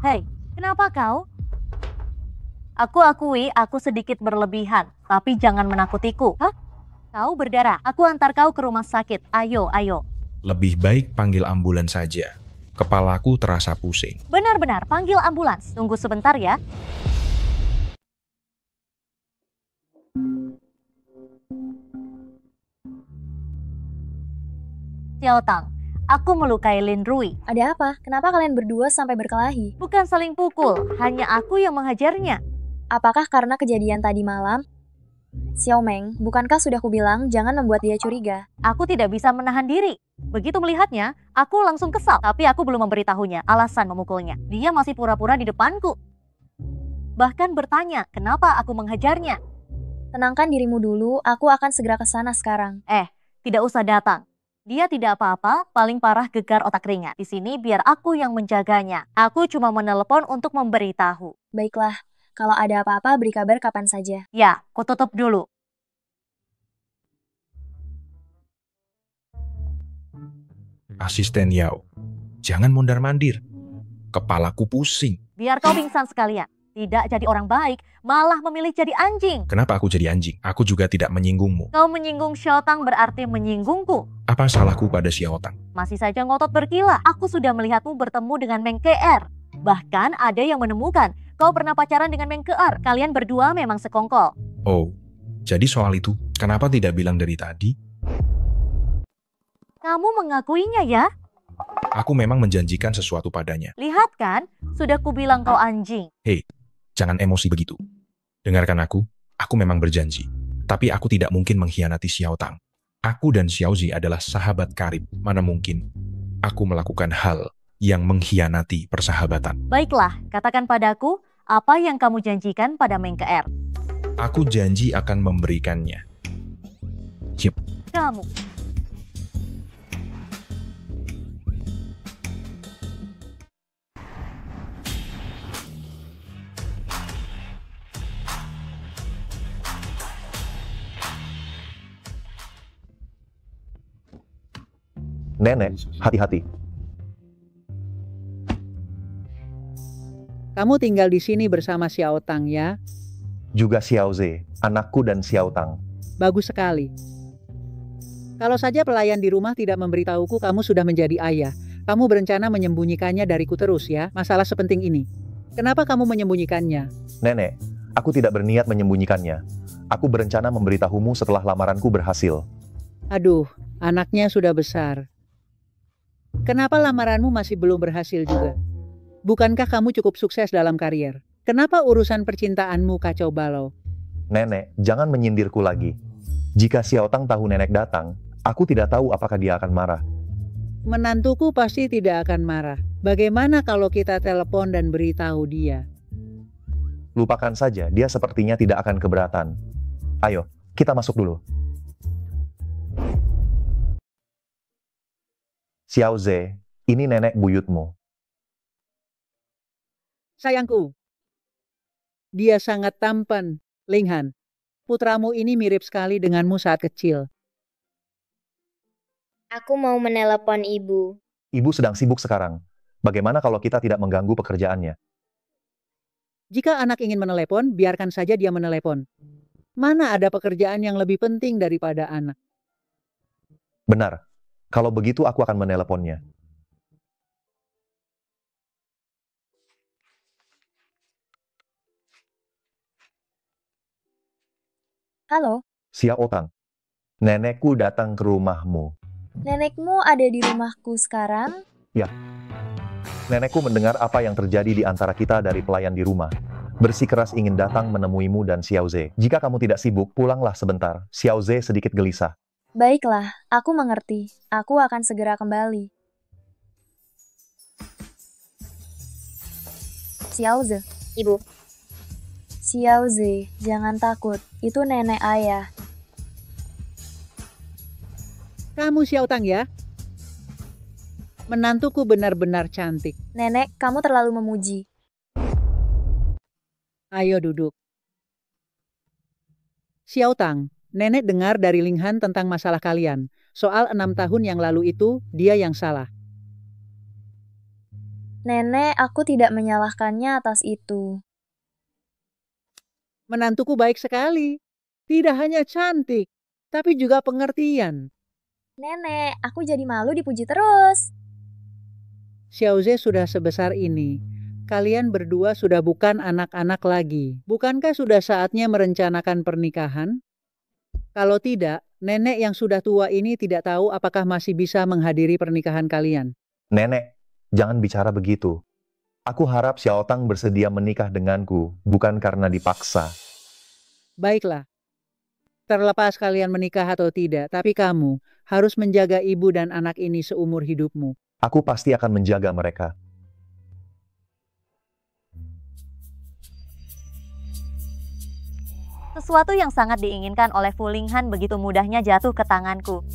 Hei, kenapa kau? Aku akui aku sedikit berlebihan, tapi jangan menakutiku. Hah? Kau berdarah, aku antar kau ke rumah sakit. Ayo. Lebih baik panggil ambulans saja. Kepalaku terasa pusing. Benar-benar, panggil ambulans. Tunggu sebentar ya. Xiaotang, aku melukai Lin Rui. Ada apa? Kenapa kalian berdua sampai berkelahi? Bukan saling pukul, hanya aku yang menghajarnya. Apakah karena kejadian tadi malam? Xiaomeng, bukankah sudah kubilang jangan membuat dia curiga? Aku tidak bisa menahan diri. Begitu melihatnya, aku langsung kesal. Tapi aku belum memberitahunya alasan memukulnya. Dia masih pura-pura di depanku. Bahkan bertanya, kenapa aku menghajarnya. Tenangkan dirimu dulu, aku akan segera ke sana sekarang. Tidak usah datang. Dia tidak apa-apa, paling parah gegar otak ringan. Di sini biar aku yang menjaganya. Aku cuma menelepon untuk memberitahu. Baiklah, kalau ada apa-apa beri kabar kapan saja. Ya, ku tutup dulu. Asisten Yao, jangan mondar-mandir. Kepalaku pusing. Biar kau pingsan sekalian. Tidak jadi orang baik, malah memilih jadi anjing. Kenapa aku jadi anjing? Aku juga tidak menyinggungmu. Kau menyinggung Xiaotang berarti menyinggungku. Apa salahku pada Xiaotang? Masih saja ngotot berkilah. Aku sudah melihatmu bertemu dengan Meng Ke'er. Bahkan ada yang menemukan kau pernah pacaran dengan Meng Ke'er. Kalian berdua memang sekongkol. Oh, jadi soal itu, kenapa tidak bilang dari tadi? Kamu mengakuinya ya? Aku memang menjanjikan sesuatu padanya. Lihat kan, sudah kubilang kau anjing. Hei, jangan emosi begitu. Dengarkan aku memang berjanji. Tapi aku tidak mungkin mengkhianati Xiaotang. Aku dan Xiaozi adalah sahabat karib. Mana mungkin aku melakukan hal yang mengkhianati persahabatan. Baiklah, katakan padaku, apa yang kamu janjikan pada Meng Ke'er? Aku janji akan memberikannya. Yep. Kamu. Nenek, hati-hati. Kamu tinggal di sini bersama Xiaotang ya? Juga Xiaoze, anakku dan Xiaotang. Bagus sekali. Kalau saja pelayan di rumah tidak memberitahuku kamu sudah menjadi ayah, kamu berencana menyembunyikannya dariku terus ya, masalah sepenting ini. Kenapa kamu menyembunyikannya? Nenek, aku tidak berniat menyembunyikannya. Aku berencana memberitahumu setelah lamaranku berhasil. Aduh, anaknya sudah besar. Kenapa lamaranmu masih belum berhasil juga? Bukankah kamu cukup sukses dalam karier? Kenapa urusan percintaanmu kacau balau? Nenek, jangan menyindirku lagi. Jika Xiaotang tahu nenek datang, aku tidak tahu apakah dia akan marah. Menantuku pasti tidak akan marah. Bagaimana kalau kita telepon dan beritahu dia? Lupakan saja, dia sepertinya tidak akan keberatan. Ayo, kita masuk dulu. Xiaoze, ini nenek buyutmu. Sayangku, dia sangat tampan, Linghan. Putramu ini mirip sekali denganmu saat kecil. Aku mau menelepon ibu. Ibu sedang sibuk sekarang. Bagaimana kalau kita tidak mengganggu pekerjaannya? Jika anak ingin menelepon, biarkan saja dia menelepon. Mana ada pekerjaan yang lebih penting daripada anak? Benar. Kalau begitu aku akan meneleponnya. Halo, Xiaotang, nenekku datang ke rumahmu. nenekmu ada di rumahku sekarang? Ya, nenekku mendengar apa yang terjadi di antara kita dari pelayan di rumah. Bersikeras ingin datang menemuimu dan Xiaoze. Jika kamu tidak sibuk, pulanglah sebentar. Xiaoze sedikit gelisah. Baiklah, aku mengerti. Aku akan segera kembali. Xiaoze. Ibu. Xiaoze, jangan takut. Itu nenek ayah. Kamu Xiaotang ya? Menantuku benar-benar cantik. Nenek, kamu terlalu memuji. Ayo duduk. Xiaotang, nenek dengar dari Linghan tentang masalah kalian. Soal 6 tahun yang lalu itu, dia yang salah. Nenek, aku tidak menyalahkannya atas itu. Menantuku baik sekali. Tidak hanya cantik, tapi juga pengertian. Nenek, aku jadi malu dipuji terus. Xiaoze sudah sebesar ini. Kalian berdua sudah bukan anak-anak lagi. Bukankah sudah saatnya merencanakan pernikahan? Kalau tidak, nenek yang sudah tua ini tidak tahu apakah masih bisa menghadiri pernikahan kalian. Nenek, jangan bicara begitu. Aku harap Xiaotang bersedia menikah denganku, bukan karena dipaksa. Baiklah. Terlepas kalian menikah atau tidak, tapi kamu harus menjaga ibu dan anak ini seumur hidupmu. Aku pasti akan menjaga mereka. Sesuatu yang sangat diinginkan oleh Fu Linghan begitu mudahnya jatuh ke tanganku.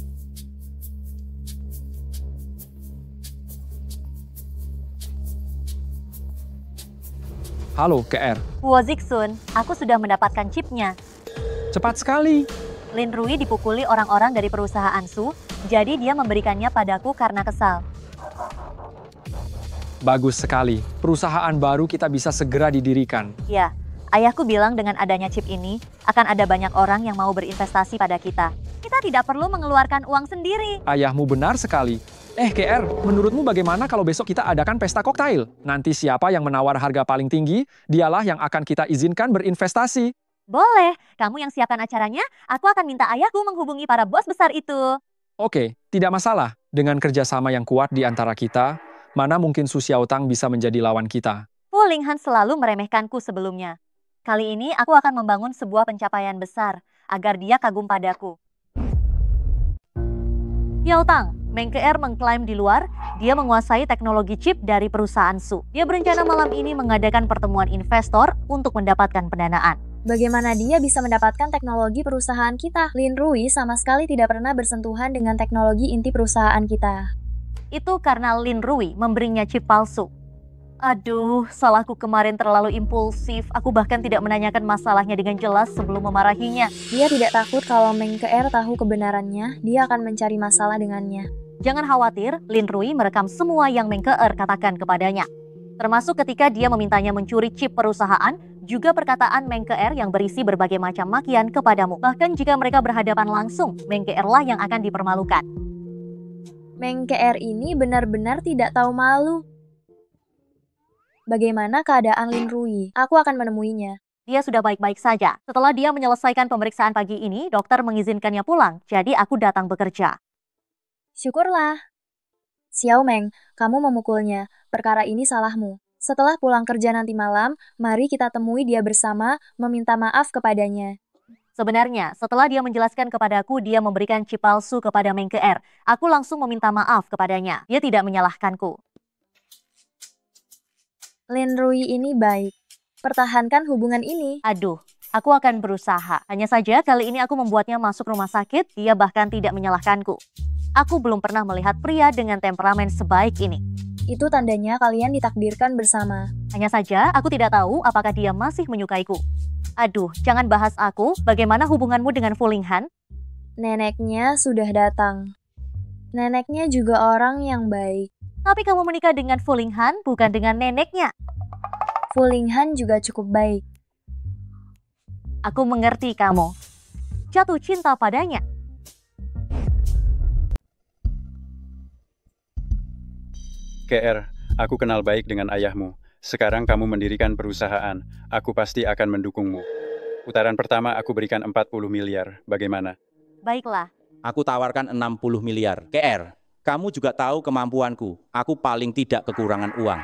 Halo, KR. Huo Zixun, aku sudah mendapatkan chipnya. Cepat sekali. Lin Rui dipukuli orang-orang dari perusahaan Su, jadi dia memberikannya padaku karena kesal. Bagus sekali. Perusahaan baru kita bisa segera didirikan. Ya, ayahku bilang dengan adanya chip ini, akan ada banyak orang yang mau berinvestasi pada kita. Kita tidak perlu mengeluarkan uang sendiri. Ayahmu benar sekali. KR, menurutmu bagaimana kalau besok kita adakan pesta koktail? Nanti siapa yang menawar harga paling tinggi, dialah yang akan kita izinkan berinvestasi. Boleh, kamu yang siapkan acaranya, aku akan minta ayahku menghubungi para bos besar itu. Oke, tidak masalah. Dengan kerjasama yang kuat di antara kita, mana mungkin Su Xiaotang bisa menjadi lawan kita? Fu Linghan selalu meremehkanku sebelumnya. Kali ini aku akan membangun sebuah pencapaian besar, agar dia kagum padaku. Xiaotang, Meng Ke mengklaim di luar, dia menguasai teknologi chip dari perusahaan Su. Dia berencana malam ini mengadakan pertemuan investor untuk mendapatkan pendanaan. Bagaimana dia bisa mendapatkan teknologi perusahaan kita? Lin Rui sama sekali tidak pernah bersentuhan dengan teknologi inti perusahaan kita. Itu karena Lin Rui memberinya chip palsu. Aduh, salahku kemarin terlalu impulsif. Aku bahkan tidak menanyakan masalahnya dengan jelas sebelum memarahinya. Dia tidak takut kalau Meng Ke tahu kebenarannya, dia akan mencari masalah dengannya. Jangan khawatir, Lin Rui merekam semua yang Meng Ke katakan kepadanya. Termasuk ketika dia memintanya mencuri chip perusahaan, juga perkataan Meng Ke yang berisi berbagai macam makian kepadamu. Bahkan jika mereka berhadapan langsung, Meng Ke lah yang akan dipermalukan. Meng Ke ini benar-benar tidak tahu malu. Bagaimana keadaan Lin Rui? Aku akan menemuinya. Dia sudah baik-baik saja. Setelah dia menyelesaikan pemeriksaan pagi ini, dokter mengizinkannya pulang, jadi aku datang bekerja. Syukurlah. Xiao Meng, kamu memukulnya. Perkara ini salahmu. Setelah pulang kerja nanti malam, mari kita temui dia bersama, meminta maaf kepadanya. Sebenarnya, setelah dia menjelaskan kepadaku dia memberikan chip palsu kepada Meng Ke, aku langsung meminta maaf kepadanya. Dia tidak menyalahkanku. Lin Rui ini baik. Pertahankan hubungan ini. Aduh, aku akan berusaha. Hanya saja kali ini aku membuatnya masuk rumah sakit, dia bahkan tidak menyalahkanku. Aku belum pernah melihat pria dengan temperamen sebaik ini. Itu tandanya kalian ditakdirkan bersama. Hanya saja, aku tidak tahu apakah dia masih menyukaiku. Aduh, jangan bahas aku. Bagaimana hubunganmu dengan Fu Linghan? Neneknya sudah datang. Neneknya juga orang yang baik. Tapi kamu menikah dengan Fu Linghan, bukan dengan neneknya. Fu Linghan juga cukup baik. Aku mengerti kamu. Jatuh cinta padanya. KR, aku kenal baik dengan ayahmu. Sekarang kamu mendirikan perusahaan. Aku pasti akan mendukungmu. Putaran pertama aku berikan 40 miliar. Bagaimana? Baiklah. Aku tawarkan 60 miliar. KR, kamu juga tahu kemampuanku. Aku paling tidak kekurangan uang.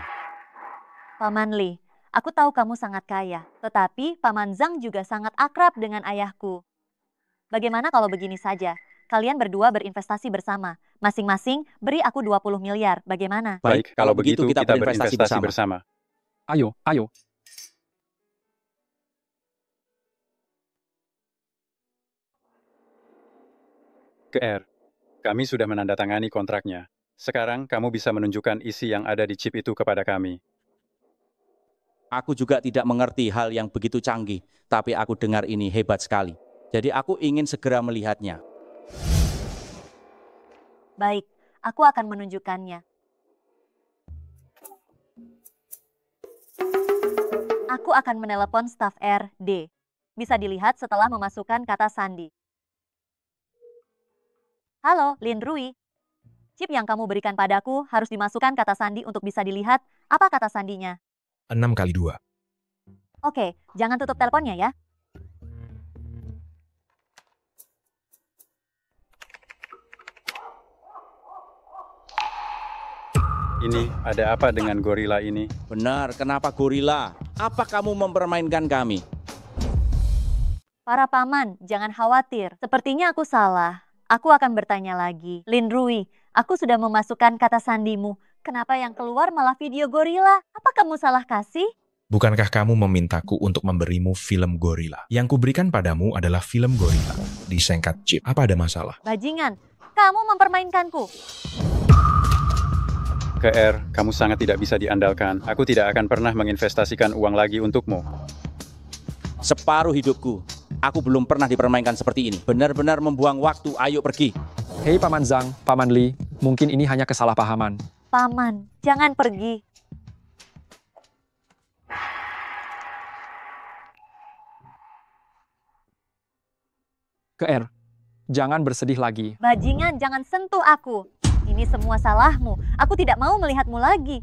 Paman Li, aku tahu kamu sangat kaya. Tetapi Paman Zhang juga sangat akrab dengan ayahku. Bagaimana kalau begini saja? Kalian berdua berinvestasi bersama. Masing-masing beri aku 20 miliar. Bagaimana? Baik, kalau begitu kita berinvestasi bersama. Ayo, ayo. KR, kami sudah menandatangani kontraknya. Sekarang kamu bisa menunjukkan isi yang ada di chip itu kepada kami. Aku juga tidak mengerti hal yang begitu canggih, tapi aku dengar ini hebat sekali. Jadi aku ingin segera melihatnya. Baik, aku akan menunjukkannya. Aku akan menelepon staf RD. Bisa dilihat setelah memasukkan kata sandi. Halo, Lin Rui. Chip yang kamu berikan padaku harus dimasukkan kata sandi untuk bisa dilihat. Apa kata sandinya? 6x2. Oke, jangan tutup teleponnya ya. Ini, ada apa dengan gorila ini? Benar, kenapa gorila? Apa kamu mempermainkan kami? Para paman, jangan khawatir. Sepertinya aku salah. Aku akan bertanya lagi. Lin Rui, aku sudah memasukkan kata sandimu. Kenapa yang keluar malah video gorila? Apa kamu salah kasih? Bukankah kamu memintaku untuk memberimu film gorila? Yang kuberikan padamu adalah film gorila. Disingkat chip. Apa ada masalah? Bajingan, kamu mempermainkanku. KR, kamu sangat tidak bisa diandalkan. Aku tidak akan pernah menginvestasikan uang lagi untukmu. Separuh hidupku, aku belum pernah dipermainkan seperti ini. Benar-benar membuang waktu, ayo pergi. Hei Paman Zhang, Paman Li, mungkin ini hanya kesalahpahaman. Paman, jangan pergi. KR, jangan bersedih lagi. Bajingan, jangan sentuh aku. Ini semua salahmu. Aku tidak mau melihatmu lagi.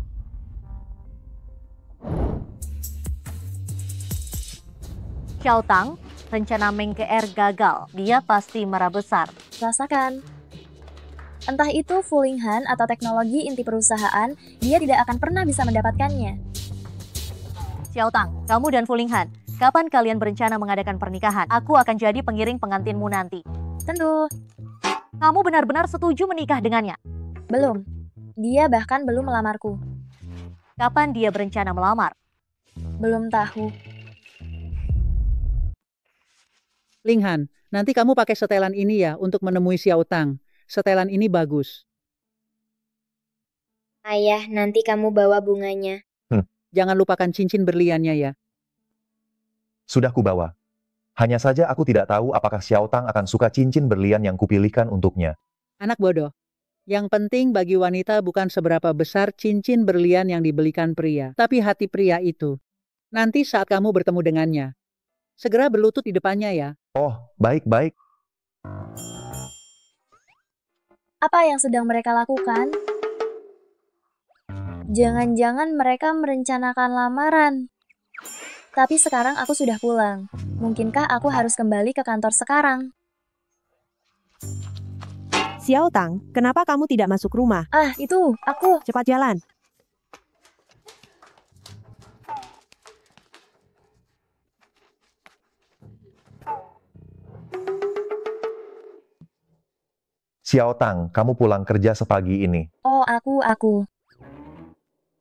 Xiao Tang, rencana Meng KR gagal. Dia pasti marah besar. Rasakan. Entah itu Fulinghan atau teknologi inti perusahaan, dia tidak akan pernah bisa mendapatkannya. Xiao Tang, kamu dan Fulinghan, kapan kalian berencana mengadakan pernikahan? Aku akan jadi pengiring pengantinmu nanti. Tentu. Kamu benar-benar setuju menikah dengannya? Belum. Dia bahkan belum melamarku. Kapan dia berencana melamar? Belum tahu. Linghan, nanti kamu pakai setelan ini ya untuk menemui Xiao Tang. Setelan ini bagus. Ayah, nanti kamu bawa bunganya. Jangan lupakan cincin berliannya ya. Sudah kubawa. Hanya saja aku tidak tahu apakah Xiao Tang akan suka cincin berlian yang kupilihkan untuknya. Anak bodoh. Yang penting bagi wanita bukan seberapa besar cincin berlian yang dibelikan pria, tapi hati pria itu. Nanti saat kamu bertemu dengannya, segera berlutut di depannya ya. Oh, baik-baik. Apa yang sedang mereka lakukan? Jangan-jangan mereka merencanakan lamaran. Tapi sekarang aku sudah pulang. Mungkinkah aku harus kembali ke kantor sekarang? Xiao Tang, kenapa kamu tidak masuk rumah? Ah, itu, aku. Cepat jalan. Xiao Tang, kamu pulang kerja sepagi ini. Oh, aku.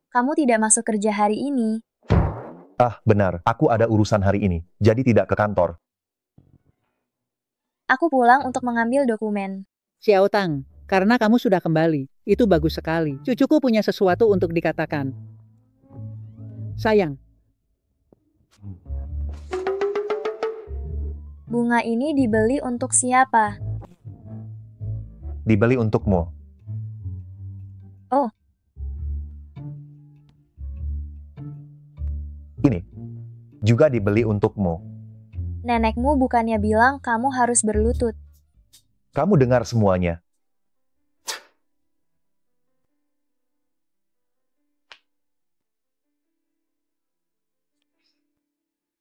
Kamu tidak masuk kerja hari ini. Ah, benar. Aku ada urusan hari ini, jadi tidak ke kantor. Aku pulang untuk mengambil dokumen. Xiao Tang, karena kamu sudah kembali, itu bagus sekali. Cucuku punya sesuatu untuk dikatakan. Sayang. Bunga ini dibeli untuk siapa? Dibeli untukmu. Oh. Ini juga dibeli untukmu. Nenekmu bukannya bilang kamu harus berlutut. Kamu dengar semuanya.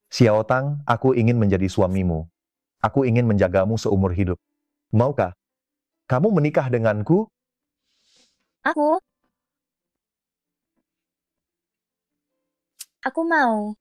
Xiao Tang, aku ingin menjadi suamimu. Aku ingin menjagamu seumur hidup. Maukah kamu menikah denganku? Aku mau.